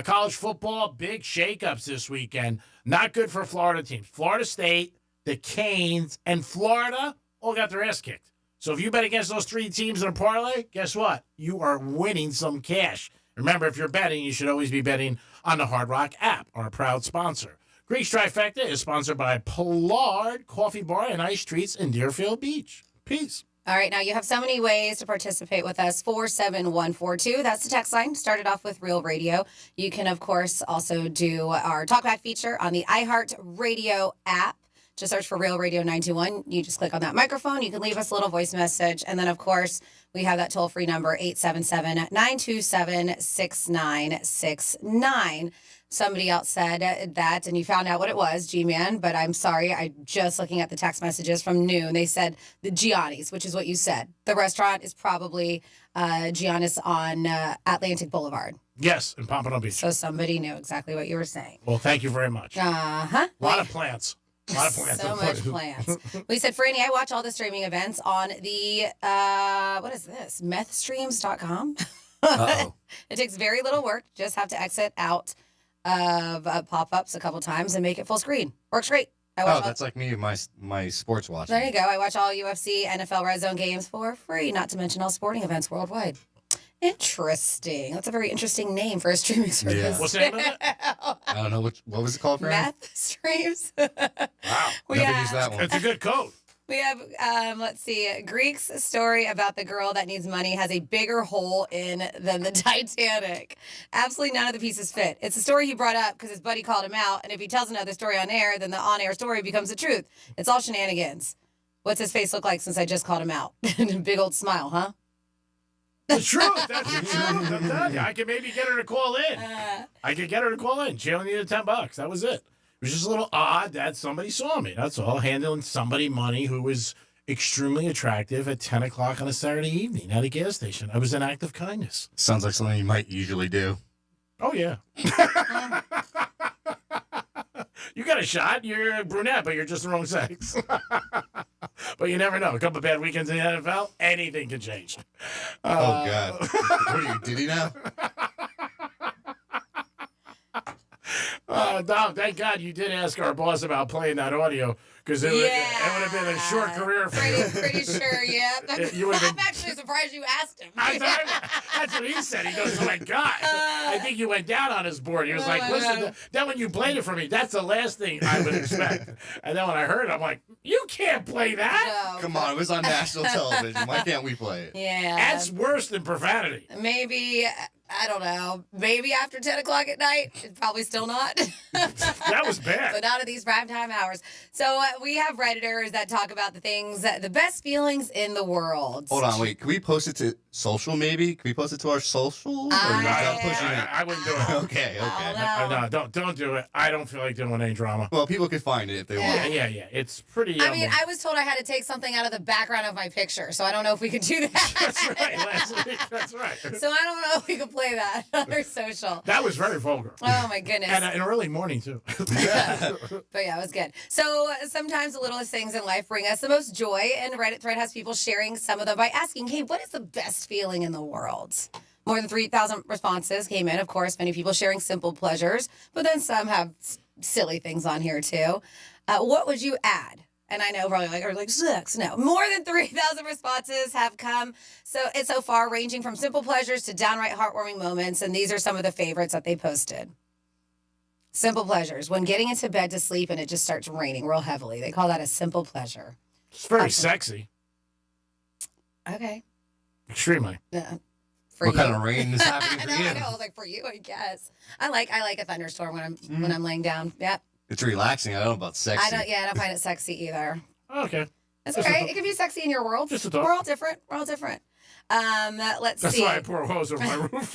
College football, big shakeups this weekend. Not good for Florida teams. Florida State, the Canes, and Florida all got their ass kicked. So if you bet against those 3 teams in a parlay, guess what? You are winning some cash. Remember, if you're betting, you should always be betting on the Hard Rock app, our proud sponsor. Greek's Trifecta is sponsored by Pollard Coffee Bar and Ice Treats in Deerfield Beach. Peace. All right, now you have so many ways to participate with us. 47142. That's the text line. Started off with Real Radio. You can, of course, also do our Talkback feature on the iHeart Radio app. Just search for Real Radio 921. You just click on that microphone. You can leave us a little voice message. And then, of course, we have that toll-free number, 877-927-6969. Somebody else said that, and you found out what it was, G-Man, but I'm sorry. I'm just looking at the text messages from noon. They said the Gianni's, which is what you said. The restaurant is probably Gianni's on Atlantic Boulevard. Yes, in Pompano Beach. So somebody knew exactly what you were saying. Well, thank you very much. Uh-huh. A lot of plants. A lot of plants. So much plants. We said, Franny, I watch all the streaming events on the, what is this? Methstreams.com. Uh-oh. It takes very little work. Just have to exit out of pop-ups a couple times and make it full screen. Works great. That's like me, my sports watching. There you go. I watch all UFC, NFL Red Zone games for free, not to mention all sporting events worldwide. Interesting. That's a very interesting name for a streaming service. Yeah. What's the name of it? I don't know. What was it called, Fran? Meth Streams. Wow. Never used that one. It's a good code. We have, let's see, Greek's story about the girl that needs money has a bigger hole in than the Titanic. Absolutely none of the pieces fit. It's a story he brought up because his buddy called him out, and if he tells another story on air, then the on-air story becomes the truth. It's all shenanigans. What's his face look like since I just called him out? Big old smile, huh? The truth. That's the truth. I'm telling you. I could maybe get her to call in. I could get her to call in. She only needed $10. That was it. It was just a little odd that somebody saw me. That's all. Handling somebody money who was extremely attractive at 10 o'clock on a Saturday evening at a gas station. I was an act of kindness. Sounds like something you might usually do. Oh, yeah. You got a shot. You're a brunette, but you're just the wrong sex. But you never know. A couple of bad weekends in the NFL, anything can change. Oh, God. What are you, Diddy now? Dom, thank God you did ask our boss about playing that audio, because it would have been a short career for you. Pretty sure, yeah. You would've I'm been- actually surprised you asked him. That's what he said. He goes, oh my God. I think you went down on his board. He was like, listen, then when you played it for me, that's the last thing I would expect. And then when I heard it, I'm like, you can't play that. No. Come on, it was on national television. Why can't we play it? Yeah. That's worse than profanity. Maybe, I don't know, maybe after 10 o'clock at night. Probably still not. That was bad. But not at these primetime hours. So we have Redditors that talk about the best feelings in the world. Hold on, wait. Can we post it to social maybe? Can we post it to our social? I wouldn't do it. Okay. No, don't do it. I don't feel like doing any drama. Well, people can find it if they want. Yeah. It's pretty. I mean, I was told I had to take something out of the background of my picture, so I don't know if we could do that. That's right, Leslie. That's right. So I don't know if we could play that on our social. That was very vulgar. Oh, my goodness. And an early morning, too. But yeah, it was good. So sometimes the littlest things in life bring us the most joy, and Reddit thread has people sharing some of them by asking, hey, what is the best feeling in the world? More than 3,000 responses came in. Of course, many people sharing simple pleasures, but then some have silly things on here too. What would you add? And I know probably like sex. No, more than 3,000 responses have come so far, ranging from simple pleasures to downright heartwarming moments. And these are some of the favorites that they posted. Simple pleasures. When getting into bed to sleep and it just starts raining real heavily. They call that a simple pleasure. It's very sexy. Okay. Extremely. Yeah. What kind of rain is happening for you? I know. Like for you, I guess. I like a thunderstorm when I'm laying down. Yep. It's relaxing. I don't know about sexy. I don't find it sexy either. Okay. That's okay. It can be sexy in your world. Just a thought. We're all different. Let's see. That's why I pour hose over my roof.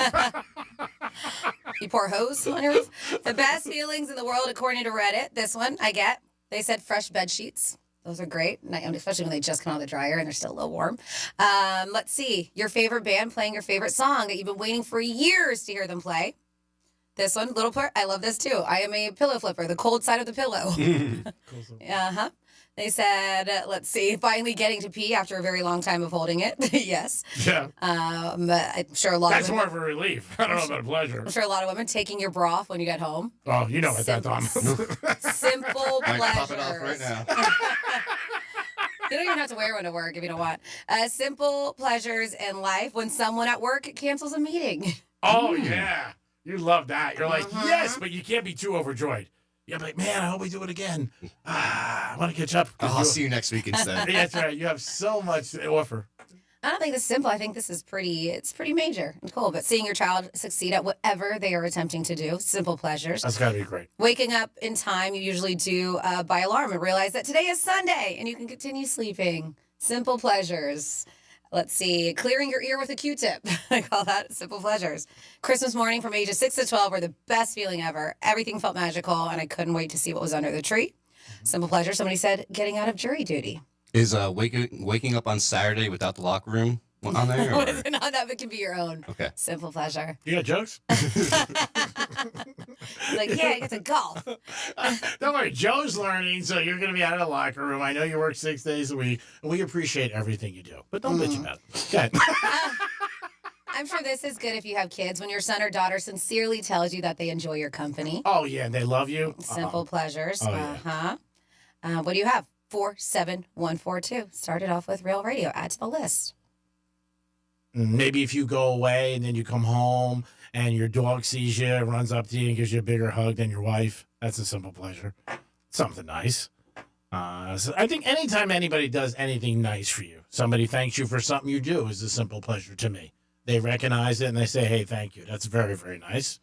You pour hose on your roof? The best feelings in the world, according to Reddit. This one I get. They said fresh bed sheets. Those are great, especially when they just come out of the dryer and they're still a little warm. Let's see. Your favorite band playing your favorite song that you've been waiting for years to hear them play. This one, little part. I love this too. I am a pillow flipper, the cold side of the pillow. They said, let's see, finally getting to pee after a very long time of holding it. Yes. Yeah. I'm sure a lot That's of more women, of a relief. I don't know about a pleasure. I'm sure a lot of women taking your bra off when you get home. Oh, you know what that's on. Simple I pleasures. pop it off right now. You don't even have to wear one to work if you don't want. Simple pleasures in life when someone at work cancels a meeting. Oh, yeah. You love that. You're like, yes, but you can't be too overjoyed. You're like, man, I hope we do it again. I want to catch up. I'll see you next week instead. Yeah, that's right. You have so much to offer. I don't think this is simple. I think this is pretty major and cool. But seeing your child succeed at whatever they are attempting to do, simple pleasures. That's got to be great. Waking up in time, you usually do by alarm and realize that today is Sunday and you can continue sleeping. Simple pleasures. Let's see. Clearing your ear with a Q-tip. I call that simple pleasures. Christmas morning from ages 6 to 12 were the best feeling ever. Everything felt magical, and I couldn't wait to see what was under the tree. Simple pleasure. Somebody said getting out of jury duty. Is waking up on Saturday without the locker room on there? Or? Wasn't on that, but can be your own. Okay. Simple pleasure. You got jokes? Like, yeah, you get to golf. Don't worry, Joe's learning, so you're going to be out of the locker room. I know you work 6 days a week, and we appreciate everything you do. But don't bitch about it. Okay. I'm sure this is good if you have kids. When your son or daughter sincerely tells you that they enjoy your company. Oh, yeah, and they love you. Simple pleasures. Oh, yeah. What do you have? 47142. Started off with Real Radio. Add to the list. Maybe if you go away and then you come home and your dog sees you, runs up to you and gives you a bigger hug than your wife. That's a simple pleasure. Something nice. So I think anytime anybody does anything nice for you, somebody thanks you for something you do is a simple pleasure to me. They recognize it and they say, hey, thank you. That's very, very nice.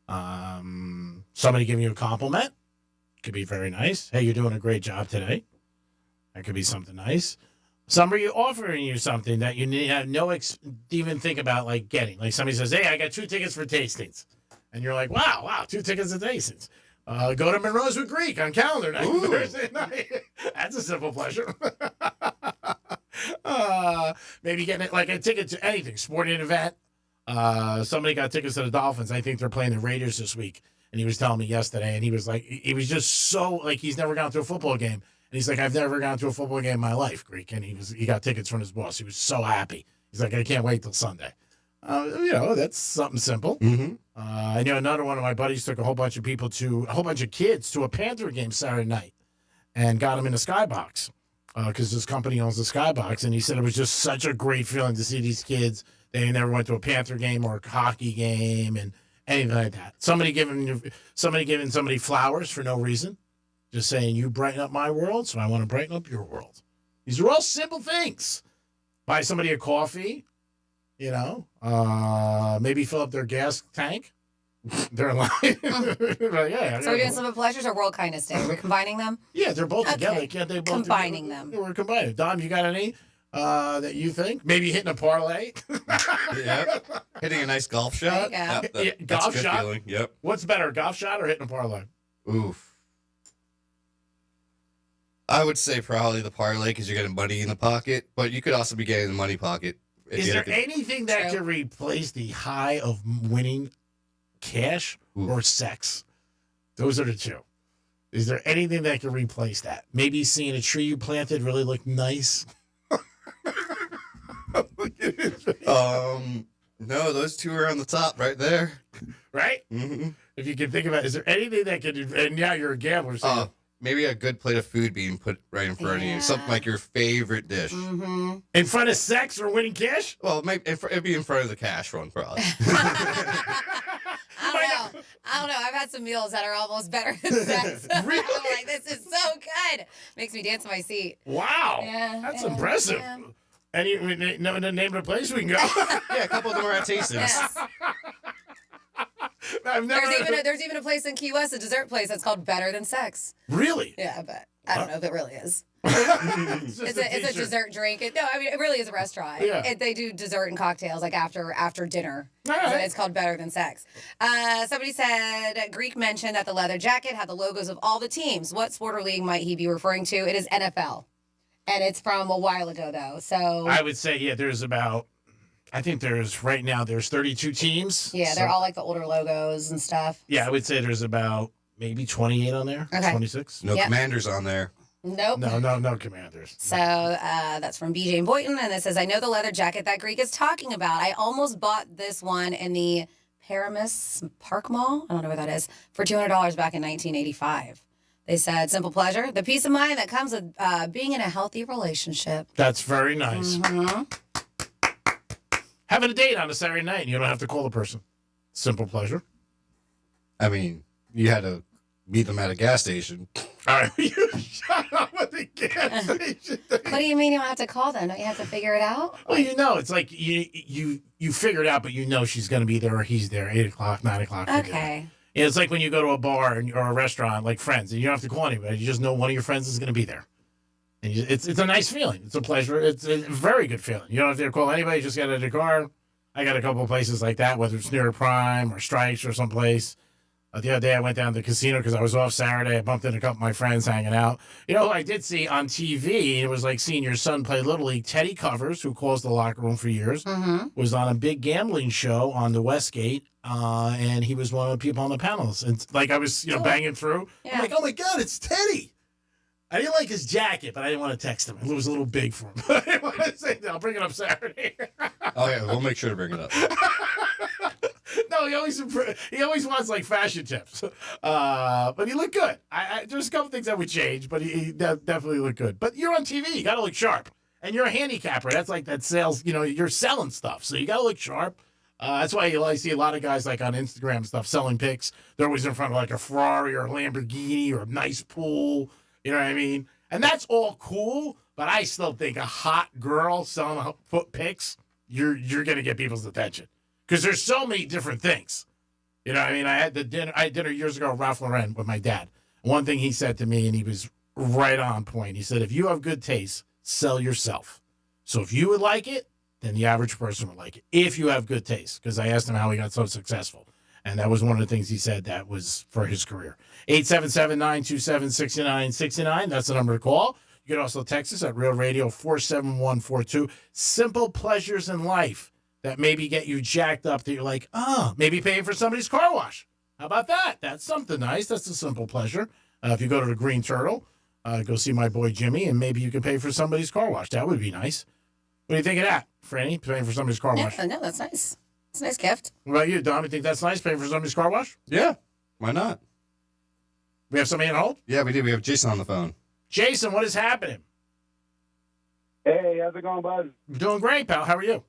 Somebody giving you a compliment could be very nice. Hey, you're doing a great job today. That could be something nice. Somebody offering you something that you have even think about like getting. Like somebody says, hey, I got 2 tickets for tastings. And you're like, wow, 2 tickets for tastings. Go to Monroe's with Greek on calendar night, Thursday night. That's a simple pleasure. Maybe getting like a ticket to anything, sporting event. Somebody got tickets to the Dolphins. I think they're playing the Raiders this week. And he was telling me yesterday, and he was like, he was just so like he's never gone to a football game. And he's like, I've never gone to a football game in my life, Greek. And he got tickets from his boss. He was so happy. He's like, I can't wait till Sunday. That's something simple. Mm-hmm. I know another one of my buddies took a whole bunch of kids to a Panther game Saturday night. and got him in a skybox because this company owns the skybox. And he said it was just such a great feeling to see these kids. They never went to a Panther game or a hockey game and anything like that. Somebody giving somebody flowers for no reason, just saying you brighten up my world, so I want to brighten up your world. These are all simple things. Buy somebody a coffee, maybe fill up their gas tank. They're like, yeah. So we're doing Simple Pleasures or World Kindness Day? We're combining them? Yeah, they're both together. Can't they both combining them? We're combining. Dom, you got any that you think? Maybe hitting a parlay? Yep. Hitting a nice golf shot. There Yeah, That's golf a good shot? feeling. Yep. What's better, golf shot or hitting a parlay? Oof. I would say probably the parlay because you're getting money in the pocket, but you could also be getting the money pocket. Is there anything that can replace the high of winning cash or sex? Those are the two. Is there anything that can replace that? Maybe seeing a tree you planted really look nice? No, those two are on the top right there. Right? Mm-hmm. If you can think about it, is there anything that could, and now you're a gambler, so Maybe a good plate of food being put right in front of you. Something like your favorite dish. Mm-hmm. In front of sex or winning cash? Well, it'd be in front of the cash one, probably. I don't know. I've had some meals that are almost better than sex. Really? I'm like, this is so good. Makes me dance in my seat. Wow. Yeah, That's impressive. Yeah. Any know the name of the place we can go? Yeah, a couple of them are at Tastings. Yes. I've never There's even a place in Key West, a dessert place that's called Better Than Sex. Really? Yeah, but I don't know if it really is. It's It's a dessert drink. It really is a restaurant. Yeah. They do dessert and cocktails like after dinner. All right. And it's called Better Than Sex. Somebody said Greek mentioned that the leather jacket had the logos of all the teams. What sport or league might he be referring to? It is NFL. And it's from a while ago, though. So I would say, there's right now 32 teams. yeah, they're all like the older logos and stuff. Yeah, I would say there's about maybe 28 on there. Okay. 26. No Commanders on there. Nope. No Commanders. So that's from BJ Boynton, and it says, I know the leather jacket that Greek is talking about. I almost bought this one in the Paramus Park Mall, I don't know where that is, for $200 back in 1985. They said, simple pleasure, the peace of mind that comes with being in a healthy relationship. That's very nice. Mm-hmm. Having a date on a Saturday night, and you don't have to call the person. Simple pleasure. I mean, you had to meet them at a gas station. All right, you shut up with the gas station. What do you mean you don't have to call them? Don't you have to figure it out? Well, it's like you figure it out, but she's going to be there or he's there 8 o'clock, 9 o'clock. Okay. Yeah, it's like when you go to a bar or a restaurant, like friends, and you don't have to call anybody. You just know one of your friends is going to be there. And it's a nice feeling. It's a pleasure. It's a very good feeling. You don't have to call anybody. You just get in the car. I got a couple of places like that, whether it's near Prime or Strikes or someplace. The other day I went down to the casino because I was off Saturday. I bumped into a couple of my friends hanging out. You know who I did see on TV? It was like seeing your son play Little League. Teddy Covers, who calls the locker room for years, was on a big gambling show on the Westgate. And he was one of the people on the panels. And like I was, banging through. Yeah. I'm like, oh my God, it's Teddy. I didn't like his jacket, but I didn't want to text him. It was a little big for him. I didn't want to say that. I'll bring it up Saturday. Oh, yeah, we'll make sure to bring it up. No, he always wants like fashion tips. But he looked good. There's a couple things I would change, but he definitely looked good. But you're on TV. You got to look sharp. And you're a handicapper. That's like that sales, you're selling stuff. So you got to look sharp. That's why I see a lot of guys like on Instagram and stuff selling pics. They're always in front of like a Ferrari or a Lamborghini or a nice pool. You know what I mean? And that's all cool, but I still think a hot girl selling foot pics, you're going to get people's attention. Because there's so many different things. You know what I mean? I had dinner years ago at Ralph Lauren with my dad. One thing he said to me, and he was right on point. He said, if you have good taste, sell yourself. So if you would like it, then the average person would like it. If you have good taste. Because I asked him how he got so successful. And that was one of the things he said that was for his career. 877-927-6969. That's the number to call. You can also text us at Real Radio 47142. Simple pleasures in life that maybe get you jacked up that you're like, maybe paying for somebody's car wash. How about that? That's something nice. That's a simple pleasure. If you go to the Green Turtle, go see my boy Jimmy, and maybe you can pay for somebody's car wash. That would be nice. What do you think of that, Franny? Paying for somebody's car wash? No, that's nice. It's a nice gift. What about you, Dom? You think that's nice, paying for somebody's car wash? Yeah, why not? We have somebody on hold? Yeah, we do. We have Jason on the phone. Jason, what is happening? Hey, how's it going, bud? Doing great, pal. How are you?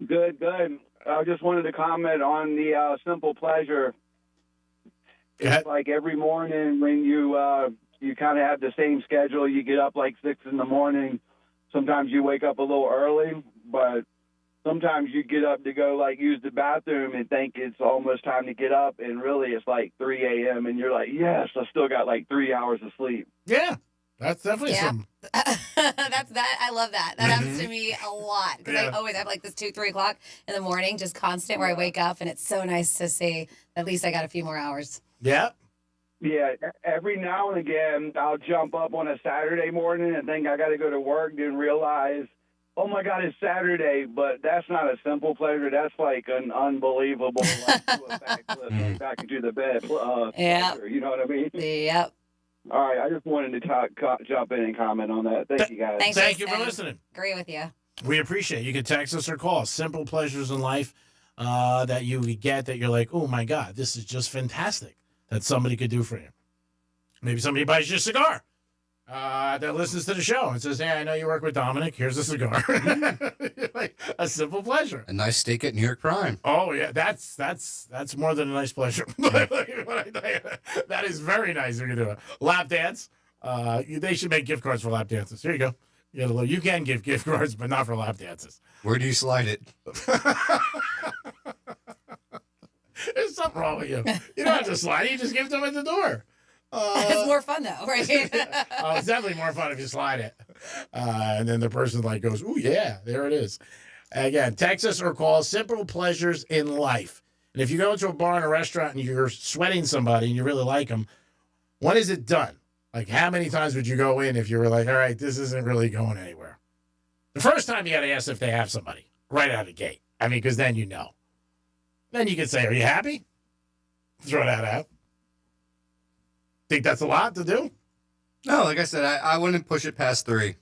Good, good. I just wanted to comment on the simple pleasure. It's like every morning when you kind of have the same schedule. You get up like 6 in the morning. Sometimes you wake up a little early, but sometimes you get up to go like use the bathroom and think it's almost time to get up, and really it's like 3 a.m. and you're like, yes, I still got like 3 hours of sleep. Yeah, that's definitely some. That's that. I love that. That happens to me a lot because I always have like this 2, 3 o'clock in the morning, just constant where I wake up, and it's so nice to see at least I got a few more hours. Yeah. Yeah, every now and again, I'll jump up on a Saturday morning and think I got to go to work, then realize, oh my God, it's Saturday. But that's not a simple pleasure. That's like an unbelievable, like, do a backflip back into the bed. Pleasure, you know what I mean? Yep. All right, I just wanted to jump in and comment on that. Thank you, guys. Thank you for listening. Agree with you. We appreciate it. You can text us or call us. Simple pleasures in life that you get that you're like, oh my God, this is just fantastic that somebody could do for you. Maybe somebody buys you a cigar that listens to the show and says, hey, I know you work with Dominic. Here's a cigar. Like, a simple pleasure. A nice steak at New York Prime. Oh, yeah. That's more than a nice pleasure. That is very nice. You're going to do a lap dance. They should make gift cards for lap dances. Here you go. You can give gift cards, but not for lap dances. Where do you slide it? There's something wrong with you. You don't have to slide it. You just give them at the door. It's more fun, though, right? It's definitely more fun if you slide it. And then the person like goes, ooh, yeah, there it is. Again, text us or call Simple Pleasures in Life. And if you go into a bar and a restaurant and you're sweating somebody and you really like them, when is it done? Like, how many times would you go in if you were like, all right, this isn't really going anywhere? The first time you got to ask if they have somebody right out of the gate. I mean, because then you know. Then you can say, are you happy? Throw that out. Think that's a lot to do? No, like I said, I wouldn't push it past 3.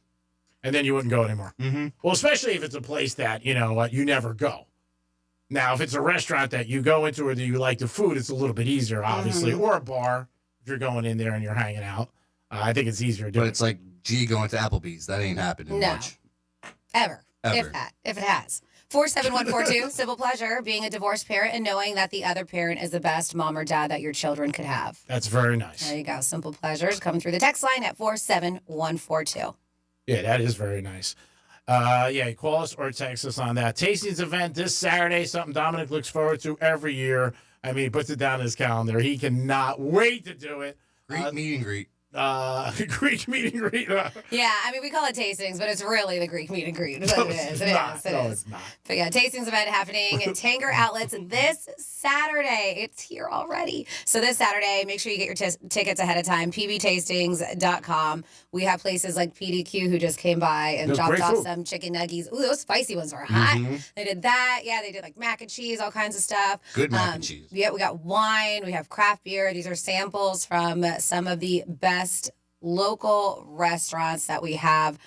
And then you wouldn't go anymore. Mm-hmm. Well, especially if it's a place that, you know, you never go. Now, if it's a restaurant that you go into or that you like the food, it's a little bit easier, obviously. Or a bar, if you're going in there and you're hanging out. I think it's easier to do. But it's like, gee, going to Applebee's. That ain't happening much. Ever. If it has. 47142, simple pleasure, being a divorced parent and knowing that the other parent is the best mom or dad that your children could have. That's very nice. There you go. Simple pleasures coming through the text line at 47142. Yeah, that is very nice. Call us or text us on that. Tastings event this Saturday, something Dominic looks forward to every year. I mean, he puts it down in his calendar. He cannot wait to do it. Great meet and greet. Greek meet and greet. Yeah, I mean, we call it tastings, but it's really the Greek meet and greet. It is. It's not. But yeah, tastings event happening at Tanger Outlets this Saturday. It's here already. So this Saturday, make sure you get your tickets ahead of time. pbtastings.com. We have places like PDQ who just came by and dropped off some chicken nuggies. Ooh, those spicy ones were hot. Mm-hmm. They did that. Yeah, they did like mac and cheese, all kinds of stuff. Good mac and cheese. Yeah, we got wine. We have craft beer. These are samples from some of the best local restaurants that we have.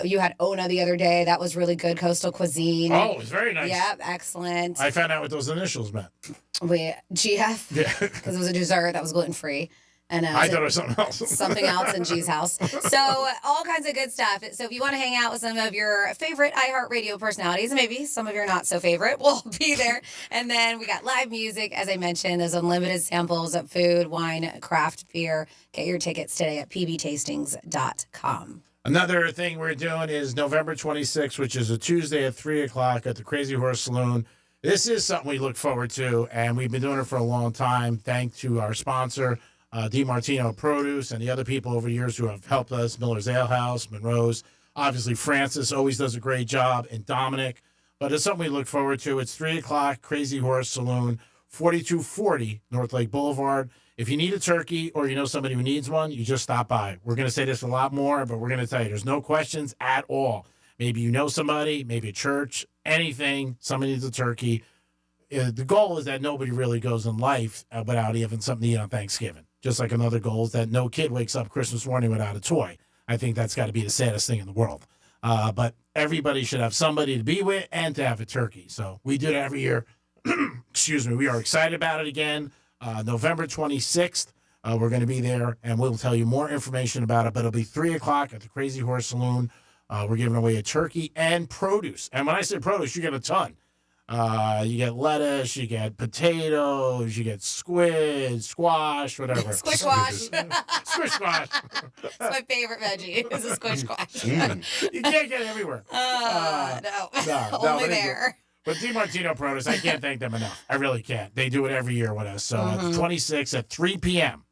You had Ona the other day. That was really good. Coastal cuisine. Oh, it was very nice. Yep, excellent. I found out what those initials meant. GF? Yeah. Because it was a dessert that was gluten-free. And I thought it was something else. Something else in G's house. So all kinds of good stuff. So if you want to hang out with some of your favorite iHeartRadio personalities, and maybe some of your not so favorite, we'll be there. And then we got live music, as I mentioned. There's unlimited samples of food, wine, craft beer. Get your tickets today at pbtastings.com. Another thing we're doing is November 26th, which is a Tuesday at 3 o'clock at the Crazy Horse Saloon. This is something we look forward to, and we've been doing it for a long time. Thanks to our sponsor, DiMartino Produce, and the other people over the years who have helped us, Miller's Ale House, Monroe's. Obviously, Francis always does a great job, and Dominic. But it's something we look forward to. It's 3 o'clock, Crazy Horse Saloon, 4240 North Lake Boulevard. If you need a turkey or you know somebody who needs one, you just stop by. We're going to say this a lot more, but we're going to tell you there's no questions at all. Maybe you know somebody, maybe a church, anything, somebody needs a turkey. The goal is that nobody really goes in life without even something to eat on Thanksgiving. Just like another goal is that no kid wakes up Christmas morning without a toy. I think that's got to be the saddest thing in the world. But everybody should have somebody to be with and to have a turkey. So we do it every year. Excuse me. We are excited about it again. November 26th, We're going to be there, and we'll tell you more information about it. But it'll be 3 o'clock at the Crazy Horse Saloon. We're giving away a turkey and produce. And when I say produce, you get a ton. You get lettuce, you get potatoes, you get squid, squash, whatever. Squish squash. Squish squash. It's my favorite veggie. Is a squish squash. You can't get it everywhere. No. but Only there. But DiMartino Produce, I can't thank them enough. I really can't. They do it every year with us. So the 26th at 3 p.m.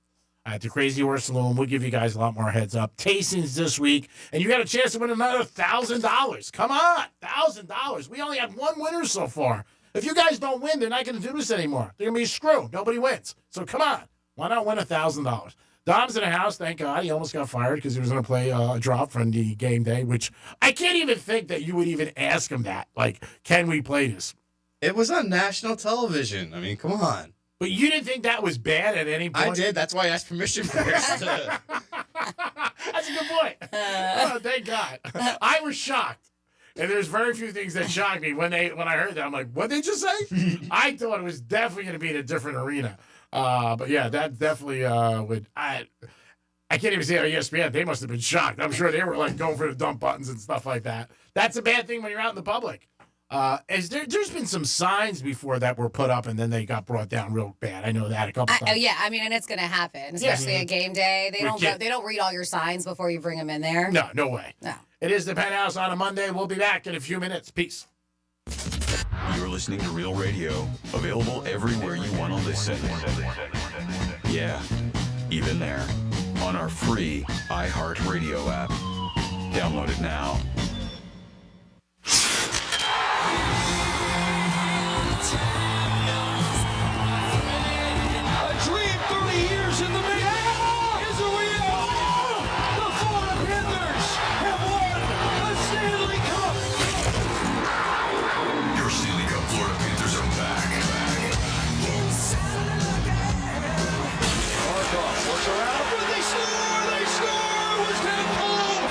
at the Crazy Horse Saloon. We'll give you guys a lot more heads up. Tastings this week, and you got a chance to win another $1,000. Come on, $1,000. We only had one winner so far. If you guys don't win, they're not going to do this anymore. They're going to be screwed. Nobody wins. So come on. Why not win $1,000? Dom's in the house, thank God. He almost got fired because he was going to play a drop from the game day, which I can't even think that you would even ask him that. Like, can we play this? It was on national television. I mean, come on. But you didn't think that was bad at any point? I did. That's why I asked permission first. That's a good point. Oh, thank God. I was shocked. And there's very few things that shocked me when I heard that. I'm like, what did they just say? I thought it was definitely going to be in a different arena. But yeah, that definitely would. I can't even say on ESPN. They must have been shocked. I'm sure they were like going for the dump buttons and stuff like that. That's a bad thing when you're out in the public. There's been some signs before that were put up and then they got brought down real bad. I know that a couple times. Yeah, I mean, and it's going to happen, especially at game day. They don't read all your signs before you bring them in there. No way. No. It is the Penthouse on a Monday. We'll be back in a few minutes. Peace. You're listening to Real Radio, available everywhere you want to listen. Yeah, even there, on our free iHeartRadio app. Download it now. A dream 30 years in the making is a reality. The Florida Panthers have won the Stanley Cup. Your Stanley Cup Florida Panthers are back. Works around, but they score! Was that home?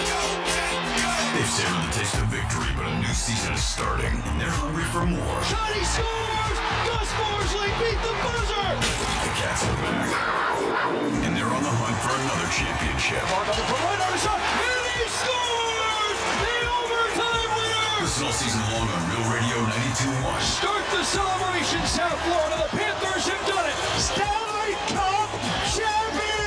They've savored the taste of victory, but a new season is starting, and they're hungry for more. Johnny scores! Gus Morsley beat the buzzer! The Cats are back, and they're on the hunt for another championship. Mark on the right on the shot, and he scores! The overtime winner! Listen all season long on Real Radio 92.1. Start the celebration, South Florida. The Panthers have done it. Stanley Cup champions!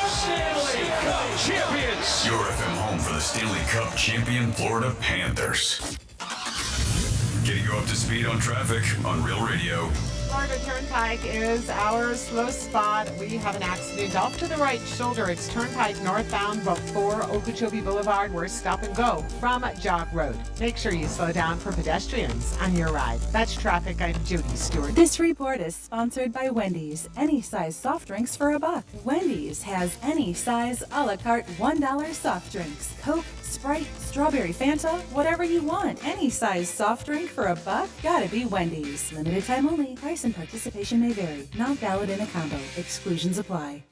Stanley Cup champions! Your FM home for the Stanley Cup champion Florida Panthers. Getting you up to speed on traffic on Real Radio. Florida Turnpike is our slow spot. We have an accident off to the right shoulder. It's Turnpike northbound before Okeechobee Boulevard. We're stop and go from Jog Road. Make sure you slow down for pedestrians on your ride. That's traffic. I'm Judy Stewart. This report is sponsored by Wendy's. Any size soft drinks for $1. Wendy's has any size a la carte $1 soft drinks. Coke, Sprite, strawberry Fanta, whatever you want. Any size soft drink for $1? Gotta be Wendy's. Limited time only. Price and participation may vary. Not valid in a combo. Exclusions apply.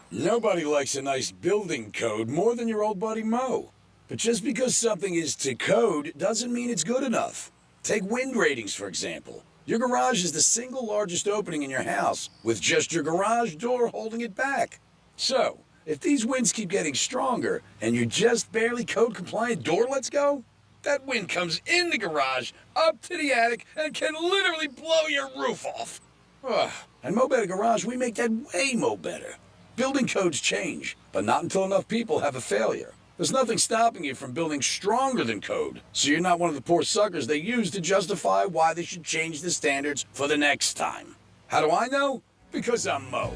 Nobody likes a nice building code more than your old buddy Mo. But just because something is to code doesn't mean it's good enough. Take wind ratings, for example. Your garage is the single largest opening in your house, with just your garage door holding it back. So, if these winds keep getting stronger and your just barely code compliant door lets go, that wind comes in the garage, up to the attic, and can literally blow your roof off. Ugh. At Mo Better Garage, we make that way mo better. Building codes change, but not until enough people have a failure. There's nothing stopping you from building stronger than code, so you're not one of the poor suckers they use to justify why they should change the standards for the next time. How do I know? Because I'm Mo.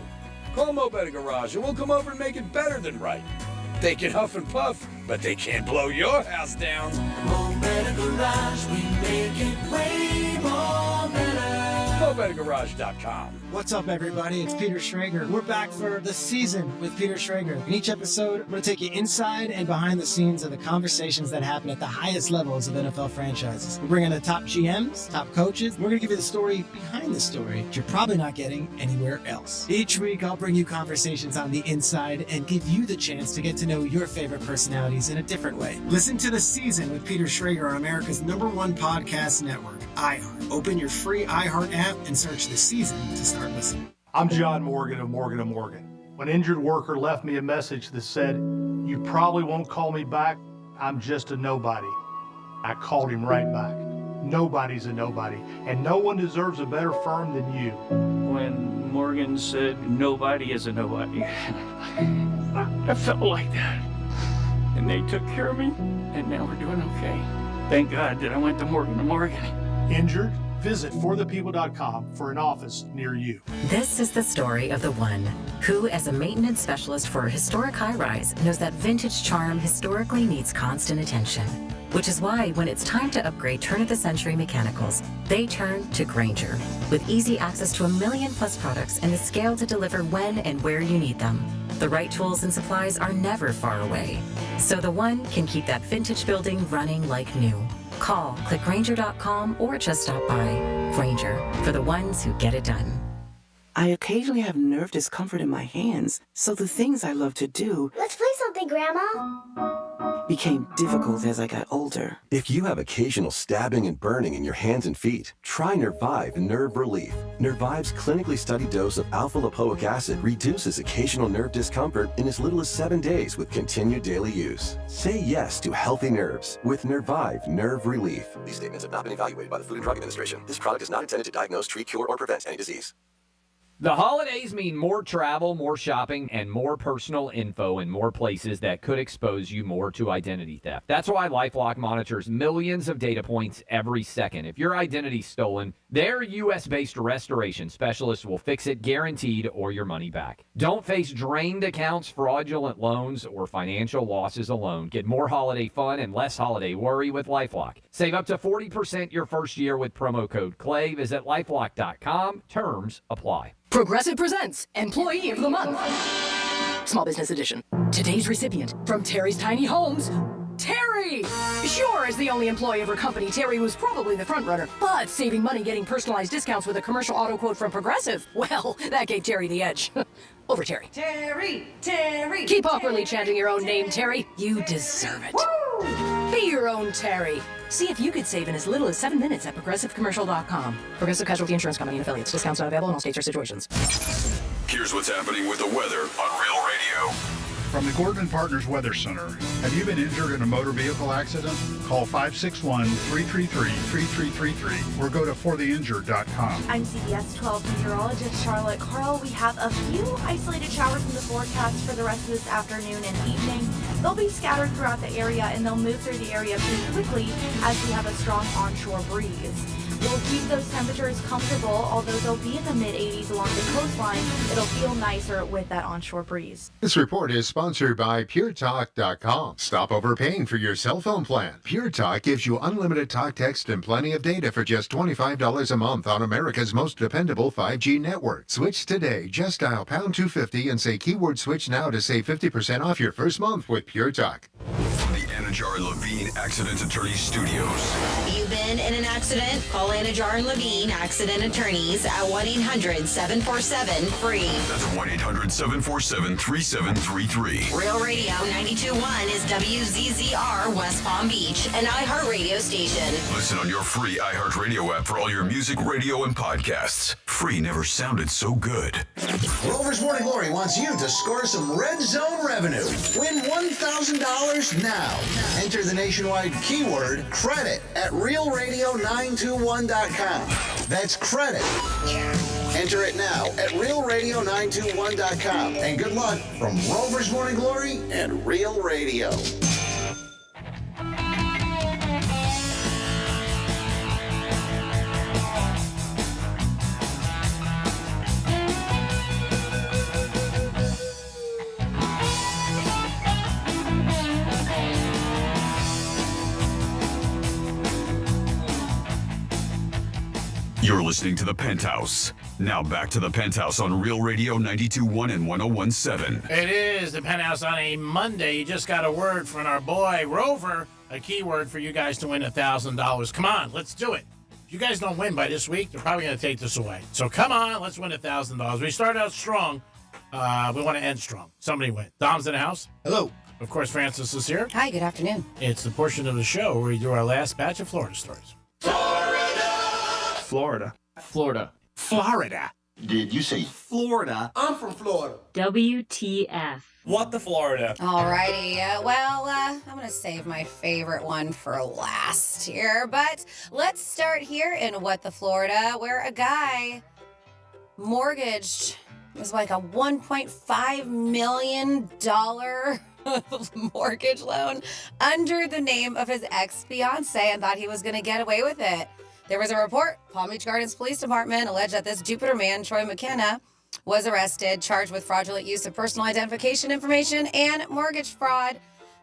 Call Mo Better Garage and we'll come over and make it better than right. They can huff and puff, but they can't blow your house down. Mo Better Garage, we make it way more better. MoBetterGarage.com. What's up, everybody? It's Peter Schrager. We're back for the season with Peter Schrager. In each episode, I'm going to take you inside and behind the scenes of the conversations that happen at the highest levels of NFL franchises. We're bringing the top GMs, top coaches. We're going to give you the story behind the story that you're probably not getting anywhere else. Each week, I'll bring you conversations on the inside and give you the chance to get to know your favorite personalities in a different way. Listen to The Season with Peter Schrager on America's #1 podcast network. iHeart. Open your free iHeart app and search The Season to start listening. I'm John Morgan of Morgan & Morgan. When an injured worker left me a message that said, "You probably won't call me back, I'm just a nobody," I called him right back. Nobody's a nobody, and no one deserves a better firm than you. When Morgan said nobody is a nobody, I felt like that. And they took care of me, and now we're doing okay. Thank God that I went to Morgan & Morgan. Injured? Visit forthepeople.com for an office near you. This is the story of the one who, as a maintenance specialist for a historic high-rise, knows that vintage charm historically needs constant attention. Which is why, when it's time to upgrade turn-of-the-century mechanicals, they turn to Grainger. With easy access to 1 million-plus products and the scale to deliver when and where you need them. The right tools and supplies are never far away. So the one can keep that vintage building running like new. Call, click Grainger.com, or just stop by. Grainger, for the ones who get it done. I occasionally have nerve discomfort in my hands, so the things I love to do... Let's play something, Grandma. ...became difficult as I got older. If you have occasional stabbing and burning in your hands and feet, try Nervive Nerve Relief. Nervive's clinically studied dose of alpha-lipoic acid reduces occasional nerve discomfort in as little as 7 days with continued daily use. Say yes to healthy nerves with Nervive Nerve Relief. These statements have not been evaluated by the Food and Drug Administration. This product is not intended to diagnose, treat, cure, or prevent any disease. The holidays mean more travel, more shopping, and more personal info in more places that could expose you more to identity theft. That's why LifeLock monitors millions of data points every second. If your identity's stolen, their U.S.-based restoration specialists will fix it guaranteed or your money back. Don't face drained accounts, fraudulent loans, or financial losses alone. Get more holiday fun and less holiday worry with LifeLock. Save up to 40% your first year with promo code CLAY. Visit LifeLock.com. Terms apply. Progressive presents Employee of the Month. Small Business Edition. Today's recipient from Terry's Tiny Homes, Terry! Sure, as the only employee of her company, Terry was probably the front runner, but saving money getting personalized discounts with a commercial auto quote from Progressive, well, that gave Terry the edge. Over Terry. Terry, Terry. Keep awkwardly chanting your own name, Terry. You deserve it. Woo! Be your own Terry. See if you could save in as little as 7 minutes at progressivecommercial.com. Progressive Casualty Insurance Company and affiliates. Discounts not available in all states or situations. Here's what's happening with the weather on Real Radio. From the Gordon Partners Weather Center. Have you been injured in a motor vehicle accident? Call 561-333-3333 or go to fortheinjured.com. I'm CBS 12 meteorologist Charlotte Carl. We have a few isolated showers in the forecast for the rest of this afternoon and evening. They'll be scattered throughout the area and they'll move through the area pretty quickly as we have a strong onshore breeze. We'll keep those temperatures comfortable, although they'll be in the mid-80s along the coastline. It'll feel nicer with that onshore breeze. This report is sponsored by PureTalk.com. Stop overpaying for your cell phone plan. Pure Talk gives you unlimited talk, text, and plenty of data for just $25 a month on America's most dependable 5G network. Switch today. Just dial pound 250 and say keyword switch now to save 50% off your first month with Pure Talk. From the Anajar Levine Accident Attorneys Studios. You've been in an accident? Call Anajar and Levine Accident Attorneys at 1-800-747-FREE. That's 1-800-747-3733. Real Radio 92.1 is WZZR West Palm Beach, an iHeartRadio station. Listen on your free iHeartRadio app for all your music, radio, and podcasts. Free never sounded so good. Rover's Morning Glory wants you to score some red zone revenue. Win $1,000 now. Enter the nationwide keyword credit at realradio921.com. That's credit. Enter it now at realradio921.com. And good luck from Rover's Morning Glory and Real Radio. You're listening to The Penthouse. Now back to The Penthouse on Real Radio 92.1 and 101.7. It is The Penthouse on a Monday. You just got a word from our boy Rover, a keyword for you guys to win $1,000. Come on, let's do it. If you guys don't win by this week, they're probably going to take this away. So come on, let's win $1,000. We start out strong. We want to end strong. Somebody win. Dom's in the house. Hello. Of course, Francis is here. Hi, good afternoon. It's the portion of the show where we do our last batch of Florida stories. Florida! Florida. Florida. Florida. Did you say Florida? I'm from Florida. WTF. What the Florida? Alrighty, I'm going to save my favorite one for last here, but let's start here in What the Florida, where a guy mortgaged, it was like a $1.5 million mortgage loan under the name of his ex-fiance and thought he was going to get away with it. There was a report. Palm Beach Gardens Police Department alleged that this Jupiter man, Troy McKenna, was arrested, charged with fraudulent use of personal identification information and mortgage fraud.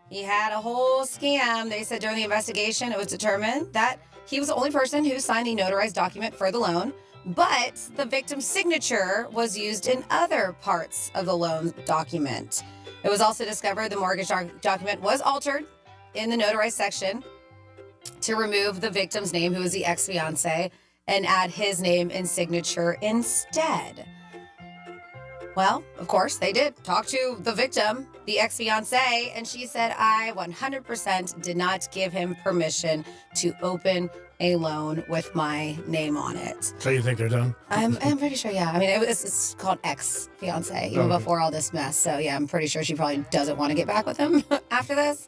He had a whole scam. They said during the investigation, it was determined that he was the only person who signed the notarized document for the loan, but the victim's signature was used in other parts of the loan document. It was also discovered the mortgage document was altered in the notarized section to remove the victim's name, who was the ex-fiance, and add his name and signature instead. Well, of course, they did talk to the victim, the ex-fiance, and she said, I 100% did not give him permission to open a loan with my name on it. So you think they're done? I'm pretty sure, yeah. I mean, it's called ex-fiance, even before all this mess. So, yeah, I'm pretty sure she probably doesn't want to get back with him after this.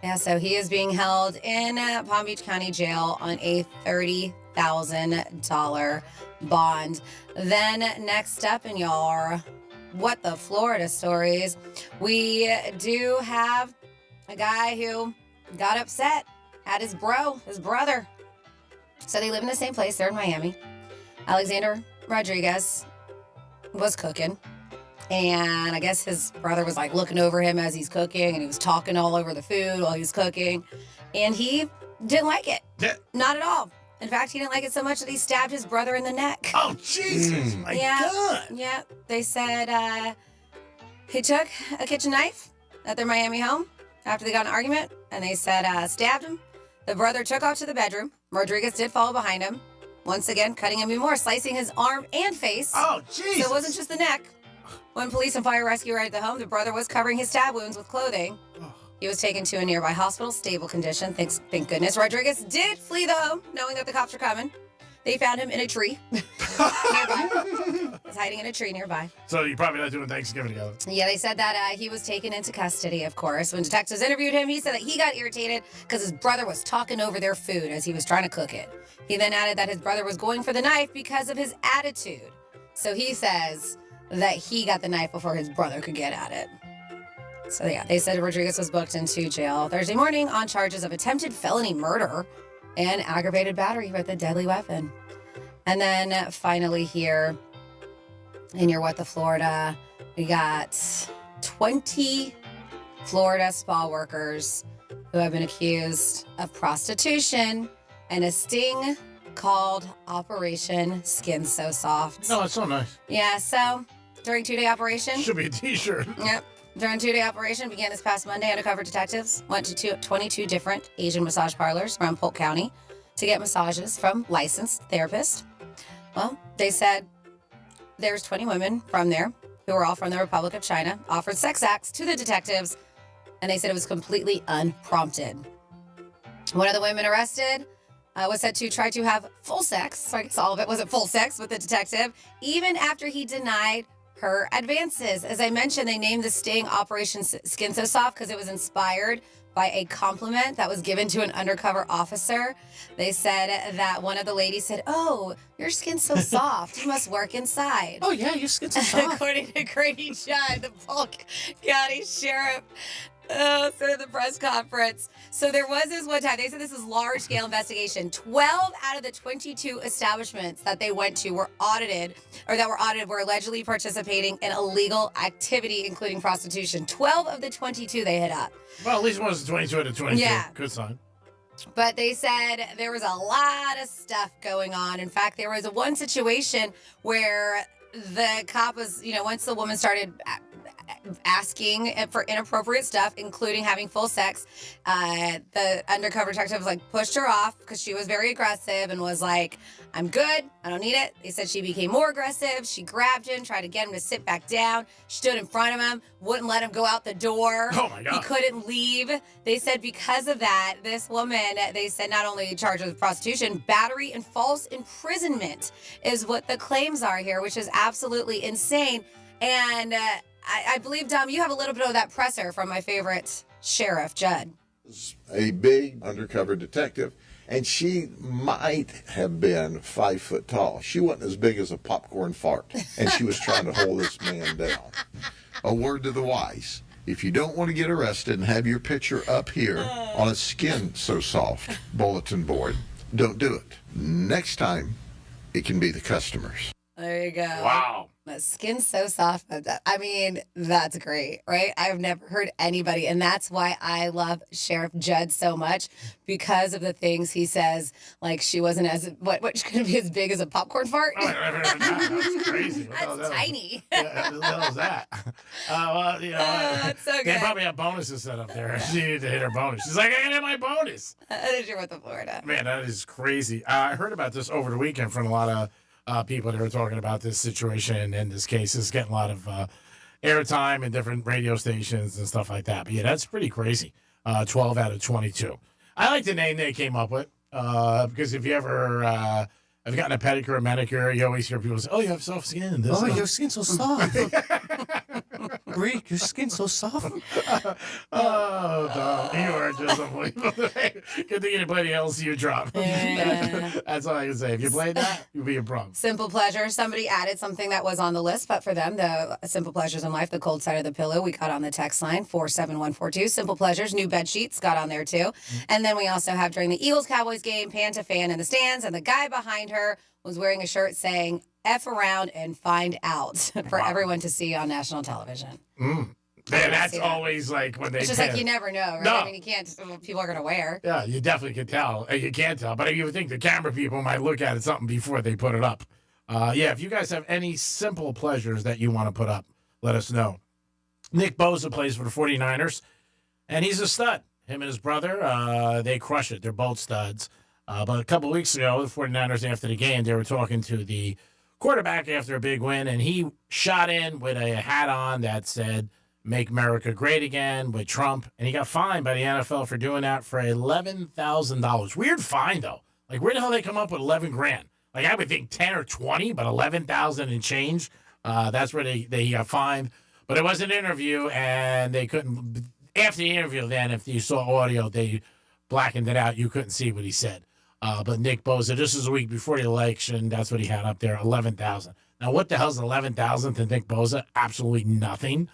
Yeah, so he is being held in Palm Beach County Jail on a $30,000 bond. Then next up in your What the Florida stories, we do have a guy who got upset at his brother. So they live in the same place. They're in Miami. Alexander Rodriguez was cooking. And I guess his brother was like looking over him as he's cooking, and he was talking all over the food while he was cooking. And he didn't like it. Yeah. Not at all. In fact, he didn't like it so much that he stabbed his brother in the neck. Oh, Jesus. My God. Yeah. They said he took a kitchen knife at their Miami home after they got in an argument, and they said stabbed him. The brother took off to the bedroom. Rodriguez did follow behind him, once again cutting him even more, slicing his arm and face. Oh, Jesus. So it wasn't just the neck. When police and fire rescue arrived at the home, the brother was covering his stab wounds with clothing. He was taken to a nearby hospital, stable condition. Thank goodness. Rodriguez did flee the home, knowing that the cops were coming. They found him in a tree nearby. He's hiding in a tree nearby. So you're probably not doing Thanksgiving together. Yeah, they said that he was taken into custody, of course. When detectives interviewed him, he said that he got irritated because his brother was talking over their food as he was trying to cook it. He then added that his brother was going for the knife because of his attitude. So he says that he got the knife before his brother could get at it. So yeah, they said Rodriguez was booked into jail Thursday morning on charges of attempted felony murder and aggravated battery with a deadly weapon. And then finally here in your What the Florida, we got 20 Florida spa workers who have been accused of prostitution and a sting called Operation Skin So Soft. No, it's so nice. Yeah, so during two-day operation. Should be a t-shirt. Yep. During two-day operation began this past Monday, undercover detectives went to 22 different Asian massage parlors around Polk County to get massages from licensed therapists. Well, they said there's 20 women from there who were all from the Republic of China, offered sex acts to the detectives, and they said it was completely unprompted. One of the women arrested was said to try to have full sex, so I guess all of it wasn't full sex with the detective, even after he denied her advances. As I mentioned, they named the sting Operation Skin So Soft because it was inspired by a compliment that was given to an undercover officer. They said that one of the ladies said, "Oh, your skin's so soft. You must work inside." Oh, yeah, your skin's so soft. According to Grady Judd, the Polk County Sheriff, said at the press conference. So there was this one time, they said this is large-scale investigation. 12 out of the 22 establishments that they went to were audited were allegedly participating in illegal activity, including prostitution. 12 of the 22 they hit up. Well, at least one was 22 out of 22. Yeah. Good sign. But they said there was a lot of stuff going on. In fact, there was one situation where the cop was, once the woman started asking for inappropriate stuff, including having full sex. The undercover detective pushed her off because she was very aggressive and was like, I'm good. I don't need it. They said she became more aggressive. She grabbed him, tried to get him to sit back down, stood in front of him, wouldn't let him go out the door. Oh, my God. He couldn't leave. They said because of that, this woman, they said not only charged with prostitution, battery and false imprisonment is what the claims are here, which is absolutely insane. And I believe, Dom, you have a little bit of that presser from my favorite sheriff, Judd. A big undercover detective, and she might have been 5 foot tall. She wasn't as big as a popcorn fart, and she was trying to hold this man down. A word to the wise: if you don't want to get arrested and have your picture up here on a skin so soft bulletin board, don't do it. Next time, it can be the customers. There you go. Wow. My skin's so soft. I mean, that's great, right? I've never heard anybody, and that's why I love Sheriff Judd so much, because of the things he says. Like, she wasn't what could be as big as a popcorn fart? Oh, that's crazy. That's tiny. Yeah, what the hell is that? Well, that's so they good. probably have bonuses set up there. She needed to hit her bonus. She's like, I can hit my bonus. That is your with the Florida. Man, that is crazy. I heard about this over the weekend from a lot of people that were talking about this situation and this case. It's getting a lot of airtime in different radio stations and stuff like that. But yeah, that's pretty crazy. 12 out of 22. I like the name they came up with because if you ever have gotten a pedicure or manicure, you always hear people say, oh, you have soft skin. Your skin's so soft. Greek, your skin's so soft. Oh, Dom, you are just unbelievable today. Good thing you didn't play the LCU drop. Yeah. That's all I can say. If you played that, you'd be a brum. Simple Pleasure. Somebody added something that was on the list, but for them, the Simple Pleasures in Life, the cold side of the pillow, we got on the text line 47142. Simple Pleasures, new bed sheets got on there too. And then we also have during the Eagles-Cowboys game, Panta fan in the stands, and the guy behind her was wearing a shirt saying, F around and find out for everyone to see on national television. Man, that's always like when they It's just like you never know, right? No. I mean, you can't, people are going to wear. Yeah, you definitely can tell. You can't tell, but you would think the camera people might look at it something before they put it up. Yeah, if you guys have any simple pleasures that you want to put up, let us know. Nick Bosa plays for the 49ers, and he's a stud. Him and his brother, they crush it. They're both studs. But a couple weeks ago, the 49ers, after the game, they were talking to the quarterback after a big win, and he shot in with a hat on that said, Make America Great Again with Trump, and he got fined by the NFL for doing that for $11,000. Weird fine, though. Like, where the hell they come up with $11,000? Like, I would think 10 or 20, but 11,000 and change. That's where they got fined. But it was an interview, and they couldn't. After the interview, then, if you saw audio, they blackened it out. You couldn't see what he said. But Nick Bosa, this is a week before the election. That's what he had up there, 11,000. Now, what the hell's 11,000 to Nick Bosa? Absolutely nothing,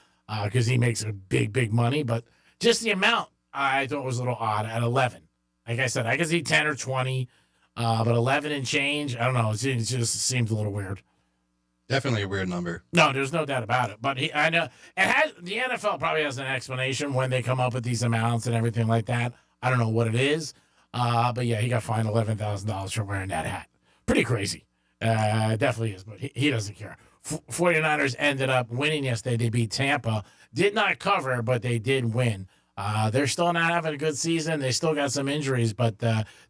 because he makes a big money. But just the amount, I thought was a little odd at 11. Like I said, I could see 10 or 20, but 11 and change, I don't know. It just seems a little weird. Definitely a weird number. No, there's no doubt about it. But I know the NFL probably has an explanation when they come up with these amounts and everything like that. I don't know what it is. But yeah, he got fined $11,000 for wearing that hat. Pretty crazy. Definitely is, but he doesn't care. 49ers ended up winning yesterday. They beat Tampa. Did not cover, but they did win. They're still not having a good season. They still got some injuries, but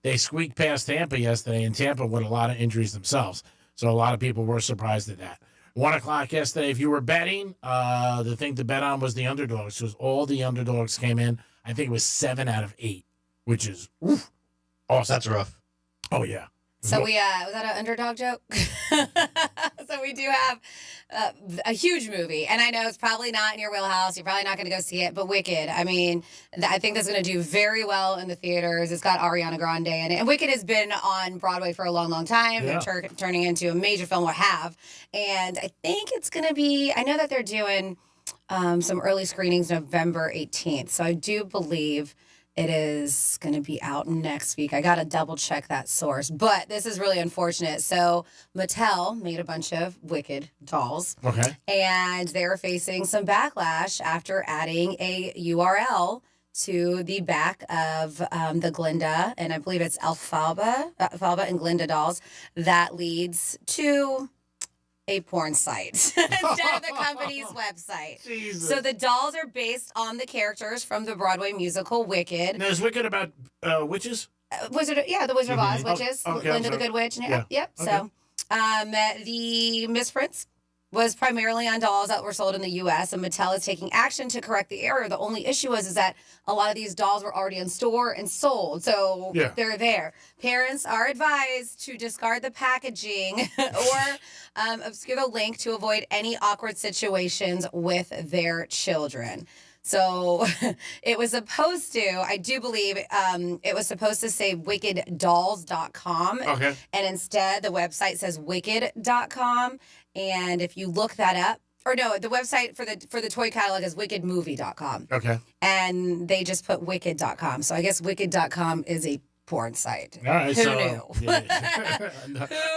they squeaked past Tampa yesterday, and Tampa with a lot of injuries themselves. So a lot of people were surprised at that. 1 o'clock yesterday, if you were betting, the thing to bet on was the underdogs. So all the underdogs came in. I think it was 7 out of 8, which is awesome. That's rough. Oh, yeah. So was that an underdog joke? So we do have a huge movie, and I know it's probably not in your wheelhouse. You're probably not going to go see it, but Wicked. I mean, I think that's going to do very well in the theaters. It's got Ariana Grande in it, and Wicked has been on Broadway for a long time. Yeah. They're turning into a major film, or have, and I think it's going to be. I know that they're doing some early screenings November 18th, so I do believe it is going to be out next week. I got to double check that source, but this is really unfortunate. So Mattel made a bunch of Wicked dolls. Okay. And they're facing some backlash after adding a URL to the back of the Glinda, and I believe it's Alfalfa and Glinda dolls. That leads to a porn site instead of the company's website. Jesus. So the dolls are based on the characters from the Broadway musical Wicked. Now, is Wicked about witches? The Wizard of Oz witches. Okay, Linda the Good Witch. Yep. Okay. So the misprints was primarily on dolls that were sold in the U.S., and Mattel is taking action to correct the error. The only issue is that a lot of these dolls were already in store and sold, so they're there. Parents are advised to discard the packaging or obscure the link to avoid any awkward situations with their children. So it was supposed to, I do believe, it was supposed to say wickeddolls.com. Okay. And instead, the website says wicked.com. And if you look that up, or no, the website for the toy catalog is wickedmovie.com. Okay. And they just put wicked.com. So I guess wicked.com is a porn site. All right, Who so, knew? Yeah.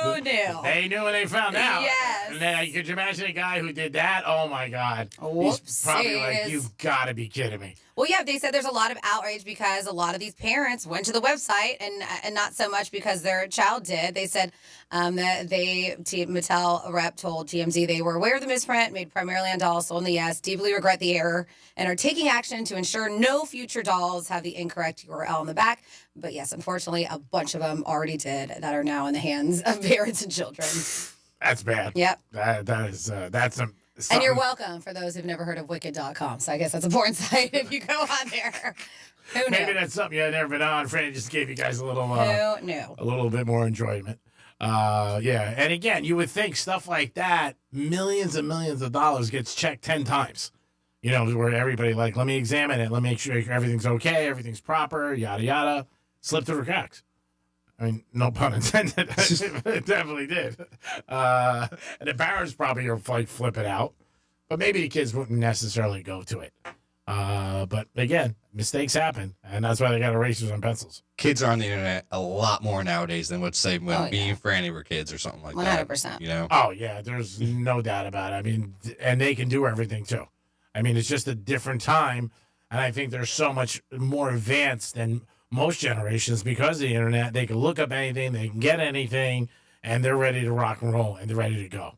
Who knew? They knew when they found out. Yes. And then could you imagine a guy who did that? Oh my God. Whoopsies. He's probably like, you've got to be kidding me. Well, yeah, they said there's a lot of outrage because a lot of these parents went to the website and not so much because their child did. They said that Mattel rep told TMZ they were aware of the misprint made primarily on dolls sold in the U.S., deeply regret the error, and are taking action to ensure no future dolls have the incorrect URL on the back. But yes, unfortunately, a bunch of them already did that are now in the hands of parents and children. That's bad. Yep. That's some. And you're welcome for those who've never heard of wicked.com. So I guess that's a porn site if you go on there. Who knew? Maybe that's something you had never been on. Fran just gave you guys a little Who knew? a little bit more enjoyment. Yeah. And again, you would think stuff like that, millions and millions of dollars gets checked 10 times. You know, where everybody like, let me examine it. Let me make sure everything's okay, everything's proper, yada, yada. Slip through the cracks. I mean, no pun intended. It definitely did. And the parents probably are like flipping out. But maybe the kids wouldn't necessarily go to it. But again, mistakes happen. And that's why they got erasers and pencils. Kids are on the internet a lot more nowadays than, let's say, when me and Franny were kids or something like 100%. that. You know? Oh, yeah. There's no doubt about it. I mean, and they can do everything, too. I mean, it's just a different time. And I think they're so much more advanced than most generations because of the internet. They can look up anything, they can get anything, and they're ready to rock and roll, and they're ready to go.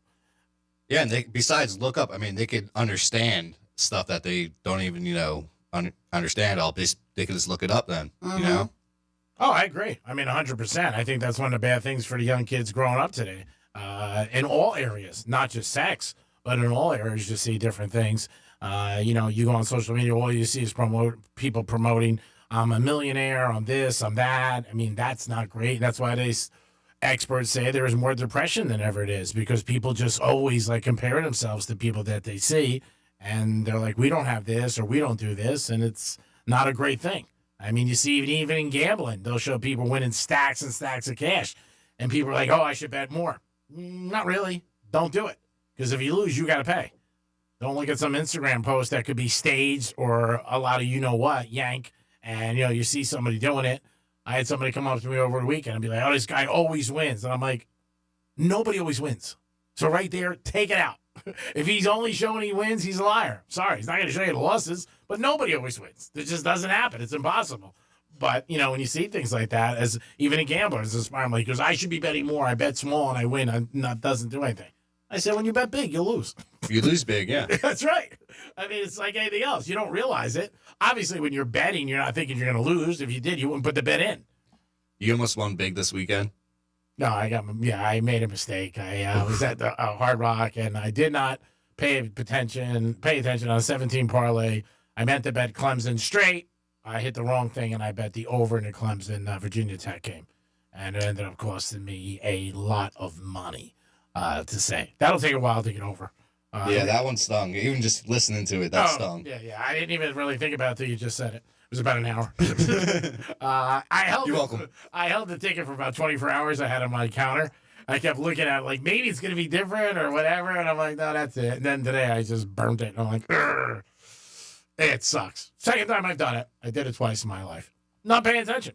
Yeah, and they, besides look up, I mean, they could understand stuff that they don't even, understand all. They could just look it up then, you know? Oh, I agree. I mean, 100%. I think that's one of the bad things for the young kids growing up today. In all areas, not just sex, but in all areas, you see different things. You go on social media, all you see is people promoting, I'm a millionaire, I'm this, I'm that. I mean, that's not great. That's why experts say there is more depression than ever it is because people just always like compare themselves to people that they see. And they're like, we don't have this or we don't do this. And it's not a great thing. I mean, you see even in gambling, they'll show people winning stacks and stacks of cash. And people are like, oh, I should bet more. Not really. Don't do it. Because if you lose, you got to pay. Don't look at some Instagram post that could be staged or a lot of yank. And, you see somebody doing it. I had somebody come up to me over the weekend and be like, oh, this guy always wins. And I'm like, nobody always wins. So right there, take it out. If he's only showing he wins, he's a liar. Sorry, he's not going to show you the losses, but nobody always wins. It just doesn't happen. It's impossible. But, when you see things like that, as even a gambler, as inspiring, like, because I should be betting more. I bet small and I win. Doesn't do anything. I said, when you bet big, you'll lose. You lose big, yeah. That's right. I mean, it's like anything else. You don't realize it. Obviously, when you're betting, you're not thinking you're going to lose. If you did, you wouldn't put the bet in. You almost won big this weekend? No, I made a mistake. I was at the Hard Rock, and I did not pay attention on a 17 parlay. I meant to bet Clemson straight. I hit the wrong thing, and I bet the over in the Clemson Virginia Tech game. And it ended up costing me a lot of money. To say that'll take a while to get over. Yeah, that one stung. Even just listening to it, that stung. Yeah. I didn't even really think about it till you just said it. It was about an hour. You're welcome. I held the ticket for about 24 hours. I had it on my counter. I kept looking at it like maybe it's gonna be different or whatever, and I'm like, no, that's it. And then today I just burnt it, and I'm like, Urgh. It sucks. Second time I've done it. I did it twice in my life. Not paying attention.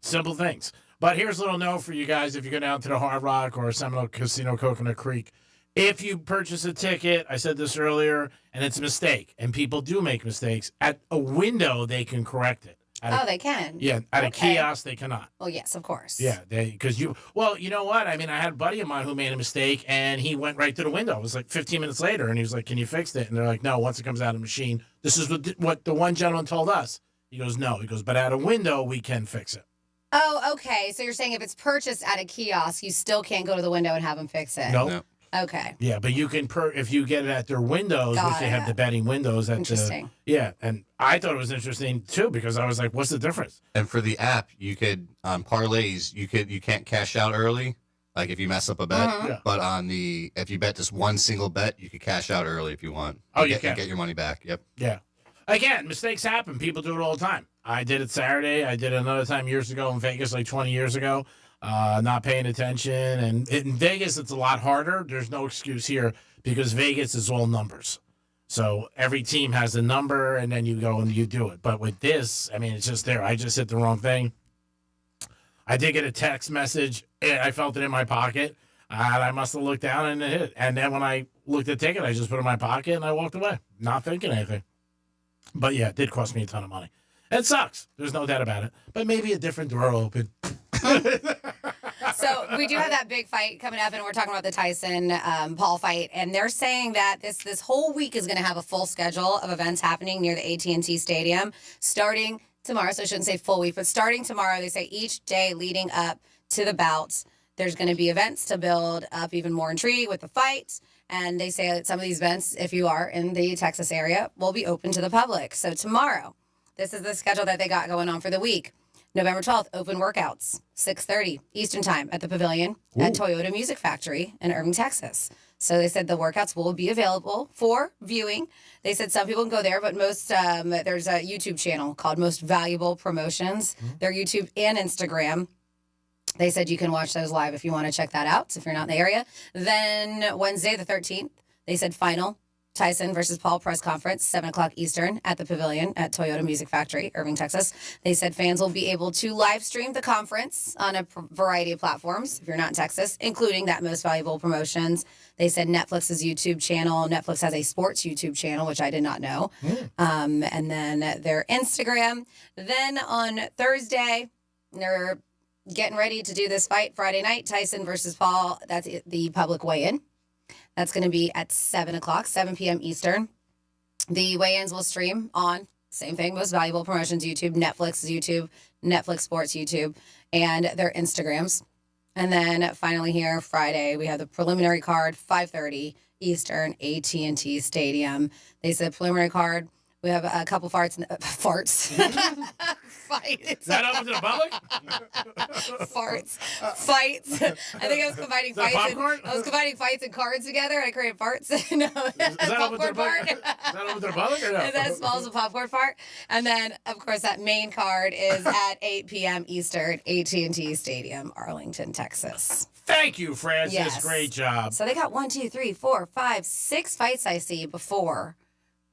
Simple things. But here's a little note for you guys if you go down to the Hard Rock or Seminole Casino Coconut Creek. If you purchase a ticket, I said this earlier, and it's a mistake, and people do make mistakes, at a window they can correct it. Oh, they can. Yeah, at Okay. a kiosk they cannot. Well, yes, of course. Yeah, because you know what? I mean, I had a buddy of mine who made a mistake, and he went right to the window. It was like 15 minutes later, and he was like, "Can you fix it?" And they're like, "No, once it comes out of the machine." This is what the one gentleman told us. He goes, "No," he goes, "but at a window we can fix it." Oh, okay. So you're saying if it's purchased at a kiosk, you still can't go to the window and have them fix it? No. Okay. Yeah, but you can if you get it at their windows, Got which they have it. the betting windows. At Interesting. Yeah, and I thought it was interesting too because I was like, "What's the difference?" And for the app, you could on parlays, you can't cash out early, like if you mess up a bet. Yeah. But if you bet just one single bet, you could cash out early if you want. Oh, And you can. get your money back. Yep. Yeah. Again, mistakes happen. People do it all the time. I did it Saturday. I did it another time years ago in Vegas, like 20 years ago. Not paying attention. And in Vegas, it's a lot harder. There's no excuse here because Vegas is all numbers. So every team has a number, and then you go and you do it. But with this, I mean, it's just there. I just hit the wrong thing. I did get a text message. I felt it in my pocket. And I must have looked down and it hit. And then when I looked at the ticket, I just put it in my pocket and I walked away, not thinking anything. But yeah, it did cost me a ton of money. It sucks. There's no doubt about it. But maybe a different door will open. So we do have that big fight coming up, and we're talking about the Tyson Paul fight, and they're saying that this whole week is going to have a full schedule of events happening near the AT&T Stadium starting tomorrow. So I shouldn't say full week, but starting tomorrow, they say each day leading up to the bouts, there's going to be events to build up even more intrigue with the fight. And they say that some of these events, if you are in the Texas area, will be open to the public. So tomorrow, this is the schedule that they got going on for the week. November 12th, open workouts, 6:30 Eastern Time at the Pavilion at Toyota Music Factory in Irving, Texas. So they said the workouts will be available for viewing. They said some people can go there, but most there's a YouTube channel called Most Valuable Promotions. Their YouTube and Instagram. They said you can watch those live if you want to check that out, if you're not in the area. Then Wednesday, the 13th, they said final Tyson versus Paul press conference, 7 o'clock Eastern at the Pavilion at Toyota Music Factory, Irving, Texas. They said fans will be able to live stream the conference on a variety of platforms, if you're not in Texas, including that Most Valuable Promotions. They said Netflix's YouTube channel. Netflix has a sports YouTube channel, which I did not know. And then their Instagram. Then on Thursday, they're getting ready to do this fight Friday night, Tyson versus Paul. That's the public weigh-in. That's going to be at 7 o'clock, 7 p.m. Eastern. The weigh-ins will stream on, same thing, Most Valuable Promotions YouTube, Netflix YouTube, Netflix Sports YouTube, and their Instagrams. And then finally here, Friday, we have the preliminary card, 5:30 Eastern, AT&T Stadium. They said preliminary card. We have a couple farts. Fight. Is that open to the public? Farts. Fights. I think I was combining Is that fights. popcorn? I was combining fights and cards together, and I created farts. No, Is that open to the public? Is that open to the public or no? Is that as small as a popcorn fart? And then, of course, that main card is at 8 p.m. Eastern, AT&T Stadium, Arlington, Texas. Thank you, Francis. Yes. Great job. So they got 1, 2, 3, 4, 5, 6 fights I see before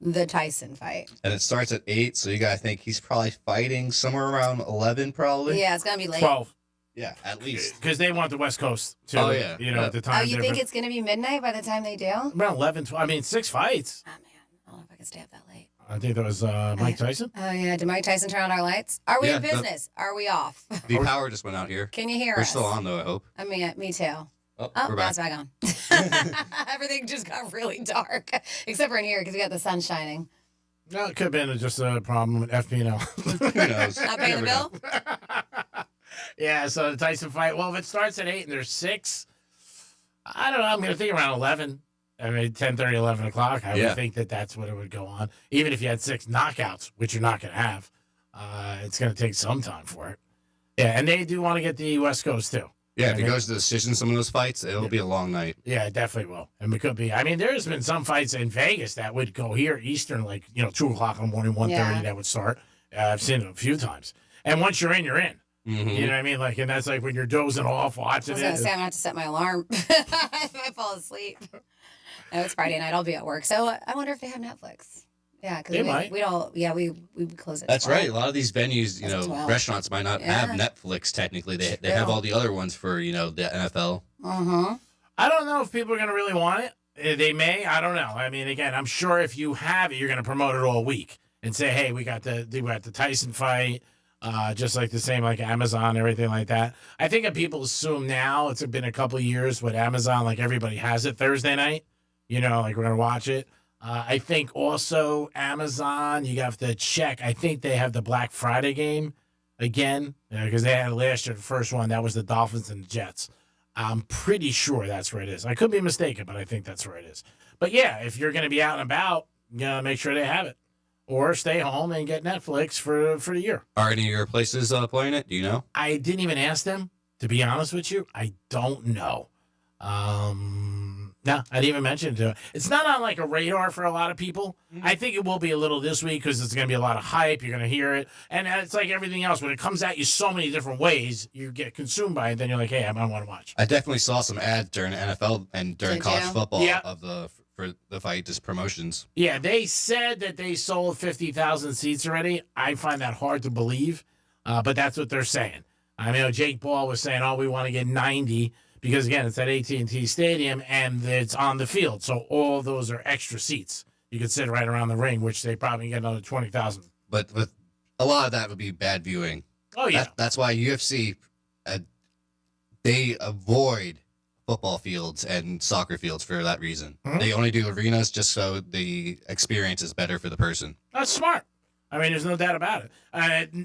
the Tyson fight. And it starts at 8, so you gotta think he's probably fighting somewhere around 11, probably. Yeah, it's gonna be late. 12. Yeah, at least. Because they want the West Coast, too. Oh, yeah. You know, at the time. Oh, you think it's gonna be midnight by the time they do? Around 11, 12. I mean, 6 fights. I don't know if I can stay up that late. I think that was Mike Tyson. Oh, yeah. Did Mike Tyson turn on our lights? Are we Yeah, in business? Are we off? The power just went out here. Can you hear We're us? still on, though, I hope. I mean, me too. Oh, Oh, we're now back. it's back on. Everything just got really dark, except for in here because we got the sun shining. No, it could have been just a problem with FP&L. Who knows? Not paying the bill? Yeah, so the Tyson fight. Well, if it starts at 8 and there's 6, I don't know. I'm going to think around 11. I mean, 10:30, 11 o'clock. I would think that that's what it would go on. Even if you had 6 knockouts, which you're not going to have, it's going to take some time for it. Yeah, and they do want to get the West Coast, too. Yeah, if I it mean, goes to decision, some of those fights, it'll be a long night. Yeah, it definitely will. And it could be. I mean, there's been some fights in Vegas that would go here Eastern, like, 2 o'clock in the morning, 1:30 Yeah. that would start. I've seen it a few times. And once you're in, you're in. Mm-hmm. You know what I mean? Like, and that's like when you're dozing off I watching was going it. to say, I'm going to have to set my alarm if I fall asleep. No, it's Friday night. I'll be at work. So I wonder if they have Netflix. Yeah, because They might. we don't. Yeah, we close at That's 12. right. A lot of these venues, That's 12. restaurants might not have Yeah. Netflix technically. They have all the other ones for, the NFL. Mm-hmm. I don't know if people are going to really want it. They may. I don't know. I mean, again, I'm sure if you have it, you're going to promote it all week and say, hey, we got the Tyson fight. just like the same like Amazon, everything like that. I think that people assume now, it's been a couple of years with Amazon, like everybody has it Thursday night, like we're going to watch it. I think also Amazon, you have to check. I think they have the Black Friday game again, because they had last year, the first one, that was the Dolphins and the Jets. I'm pretty sure that's where it is. I could be mistaken, but I think that's where it is. But yeah, if you're going to be out and about, make sure they have it. Or stay home and get Netflix for the year. Are any of your places playing it? Do you know? I didn't even ask them, to be honest with you. I don't know. No, I didn't even mention it to it. It's not on like a radar for a lot of people. I think it will be a little this week because it's going to be a lot of hype. You're going to hear it. And it's like everything else. When it comes at you so many different ways, you get consumed by it. Then you're like, hey, I want to watch. I definitely saw some ads during NFL and during college football for the fight, just promotions. Yeah, they said that they sold 50,000 seats already. I find that hard to believe, but that's what they're saying. I know Jake Paul was saying, we want to get 90 because, again, it's at AT&T Stadium and it's on the field. So all those are extra seats. You could sit right around the ring, which they probably get another 20,000. But with a lot of that would be bad viewing. Oh, yeah. That's why UFC, they avoid football fields and soccer fields for that reason. Mm-hmm. They only do arenas just so the experience is better for the person. That's smart. I mean, there's no doubt about it.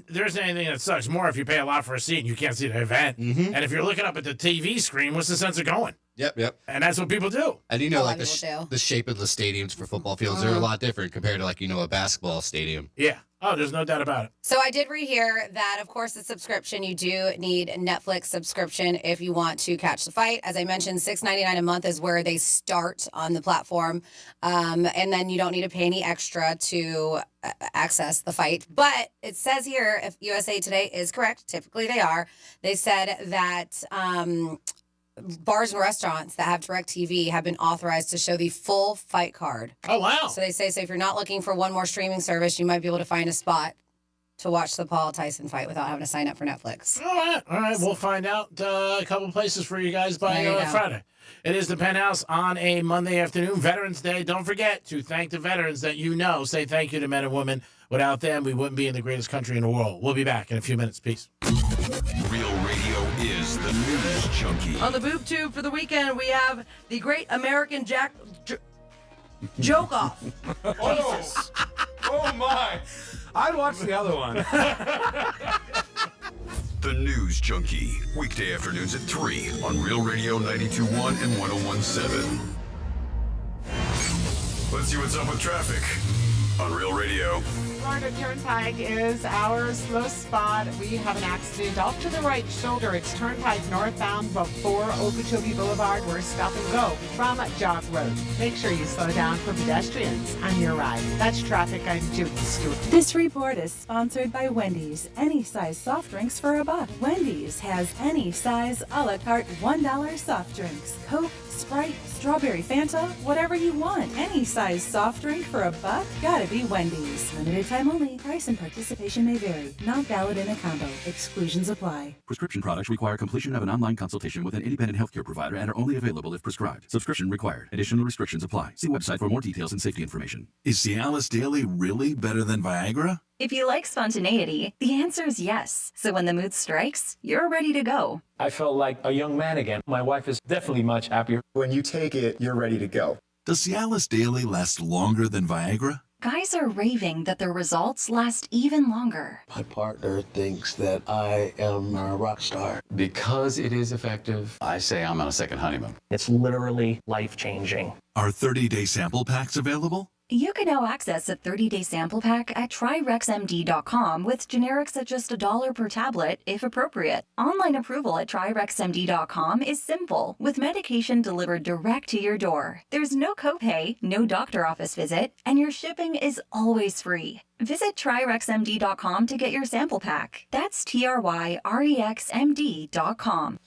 There isn't anything that sucks more if you pay a lot for a seat and you can't see the event. Mm-hmm. And if you're looking up at the TV screen, what's the sense of going? Yep. And that's what people do. And like the shape of the stadiums for football fields are a lot different compared to a basketball stadium. Yeah. Oh, there's no doubt about it. So I did read here that, of course, the subscription, you do need a Netflix subscription if you want to catch the fight. As I mentioned, $6.99 a month is where they start on the platform. And then you don't need to pay any extra to access the fight. But it says here, if USA Today is correct, typically they are, they said that bars and restaurants that have DirecTV have been authorized to show the full fight card. Oh, wow. So they say, if you're not looking for one more streaming service, you might be able to find a spot to watch the Paul Tyson fight without having to sign up for Netflix. All right. We'll find out a couple places for you guys by Friday. It is the Penthouse on a Monday afternoon, Veterans Day. Don't forget to thank the veterans that you know. Say thank you to men and women. Without them, we wouldn't be in the greatest country in the world. We'll be back in a few minutes. Peace. Real Radio is the news junkie. On the boob tube for the weekend, we have the Great American Joke Off. Oh my! I'd watch the other one. The News Junkie, weekday afternoons at 3 on Real Radio 92.1 and 101.7. Let's see what's up with traffic on Real Radio. Florida Turnpike is our slow spot. We have an accident off to the right shoulder. It's Turnpike northbound before Okeechobee Boulevard. We're stop and go from Jog Road. Make sure you slow down for pedestrians on your ride. That's traffic. I'm Judy Stewart. This report is sponsored by Wendy's. Any size soft drinks for $1. Wendy's has any size a la carte $1 soft drinks. Coke, Sprite, strawberry Fanta, whatever you want. Any size soft drink for $1? Gotta be Wendy's. Limited time only. Price and participation may vary. Not valid in a combo. Exclusions apply. Prescription products require completion of an online consultation with an independent healthcare provider and are only available if prescribed. Subscription required. Additional restrictions apply. See website for more details and safety information. Is Cialis Daily really better than Viagra? If you like spontaneity, the answer is yes. So when the mood strikes, you're ready to go. I felt like a young man again. My wife is definitely much happier. When you take it, you're ready to go. Does Cialis Daily last longer than Viagra? Guys are raving that their results last even longer. My partner thinks that I am a rock star. Because it is effective, I say I'm on a second honeymoon. It's literally life-changing. Are 30-day sample packs available? You can now access a 30-day sample pack at TryRexMD.com with generics at just $1 per tablet, if appropriate. Online approval at TryRexMD.com is simple, with medication delivered direct to your door. There's no copay, no doctor office visit, and your shipping is always free. Visit TryRexMD.com to get your sample pack. That's TryRexMD.com.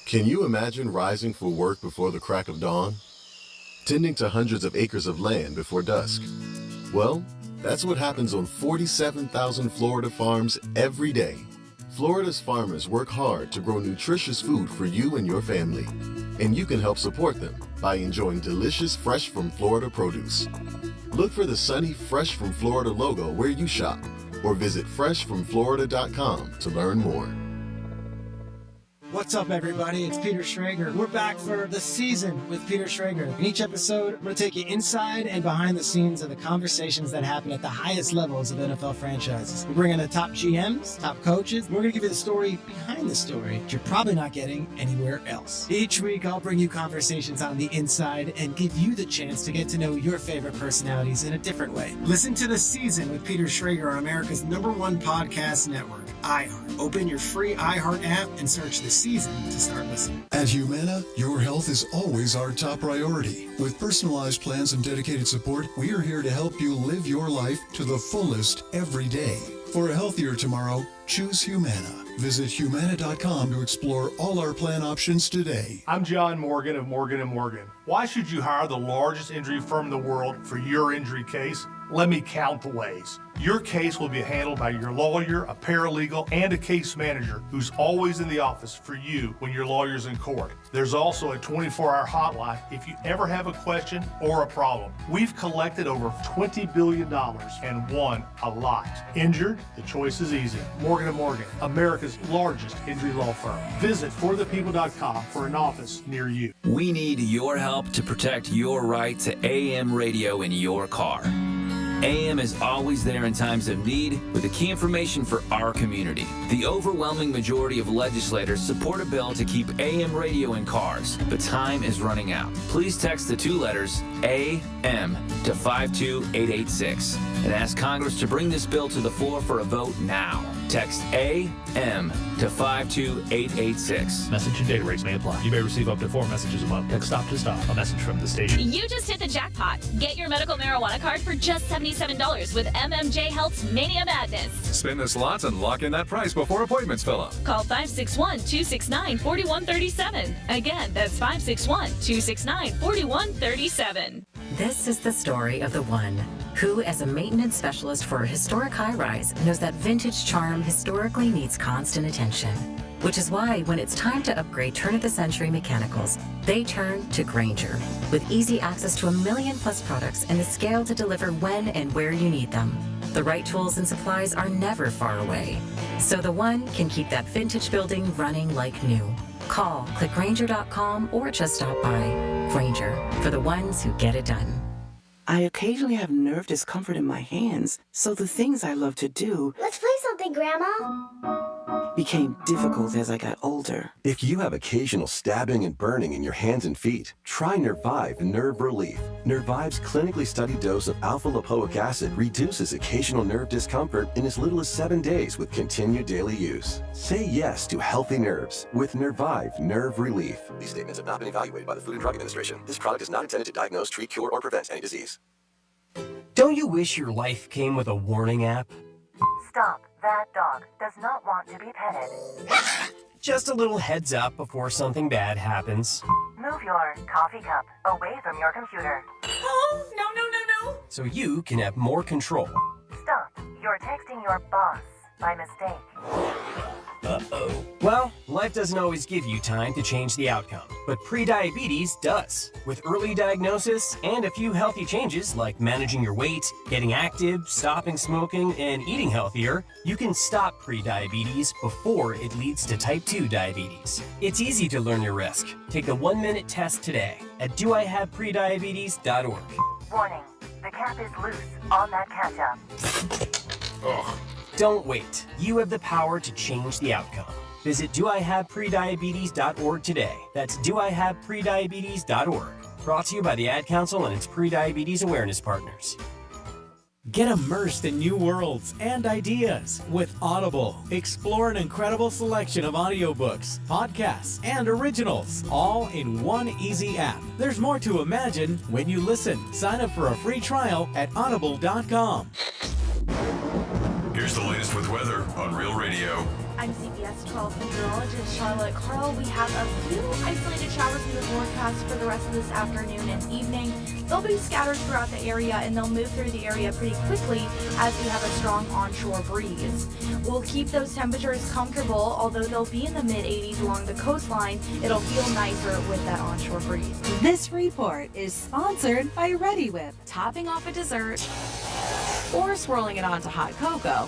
Can you imagine rising for work before the crack of dawn? Tending to hundreds of acres of land before dusk. Well, that's what happens on 47,000 Florida farms every day. Florida's farmers work hard to grow nutritious food for you and your family. And you can help support them by enjoying delicious Fresh from Florida produce. Look for the sunny Fresh from Florida logo where you shop, or visit freshfromflorida.com to learn more. What's up, everybody? It's Peter Schrager. We're back for The Season with Peter Schrager. In each episode, we're going to take you inside and behind the scenes of the conversations that happen at the highest levels of NFL franchises. We're bringing the top GMs, top coaches. We're going to give you the story behind the story that you're probably not getting anywhere else. Each week, I'll bring you conversations on the inside and give you the chance to get to know your favorite personalities in a different way. Listen to The Season with Peter Schrager on America's #1 podcast network, iHeart. Open your free iHeart app and search The Season to start listening. At Humana, your health is always our top priority. With personalized plans and dedicated support, we are here to help you live your life to the fullest every day. For a healthier tomorrow, choose Humana. Visit Humana.com to explore all our plan options today. I'm John Morgan of Morgan & Morgan. Why should you hire the largest injury firm in the world for your injury case? Let me count the ways. Your case will be handled by your lawyer, a paralegal, and a case manager who's always in the office for you when your lawyer's in court. There's also a 24-hour hotline if you ever have a question or a problem. We've collected over $20 billion and won a lot. Injured? The choice is easy. Morgan & Morgan, America's largest injury law firm. Visit forthepeople.com for an office near you. We need your help to protect your right to AM radio in your car. AM is always there in times of need with the key information for our community. The overwhelming majority of legislators support a bill to keep AM radio in cars, but time is running out. Please text the 2 letters AM to 52886 and ask Congress to bring this bill to the floor for a vote now. Text AM to 52886. Message and data rates may apply. You may receive up to 4 messages a month. Text stop to stop. A message from the station. You just hit the jackpot. Get your medical marijuana card for just $77 with MMJ Health's Mania Madness. Spin the slots and lock in that price before appointments fill up. Call 561-269-4137. Again, that's 561-269-4137. This is the story of the one who, as a maintenance specialist for a historic high-rise, knows that vintage charm historically needs constant attention. Which is why, when it's time to upgrade turn-of-the-century mechanicals, they turn to Grainger. With easy access to 1 million+ products and the scale to deliver when and where you need them. The right tools and supplies are never far away. So the one can keep that vintage building running like new. Call, click Grainger.com, or just stop by. Grainger, for the ones who get it done. I occasionally have nerve discomfort in my hands, so the things I love to do... Let's play something, Grandma. ...became difficult as I got older. If you have occasional stabbing and burning in your hands and feet, try Nervive Nerve Relief. Nervive's clinically studied dose of alpha-lipoic acid reduces occasional nerve discomfort in as little as 7 days with continued daily use. Say yes to healthy nerves with Nervive Nerve Relief. These statements have not been evaluated by the Food and Drug Administration. This product is not intended to diagnose, treat, cure, or prevent any disease. Don't you wish your life came with a warning app? Stop. That dog does not want to be petted. Just a little heads up before something bad happens. Move your coffee cup away from your computer. Oh, no. So you can have more control. Stop. You're texting your boss by mistake. Uh-oh. Well, life doesn't always give you time to change the outcome, but prediabetes does. With early diagnosis and a few healthy changes like managing your weight, getting active, stopping smoking, and eating healthier, you can stop prediabetes before it leads to type 2 diabetes. It's easy to learn your risk. Take the 1-minute test today at doihaveprediabetes.org. Warning, the cap is loose on that ketchup. Ugh. Don't wait. You have the power to change the outcome. Visit doihaveprediabetes.org today. That's doihaveprediabetes.org. Brought to you by the Ad Council and its prediabetes awareness partners. Get immersed in new worlds and ideas with Audible. Explore an incredible selection of audiobooks, podcasts, and originals, all in one easy app. There's more to imagine when you listen. Sign up for a free trial at audible.com. Here's the latest with weather on Real Radio. I'm CBS 12 meteorologist Charlotte Carl. We have a few isolated showers in the forecast for the rest of this afternoon and evening. They'll be scattered throughout the area and they'll move through the area pretty quickly as we have a strong onshore breeze. We'll keep those temperatures comfortable, although they'll be in the mid-80s along the coastline. It'll feel nicer with that onshore breeze. This report is sponsored by Ready Whip. Topping off a dessert or swirling it onto hot cocoa.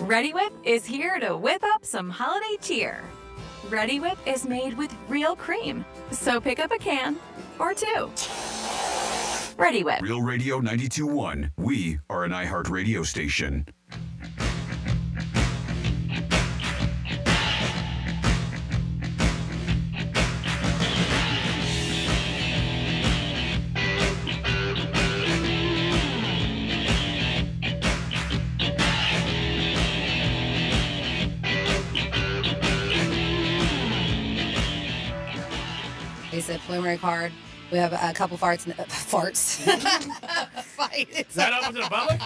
Reddi-wip is here to whip up some holiday cheer. Reddi-wip is made with real cream, so pick up a can or two. Reddi-wip. Real Radio 92.1. We are an iHeart radio station. They said preliminary card. We have a couple farts. Farts. Fight. Is that open to the public?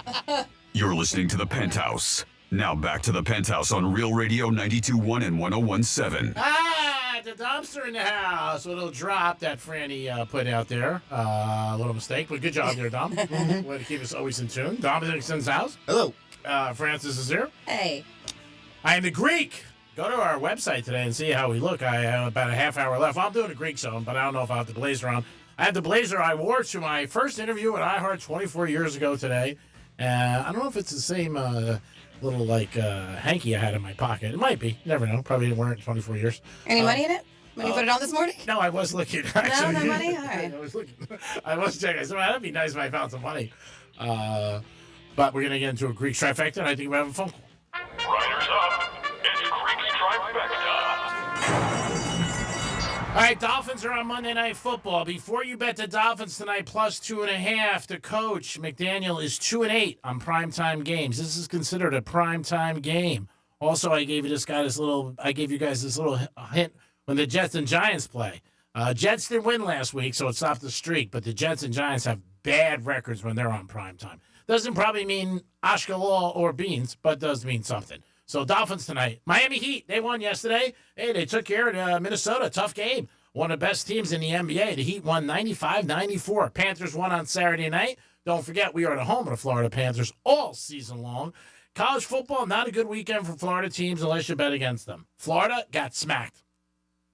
You're listening to The Penthouse. Now back to The Penthouse on Real Radio 92.1 and 101.7. The dumpster in the house. A little drop that Franny put out there. A little mistake, but good job there, Dom. Way to keep us always in tune. Dominic's house. Hello. Francis is here. Hey. I am the Greek. Go to our website today and see how we look. I have about a half hour left. Well, I'm doing a Greek zone, but I don't know if I have the blazer on. I have the blazer I wore to my first interview at iHeart 24 years ago today. I don't know if it's the same little, hanky I had in my pocket. It might be. You never know. Probably didn't wear it in 24 years. Any money in it? When you put it on this morning? No, I was looking. Actually. No money? All right. I was looking. I was checking. I said, well, that'd be nice if I found some money. But we're going to get into a Greek trifecta, and I think we have a phone call. Riders up. It's Greek's Trifecta. All right, Dolphins are on Monday Night Football. Before you bet the Dolphins tonight, plus 2.5, the coach, McDaniel, is 2-8 on primetime games. This is considered a primetime game. Also, I gave you guys this little hint when the Jets and Giants play. Jets didn't win last week, so it stopped the streak, but the Jets and Giants have bad records when they're on primetime. Doesn't probably mean ashkalal or beans, but does mean something. So Dolphins tonight. Miami Heat, they won yesterday. Hey, they took care of Minnesota. Tough game. One of the best teams in the NBA. The Heat won 95-94. Panthers won on Saturday night. Don't forget, we are the home of the Florida Panthers all season long. College football, not a good weekend for Florida teams unless you bet against them. Florida got smacked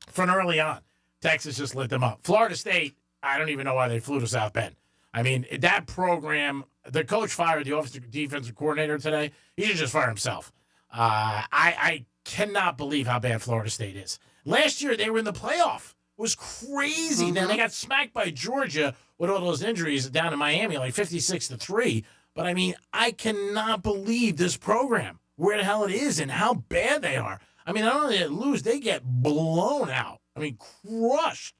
from early on. Texas just lit them up. Florida State, I don't even know why they flew to South Bend. I mean, that program, the coach fired the offensive defensive coordinator today. He should just fire himself. I cannot believe how bad Florida State is. Last year, they were in the playoff. It was crazy. Mm-hmm. Then they got smacked by Georgia with all those injuries down in Miami, like 56-3. But, I mean, I cannot believe this program, where the hell it is and how bad they are. I mean, not only they lose, they get blown out. I mean, crushed.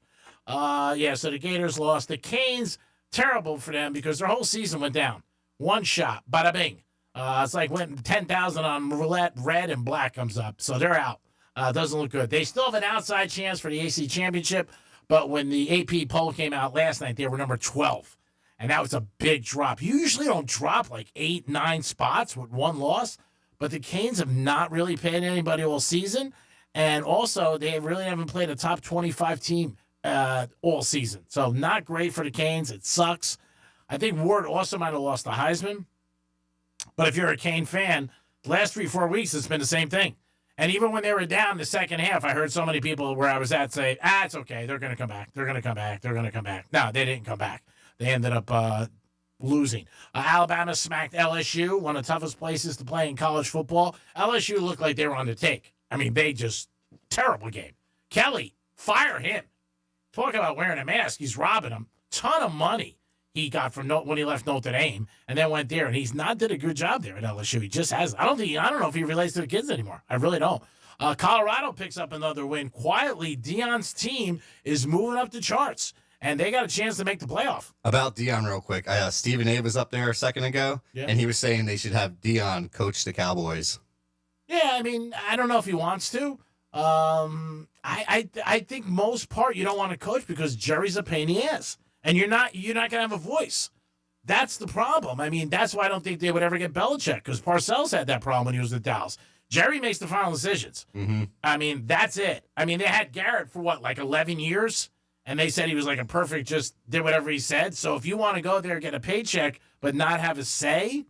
So the Gators lost. The Canes, terrible for them because their whole season went down. One shot, bada bing. It's like when 10,000 on roulette, red and black comes up. So they're out. Doesn't look good. They still have an outside chance for the AC Championship, but when the AP poll came out last night, they were number 12. And that was a big drop. You usually don't drop like 8-9 spots with one loss, but the Canes have not really played anybody all season. And also, they really haven't played a top 25 team all season. So not great for the Canes. It sucks. I think Ward also might have lost the Heisman. But if you're a Cane fan, the last 3-4 weeks, it's been the same thing. And even when they were down the second half, I heard so many people where I was at say, it's okay. They're going to come back. They're going to come back. They're going to come back. No, they didn't come back. They ended up losing. Alabama smacked LSU, one of the toughest places to play in college football. LSU looked like they were on the take. I mean, terrible game. Kelly, fire him. Talk about wearing a mask. He's robbing them. Ton of money he got from when he left Notre Dame and then went there. And he's not did a good job there at LSU. He just has. I don't know if he relates to the kids anymore. I really don't. Colorado picks up another win. Quietly, Deion's team is moving up the charts. And they got a chance to make the playoff. About Deion real quick. Stephen A. was up there a second ago, and he was saying they should have Deion coach the Cowboys. Yeah, I mean, I don't know if he wants to. I think most part you don't want to coach because Jerry's a pain in the ass. And you're not going to have a voice. That's the problem. I mean, that's why I don't think they would ever get Belichick, because Parcells had that problem when he was at Dallas. Jerry makes the final decisions. Mm-hmm. I mean, that's it. I mean, they had Garrett for 11 years? And they said he was like a perfect, just did whatever he said. So if you want to go there, get a paycheck, but not have a say,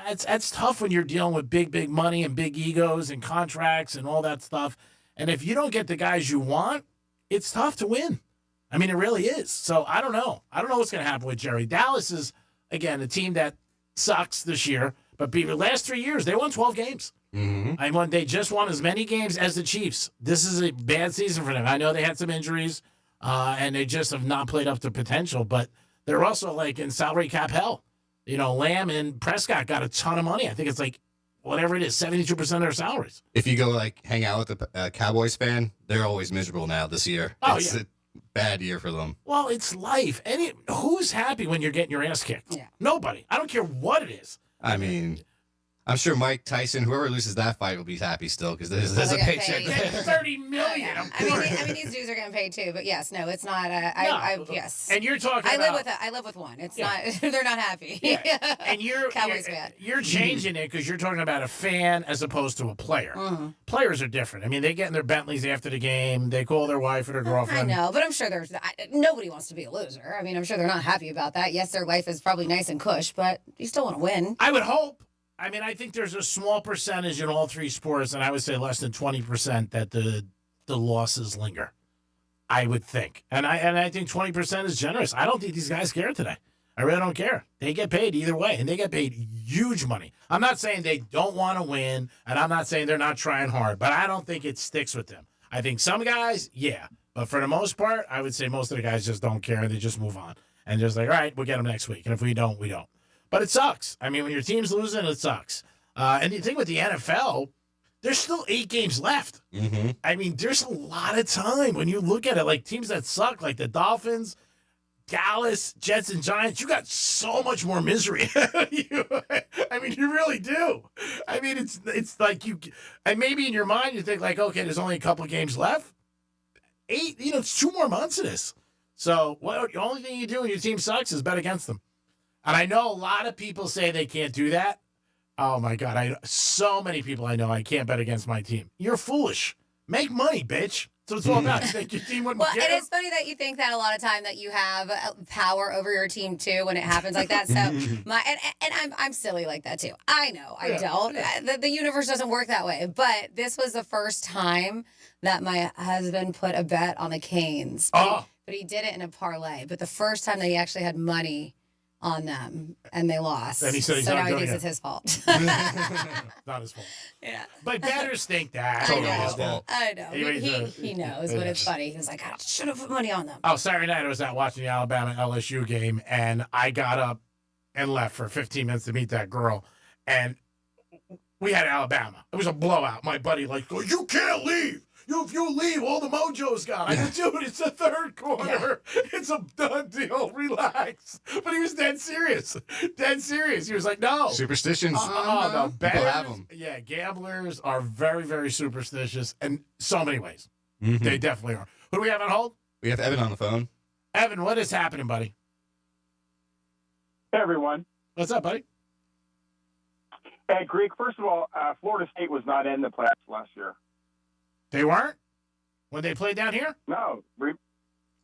that's tough when you're dealing with big money and big egos and contracts and all that stuff. And if you don't get the guys you want, it's tough to win. I mean, it really is. So I don't know. I don't know what's going to happen with Jerry. Dallas is, again, a team that sucks this year, but the last 3 years, they won 12 games. Mm-hmm. They just won as many games as the Chiefs. This is a bad season for them. I know they had some injuries, and they just have not played up to potential, but they're also like in salary cap hell. Lamb and Prescott got a ton of money. I think it's like whatever it is, 72% of their salaries. If you go like hang out with a Cowboys fan, they're always miserable now this year. Oh, it's a bad year for them. Well, it's life. Who's happy when you're getting your ass kicked? Yeah. Nobody. I don't care what it is. I mean, I'm sure Mike Tyson, whoever loses that fight, will be happy still because there's a paycheck there. $30 million. I mean, these dudes are getting paid too, but yes, no, it's not. Yes. And you're talking I about. I live with one. It's not. They're not happy. Yeah. And Cowboys fan. You're changing it because you're talking about a fan as opposed to a player. Mm-hmm. Players are different. I mean, they get in their Bentleys after the game. They call their wife or their girlfriend. I know, but I'm sure nobody wants to be a loser. I mean, I'm sure they're not happy about that. Yes, their life is probably nice and cush, but you still want to win. I would hope. I mean, I think there's a small percentage in all three sports, and I would say less than 20% that the losses linger. I would think. And I think 20% is generous. I don't think these guys care today. I really don't care. They get paid either way, and they get paid huge money. I'm not saying they don't want to win, and I'm not saying they're not trying hard, but I don't think it sticks with them. I think some guys, yeah. But for the most part, I would say most of the guys just don't care. They just move on. And just like, all right, we'll get them next week. And if we don't, we don't. But it sucks. I mean, when your team's losing, it sucks. And the thing with the NFL, there's still 8 games left. Mm-hmm. I mean, there's a lot of time when you look at it. Like teams that suck, like the Dolphins, Dallas, Jets, and Giants, you got so much more misery. I mean, you really do. I mean, it's like you, and maybe in your mind you think like, okay, there's only a couple of games left. 8, it's 2 more months of this. So the only thing you do when your team sucks is bet against them. And I know a lot of people say they can't do that. Oh, my God. So many people I know I can't bet against my team. You're foolish. Make money, bitch. That's what it's all about. You think your team wouldn't and it's funny that you think that a lot of time that you have power over your team, too, when it happens like that. So, I'm silly like that, too. I know. I don't. Yeah. The universe doesn't work that way. But this was the first time that my husband put a bet on the Canes. But he did it in a parlay. But the first time that he actually had money on them, and they lost. And he said he's so not now he doing thinks it. it's his fault. Not his fault. Yeah. But bettors think that. Totally his fault. I know. He knows, but it's funny. He's like, I should have put money on them. Oh, Saturday night I was out watching the Alabama LSU game, and I got up and left for 15 minutes to meet that girl, and we had Alabama. It was a blowout. My buddy goes, you can't leave. If you leave, all the mojo's gone. I go, dude, it's the third quarter. Yeah. It's a done deal. Relax. But he was dead serious. Dead serious. He was like, no. Superstitions. Oh, no. People have them. Yeah, gamblers are very, very superstitious in so many ways. Mm-hmm. They definitely are. Who do we have on hold? We have Evan on the phone. Evan, what is happening, buddy? Hey, everyone. What's up, buddy? Hey, Greek, first of all, Florida State was not in the playoffs last year. They weren't? When they played down here? No.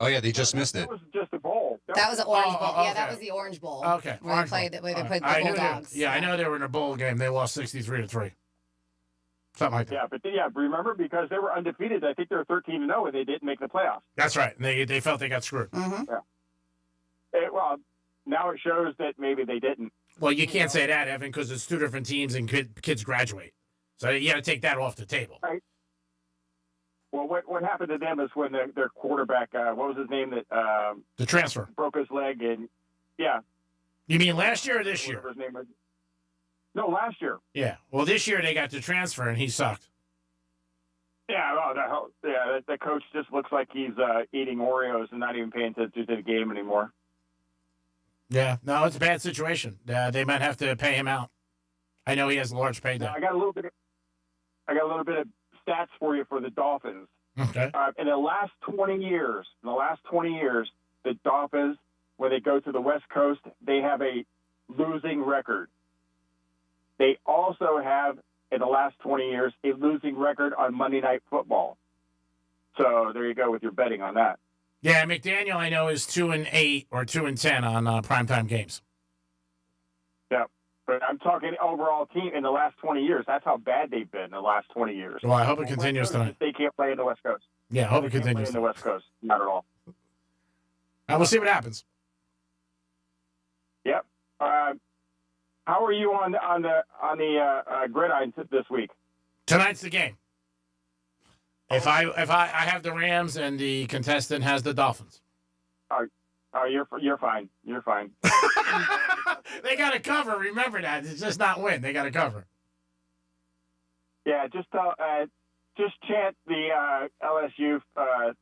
Oh, yeah, they just missed it. That was just a bowl. That was an Orange Bowl. Okay. Yeah, that was the Orange Bowl. Okay. Where they played the Bulldogs. I know they were in a bowl game. They lost 63-3. Something like that. Yeah, but remember, because they were undefeated, I think they were 13-0, and they didn't make the playoffs. That's right. And they felt they got screwed. Mm-hmm. Yeah. Well, now it shows that maybe they didn't. Well, you can't say that, Evan, because it's 2 different teams and kids graduate. So you got to take that off the table. Right. Well, what happened to them is when their quarterback, what was his name, that the transfer broke his leg, and yeah. You mean last year or this year? His name was. No, last year. Yeah. Well, this year they got the transfer, and he sucked. Yeah. Well, the coach just looks like he's eating Oreos and not even paying attention to the game anymore. Yeah. No, it's a bad situation. They might have to pay him out. I know he has a large payday. I got a little bit of stats for you for the Dolphins. Okay. In the last 20 years, the Dolphins, when they go to the West Coast, they have a losing record. They also have, in the last 20 years, a losing record on Monday Night Football. So there you go with your betting on that. Yeah, McDaniel, I know, is 2-8 or 2-10 on primetime games. Yeah. But I'm talking overall team in the last 20 years. That's how bad they've been in the last 20 years. Well, I hope it continues tonight. They can't play in the West Coast. Yeah, I hope it continues. In the West Coast, not at all. We'll see what happens. Yep. How How are you on the gridiron this week? Tonight's the game. If I have the Rams and the contestant has the Dolphins. Oh, you're fine. You're fine. They got to cover. Remember that. It's just not win. They got to cover. Yeah, just chant the LSU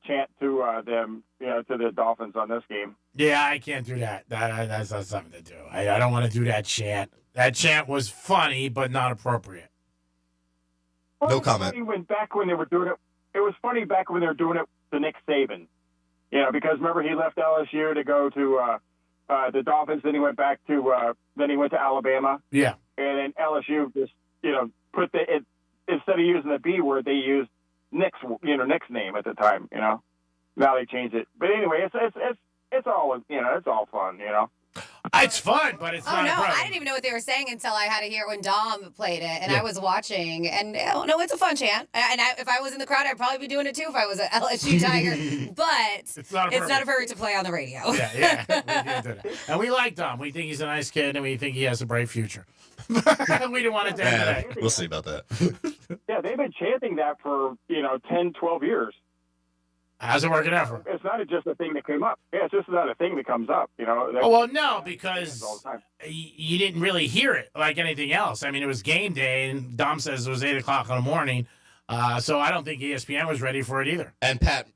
chant to them, to the Dolphins on this game. Yeah, I can't do that. That's not something to do. I don't want to do that chant. That chant was funny, but not appropriate. Well, no comment. Back when they were doing it, it was funny back when they were doing it to Nick Saban. Because remember he left LSU to go to the Dolphins, then he went back to then he went to Alabama. Yeah. And then LSU just put instead of using the B word, they used Nick's name at the time. Now they changed it. But anyway, it's all fun. It's fun, but it's not. Oh no, appropriate. I didn't even know what they were saying until I had to hear it when Dom played it, and Yeah. I was watching. And no, it's a fun chant. And if I was in the crowd, I'd probably be doing it too if I was an LSU Tiger. But It's not appropriate to play on the radio. Yeah. We can't do that. And we like Dom. We think he's a nice kid, and we think he has a bright future. We didn't want to take today. We'll see about that. Yeah, they've been chanting that for 10, 12 years. How's it working out for him? It's not just a thing that came up. Yeah, it's just not a thing that comes up. Oh, well, no, because you didn't really hear it like anything else. I mean, it was game day, and Dom says it was 8 o'clock in the morning. So I don't think ESPN was ready for it either. And Pat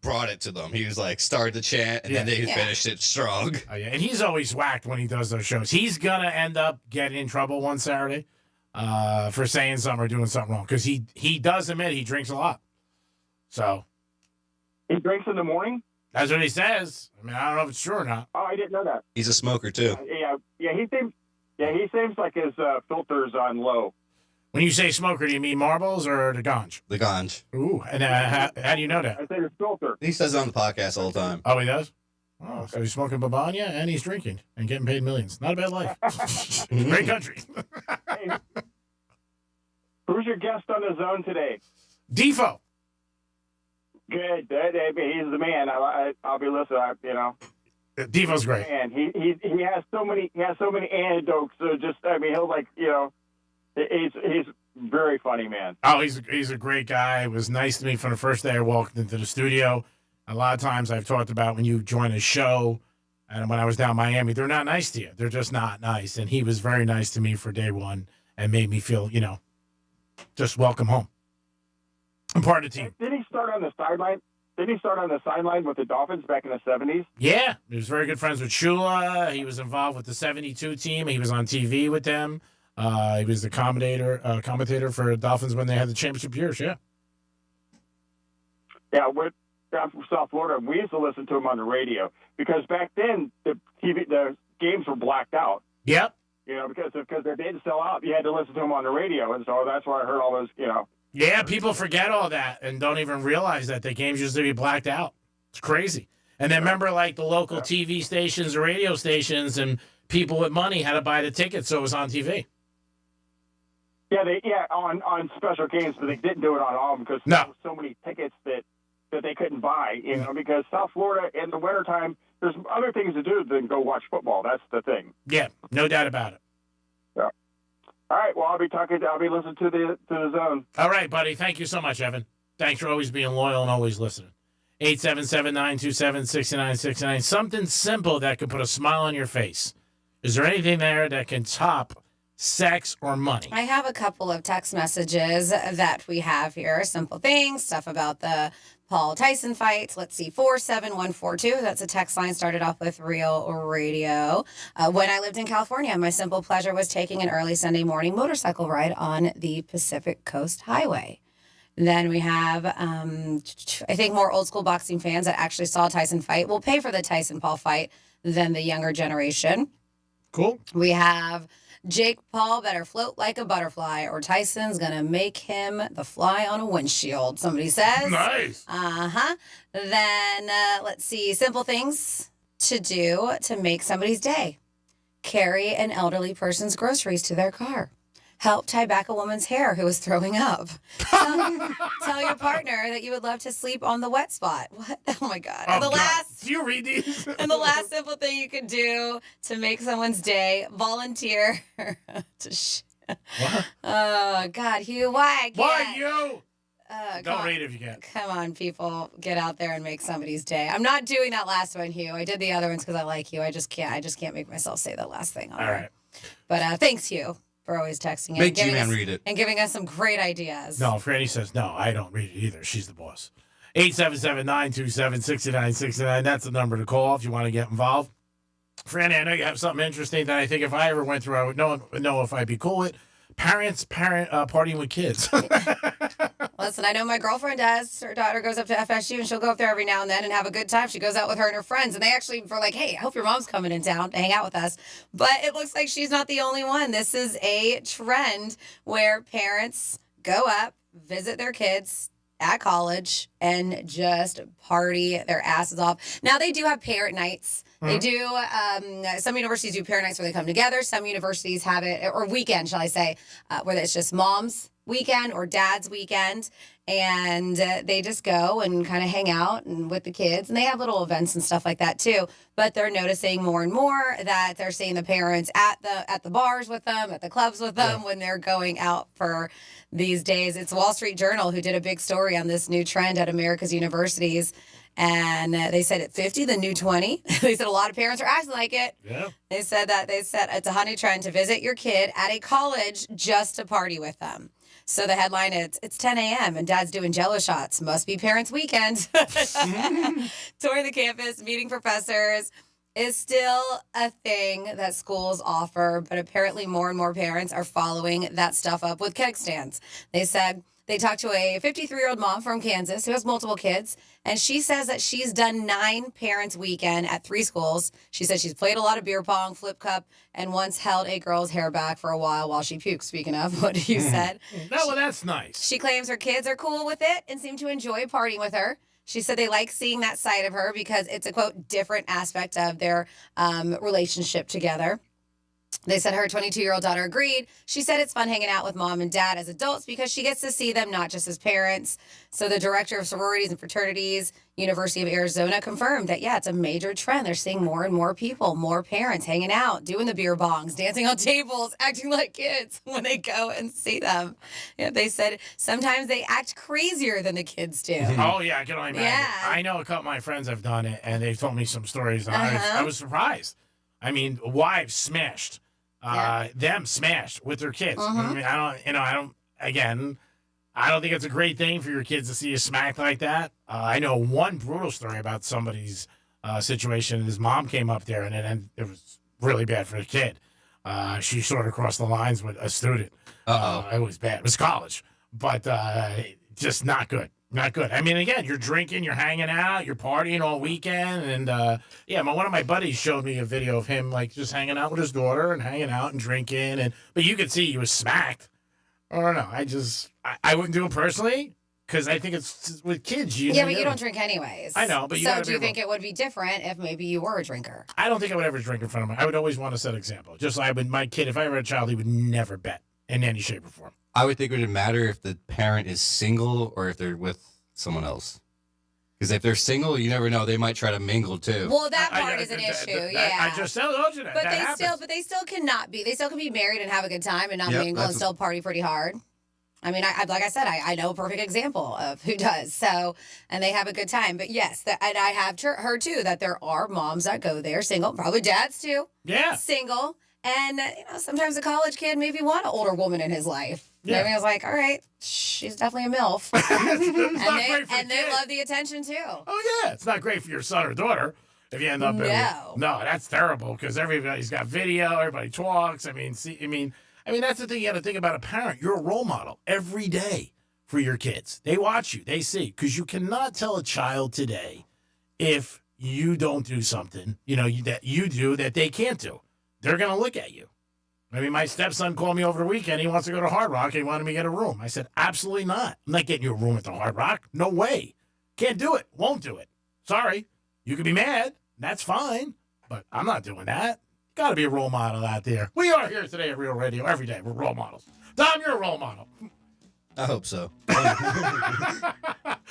brought it to them. He was like, started the chant, and then they finished it strong. Oh, yeah. And he's always whacked when he does those shows. He's going to end up getting in trouble one Saturday for saying something or doing something wrong, because he does admit he drinks a lot. So... He drinks in the morning? That's what he says. I mean, I don't know if it's true or not. Oh, I didn't know that. He's a smoker too. He seems like his filter's on low. When you say smoker, do you mean marbles or the ganj? The ganj. Ooh, and how do you know that? I say his filter. He says it on the podcast all the time. Oh, he does? Oh, so he's smoking babanya and he's drinking and getting paid millions. Not a bad life. Great country. Hey, who's your guest on the zone today? Defo. Good. He's the man. I'll be listening. Defo's great. And he has so many anecdotes. So he'll he's very funny, man. Oh, he's a great guy. It was nice to me from the first day I walked into the studio. A lot of times I've talked about when you join a show, and when I was down in Miami, they're not nice to you. They're just not nice. And he was very nice to me for day one and made me feel, just welcome home. I'm part of the team. Did he start on the sideline? With the Dolphins back in the 70s? Yeah, he was very good friends with Shula. He was involved with the 72 team. He was on TV with them. He was the commentator for Dolphins when they had the championship years. Yeah. Yeah, I'm from South Florida. We used to listen to him on the radio because back then the games were blacked out. Yep. Because they didn't sell out, you had to listen to him on the radio, and so that's why I heard all those. Yeah, people forget all that and don't even realize that the games used to be blacked out. It's crazy. And then remember, like the local TV stations or radio stations, and people with money had to buy the tickets so it was on TV. Yeah, on special games, but they didn't do it on all of them because there were so many tickets that they couldn't buy. Because South Florida in the wintertime, there's other things to do than go watch football. That's the thing. Yeah, no doubt about it. Yeah. All right. Well, I'll be listening to the zone. All right, buddy. Thank you so much, Evan. Thanks for always being loyal and always listening. 877-927-6969. Something simple that can put a smile on your face. Is there anything there that can top sex or money? I have a couple of text messages that we have here. Simple things, stuff about the Paul Tyson fights. Let's see, 47142. That's a text line started off with Real Radio. When I lived in California, my simple pleasure was taking an early Sunday morning motorcycle ride on the Pacific Coast Highway. Then we have, I think, more old school boxing fans that actually saw Tyson fight will pay for the Tyson-Paul fight than the younger generation. Cool. We have Jake Paul better float like a butterfly or Tyson's going to make him the fly on a windshield, somebody says. Nice. Uh-huh. Then, let's see, simple things to do to make somebody's day. Carry an elderly person's groceries to their car. help tie back a woman's hair who was throwing up. Tell your partner that you would love to sleep on the wet spot. What? Oh my God. Oh, And the God. last, Do you read these? and the last simple thing you can do to make someone's day, volunteer to What? Oh God, Hugh, why? Why you? Come Don't on. read if you can. Come on, people, get out there and make somebody's day. I'm not doing that last one, Hugh. I did the other ones because I like Hugh. I just can't make myself say the last thing on All there. right. But thanks, Hugh, for always texting in Make and giving G-Man us- read it. and giving us some great ideas. No, Franny says, no, I don't read it either. She's the boss. 877-927-6969. That's the number to call if you want to get involved. Franny, I know you have something interesting that I think if I ever went through, I would know if I'd be cool with. Parents partying with kids. Listen, I know my girlfriend does. Her daughter goes up to FSU and she'll go up there every now and then and have a good time. She goes out with her and her friends, and they actually were like, hey, I hope your mom's coming in town to hang out with us. But it looks like she's not the only one. This is a trend where parents go up, visit their kids at college, and just party their asses off. Now, they do have parent nights. They do, some universities do parent nights where they come together. Some universities have it, or weekend, shall I say, where it's just mom's weekend or dad's weekend. And they just go and kind of hang out and with the kids. And they have little events and stuff like that too. But they're noticing more and more that they're seeing the parents at the bars with them, at the clubs with them when they're going out for these days. It's Wall Street Journal who did a big story on this new trend at America's universities. And they said at 50, the new 20. They said a lot of parents are acting like it. Yeah. They said it's a honey trend to visit your kid at a college just to party with them. So the headline is, it's 10 a.m. and dad's doing Jello shots. Must be parents' weekend. Touring the campus, meeting professors is still a thing that schools offer, but apparently more and more parents are following that stuff up with keg stands. They said they talked to a 53-year-old mom from Kansas who has multiple kids, and she says that she's done 9 parents' weekend at 3 schools. She said she's played a lot of beer pong, flip cup, and once held a girl's hair back for a while she puked, speaking of what you said. Well, that's nice. She claims her kids are cool with it and seem to enjoy partying with her. She said they like seeing that side of her because it's a, quote, different aspect of their relationship together. They said her 22-year-old daughter agreed. She said it's fun hanging out with mom and dad as adults because she gets to see them not just as parents. So the director of sororities and fraternities, University of Arizona, confirmed that, yeah, it's a major trend. They're seeing more and more people, more parents hanging out, doing the beer bongs, dancing on tables, acting like kids when they go and see them. Yeah, they said sometimes they act crazier than the kids do. Oh, yeah, I can only imagine. Yeah. I know a couple of my friends have done it, and they've told me some stories, and I was surprised. I mean, wives smashed. Them smashed with their kids. I mean, I don't think it's a great thing for your kids to see you smacked like that. I know one brutal story about somebody's situation. His mom came up there, and it was really bad for the kid. She sort of crossed the lines with a student. It was bad. It was college, but just not good. Not good. I mean, again, you're drinking, you're hanging out, you're partying all weekend. And, one of my buddies showed me a video of him, like, just hanging out with his daughter and hanging out and drinking. But you could see he was smacked. I don't know. I wouldn't do it personally because I think it's with kids. But you don't drink anyways. I know, but so do you think it would be different if maybe you were a drinker? I don't think I would ever drink in front of him. I would always want to set example. Just like my kid, if I ever had a child, he would never bet in any shape or form. I would think it would matter if the parent is single or if they're with someone else. Because if they're single, you never know. They might try to mingle too. Well, that part is an issue. I just told you that. But that they still cannot be. They still can be married and have a good time and not mingle and still party pretty hard. I mean, like I said, I know a perfect example of who does. So, and they have a good time. But yes, and I have heard too that there are moms that go there single, probably dads too. Yeah. Single. And, sometimes a college kid maybe want an older woman in his life. Yeah. Maybe I was like, all right, she's definitely a MILF. and they love the attention too. Oh, yeah. It's not great for your son or daughter if you end up No, that's terrible because everybody's got video, everybody talks. I mean, that's the thing you got to think about a parent. You're a role model every day for your kids. They watch you, they see. Because you cannot tell a child today if you don't do something, that you do that they can't do. They're going to look at you. I mean, my stepson called me over the weekend. He wants to go to Hard Rock. He wanted me to get a room. I said, absolutely not. I'm not getting you a room at the Hard Rock. No way. Can't do it. Won't do it. Sorry. You can be mad. That's fine. But I'm not doing that. Got to be a role model out there. We are here today at Real Radio every day. We're role models. Dom, you're a role model. I hope so.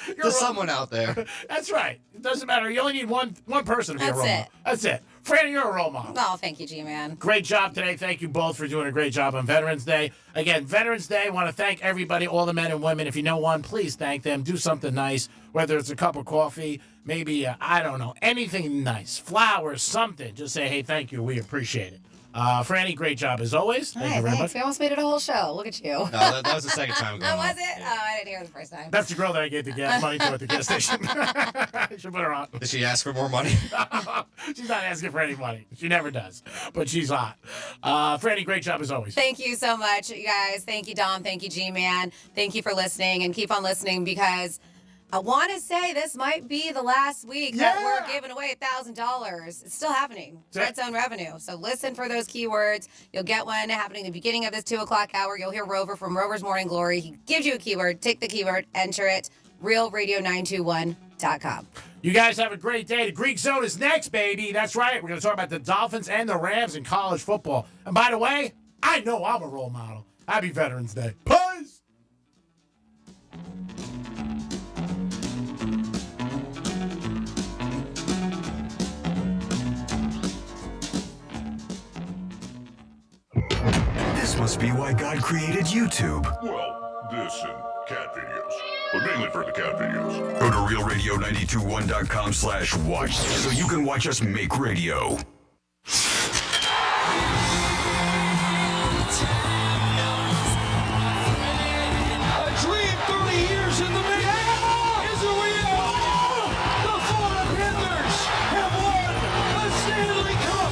You're There's someone out there. That's right. It doesn't matter. You only need one person to be That's a role it. model. That's it. Franny, you're a role model. Oh, thank you, G-Man. Great job today. Thank you both for doing a great job on Veterans Day. Again, Veterans Day, I want to thank everybody, all the men and women. If you know one, please thank them. Do something nice, whether it's a cup of coffee, maybe, I don't know, anything nice, flowers, something. Just say, hey, thank you. We appreciate it. Franny, great job as always. Thank you very much. We almost made it a whole show. Look at you. No, that was the second time going Oh, on. was it? Oh, I didn't hear it the first time. That's the girl that I gave the gas money to at the gas station. I should put her on. Did she ask for more money? She's not asking for any money. She never does. But she's hot. Franny, great job as always. Thank you so much, you guys. Thank you, Dom. Thank you, G-Man. Thank you for listening, and keep on listening because I want to say this might be the last week that we're giving away $1,000. It's still happening. Red Zone revenue. So listen for those keywords. You'll get one happening at the beginning of this 2 o'clock hour. You'll hear Rover from Rover's Morning Glory. He gives you a keyword. Take the keyword, enter it. RealRadio921.com. You guys have a great day. The Greek Zone is next, baby. That's right. We're going to talk about the Dolphins and the Rams in college football. And by the way, I know I'm a role model. Happy Veterans Day. Peace! This must be why God created YouTube. Well, this and cat videos. But mainly for the cat videos. Go to realradio921.com/watch so you can watch us make radio. A dream 30 years in the making is a reality. The Florida Panthers have won the Stanley Cup.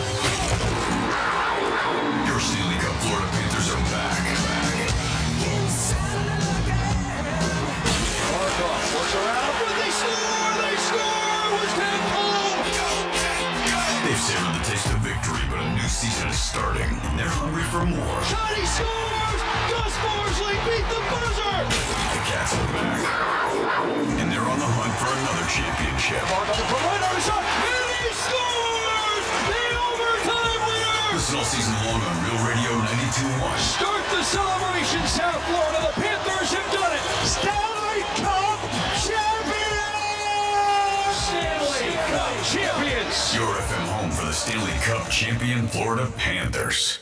Your Stanley Cup Florida Panthers are back. Works around, but they score! They score! Was Ken Cole! They've savored the taste of victory, but a new season is starting, and they're hungry for more. Johnny scores! Gus Morsley beat the buzzer! The Cats are back, and they're on the hunt for another championship. Mark on the perimeter, shot, and he scores! The overtime winner! Listen all season long on Real Radio 92.1. Start the celebration, South Florida. The Panthers have done it. Stanley Cup champions! Stanley Cup champions! Your FM home for the Stanley Cup champion Florida Panthers.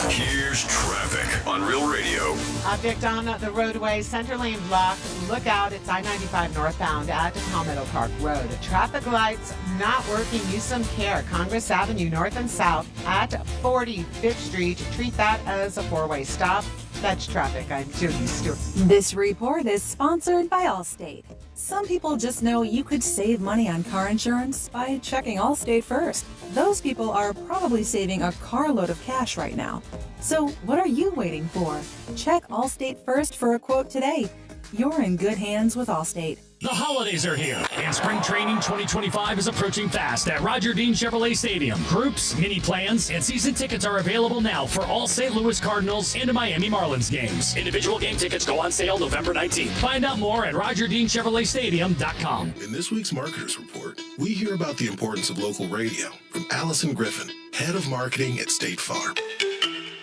Here's traffic on Real Radio. Object on the roadway, center lane blocked. Look out, it's I-95 northbound at Palmetto Park Road. Traffic lights not working. Use some care. Congress Avenue north and south at 45th Street. Treat that as a four-way stop. That's traffic. I'm Judy Stewart. This report is sponsored by Allstate. Some people just know you could save money on car insurance by checking Allstate first. Those people are probably saving a carload of cash right now. So what are you waiting for? Check Allstate first for a quote today. You're in good hands with Allstate. The holidays are here, and spring training 2025 is approaching fast at Roger Dean Chevrolet Stadium. Groups, mini plans, and season tickets are available now for all St. Louis Cardinals and Miami Marlins games. Individual game tickets go on sale November 19th. Find out more at RogerDeanChevroletStadium.com. In this week's Marketers Report, we hear about the importance of local radio from Allison Griffin, Head of Marketing at State Farm.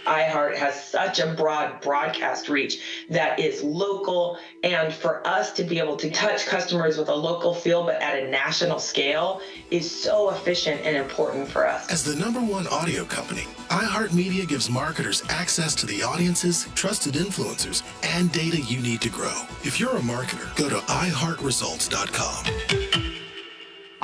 iHeart has such a broad broadcast reach that is local, and for us to be able to touch customers with a local feel but at a national scale is so efficient and important for us. As the #1 audio company, iHeartMedia gives marketers access to the audiences, trusted influencers, and data you need to grow. If you're a marketer, go to iHeartResults.com.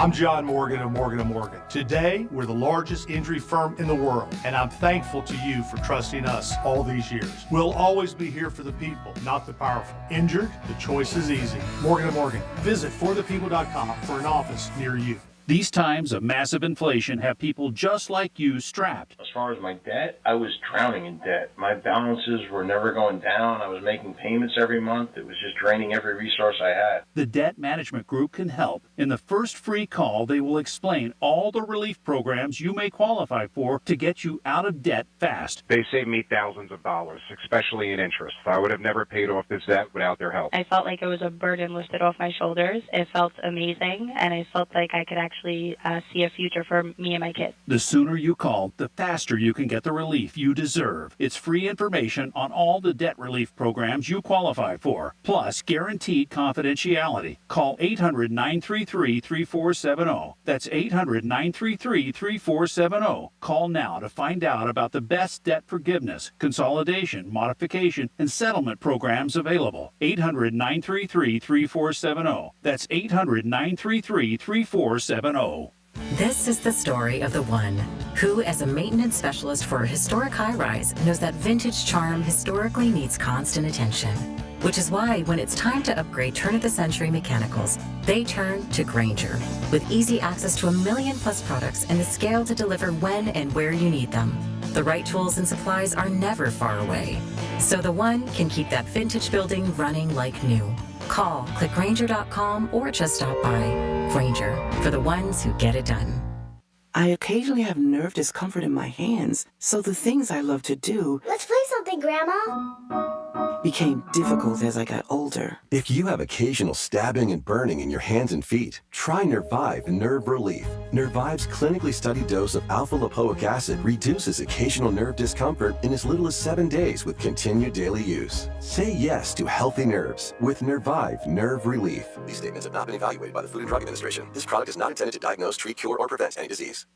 I'm John Morgan of Morgan & Morgan. Today, we're the largest injury firm in the world, and I'm thankful to you for trusting us all these years. We'll always be here for the people, not the powerful. Injured? The choice is easy. Morgan & Morgan. Visit forthepeople.com for an office near you. These times of massive inflation have people just like you strapped. As far as my debt, I was drowning in debt. My balances were never going down. I was making payments every month. It was just draining every resource I had. The Debt Management Group can help. In the first free call, they will explain all the relief programs you may qualify for to get you out of debt fast. They saved me thousands of dollars, especially in interest. I would have never paid off this debt without their help. I felt like it was a burden lifted off my shoulders. It felt amazing, and I felt like I could actually actually see a future for me and my kids. The sooner you call, the faster you can get the relief you deserve. It's free information on all the debt relief programs you qualify for, plus guaranteed confidentiality. Call 800-933-3470. That's 800-933-3470. Call now to find out about the best debt forgiveness, consolidation, modification, and settlement programs available. 800-933-3470. That's 800-933-3470. This is the story of the one who, as a maintenance specialist for a historic high-rise, knows that vintage charm historically needs constant attention. Which is why, when it's time to upgrade turn-of-the-century mechanicals, they turn to Grainger. With easy access to 1 million-plus products and the scale to deliver when and where you need them. The right tools and supplies are never far away. So the one can keep that vintage building running like new. Call, click Grainger.com, or just stop by. Grainger, for the ones who get it done. I occasionally have nerve discomfort in my hands, so the things I love to do... Let's play something, Grandma. ...became difficult as I got older. If you have occasional stabbing and burning in your hands and feet, try Nervive Nerve Relief. Nervive's clinically studied dose of alpha-lipoic acid reduces occasional nerve discomfort in as little as 7 days with continued daily use. Say yes to healthy nerves with Nervive Nerve Relief. These statements have not been evaluated by the Food and Drug Administration. This product is not intended to diagnose, treat, cure, or prevent any disease.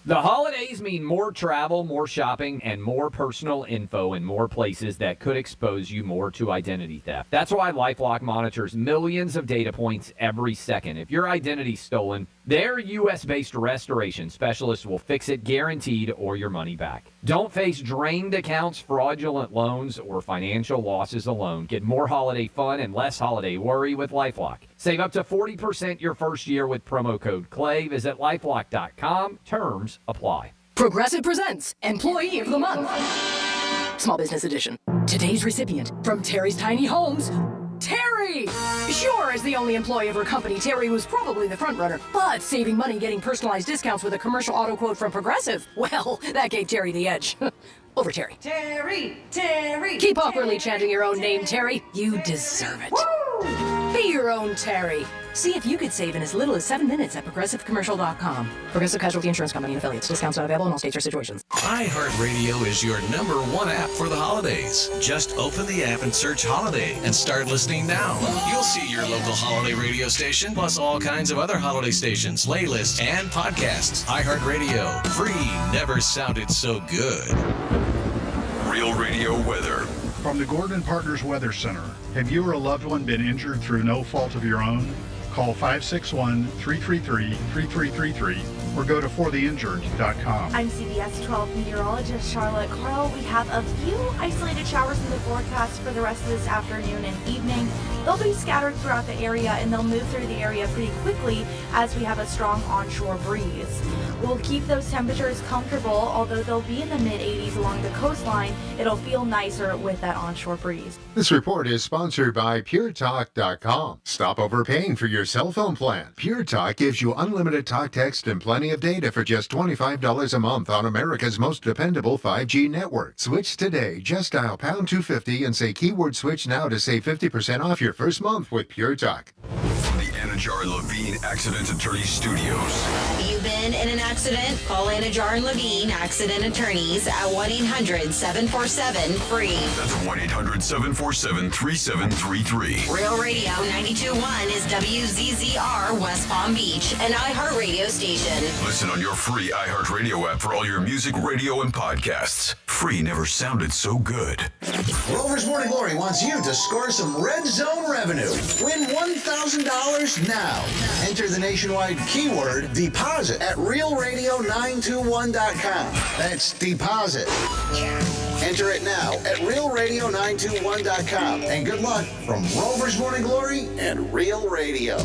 The holidays mean more travel, more shopping, and more personal info in more places that could expose you more to identity theft. That's why LifeLock monitors millions of data points every second. If your identity's stolen, their U.S.-based restoration specialists will fix it guaranteed or your money back. Don't face drained accounts, fraudulent loans, or financial losses alone. Get more holiday fun and less holiday worry with LifeLock. Save up to 40% your first year with promo code CLAY. Visit LifeLock.com. Terms apply. Progressive presents Employee of the Month. Small Business Edition. Today's recipient from Terry's Tiny Homes, Terry! Sure, as the only employee of her company, Terry was probably the front runner, but saving money getting personalized discounts with a commercial auto quote from Progressive, well, that gave Terry the edge. Over Terry. Terry! Terry! Keep awkwardly chanting your own name, Terry. You deserve it. Woo! Be your own Terry. See if you could save in as little as 7 minutes at ProgressiveCommercial.com. Progressive Casualty Insurance Company and affiliates. Discounts not available in all states or situations. iHeartRadio is your #1 app for the holidays. Just open the app and search Holiday and start listening now. You'll see your local holiday radio station, plus all kinds of other holiday stations, playlists, and podcasts. iHeartRadio. Free never sounded so good. Real Radio weather. From the Gordon Partners Weather Center, have you or a loved one been injured through no fault of your own? Call 561-333-3333 or go to fortheinjured.com. I'm CBS 12 meteorologist Charlotte Carl. We have a few isolated showers in the forecast for the rest of this afternoon and evening. They'll be scattered throughout the area and they'll move through the area pretty quickly as we have a strong onshore breeze. We'll keep those temperatures comfortable, although they'll be in the mid-80s along the coastline. It'll feel nicer with that onshore breeze. This report is sponsored by PureTalk.com. Stop overpaying for your cell phone plan. Pure Talk gives you unlimited talk, text, and plenty of data for just $25 a month on America's most dependable 5G network. Switch today. Just dial pound 250 and say keyword switch now to save 50% off your first month with Pure Talk. From the Anajar Levine Accident Attorney Studios. You've been in an accident? Call Anajar and Levine Accident Attorneys at 1-800-747-FREE. That's 1-800-747-3733. Real Radio 92.1 is WZZR West Palm Beach, an iHeartRadio station. Listen on your free iHeartRadio app for all your music, radio, and podcasts. Free never sounded so good. Rover's Morning Glory wants you to score some Red Zone revenue. Win $1,000 now. Enter the nationwide keyword deposit at realradio921.com. That's deposit. Enter it now at realradio921.com. And good luck from Rover's Morning Glory and Real Radio.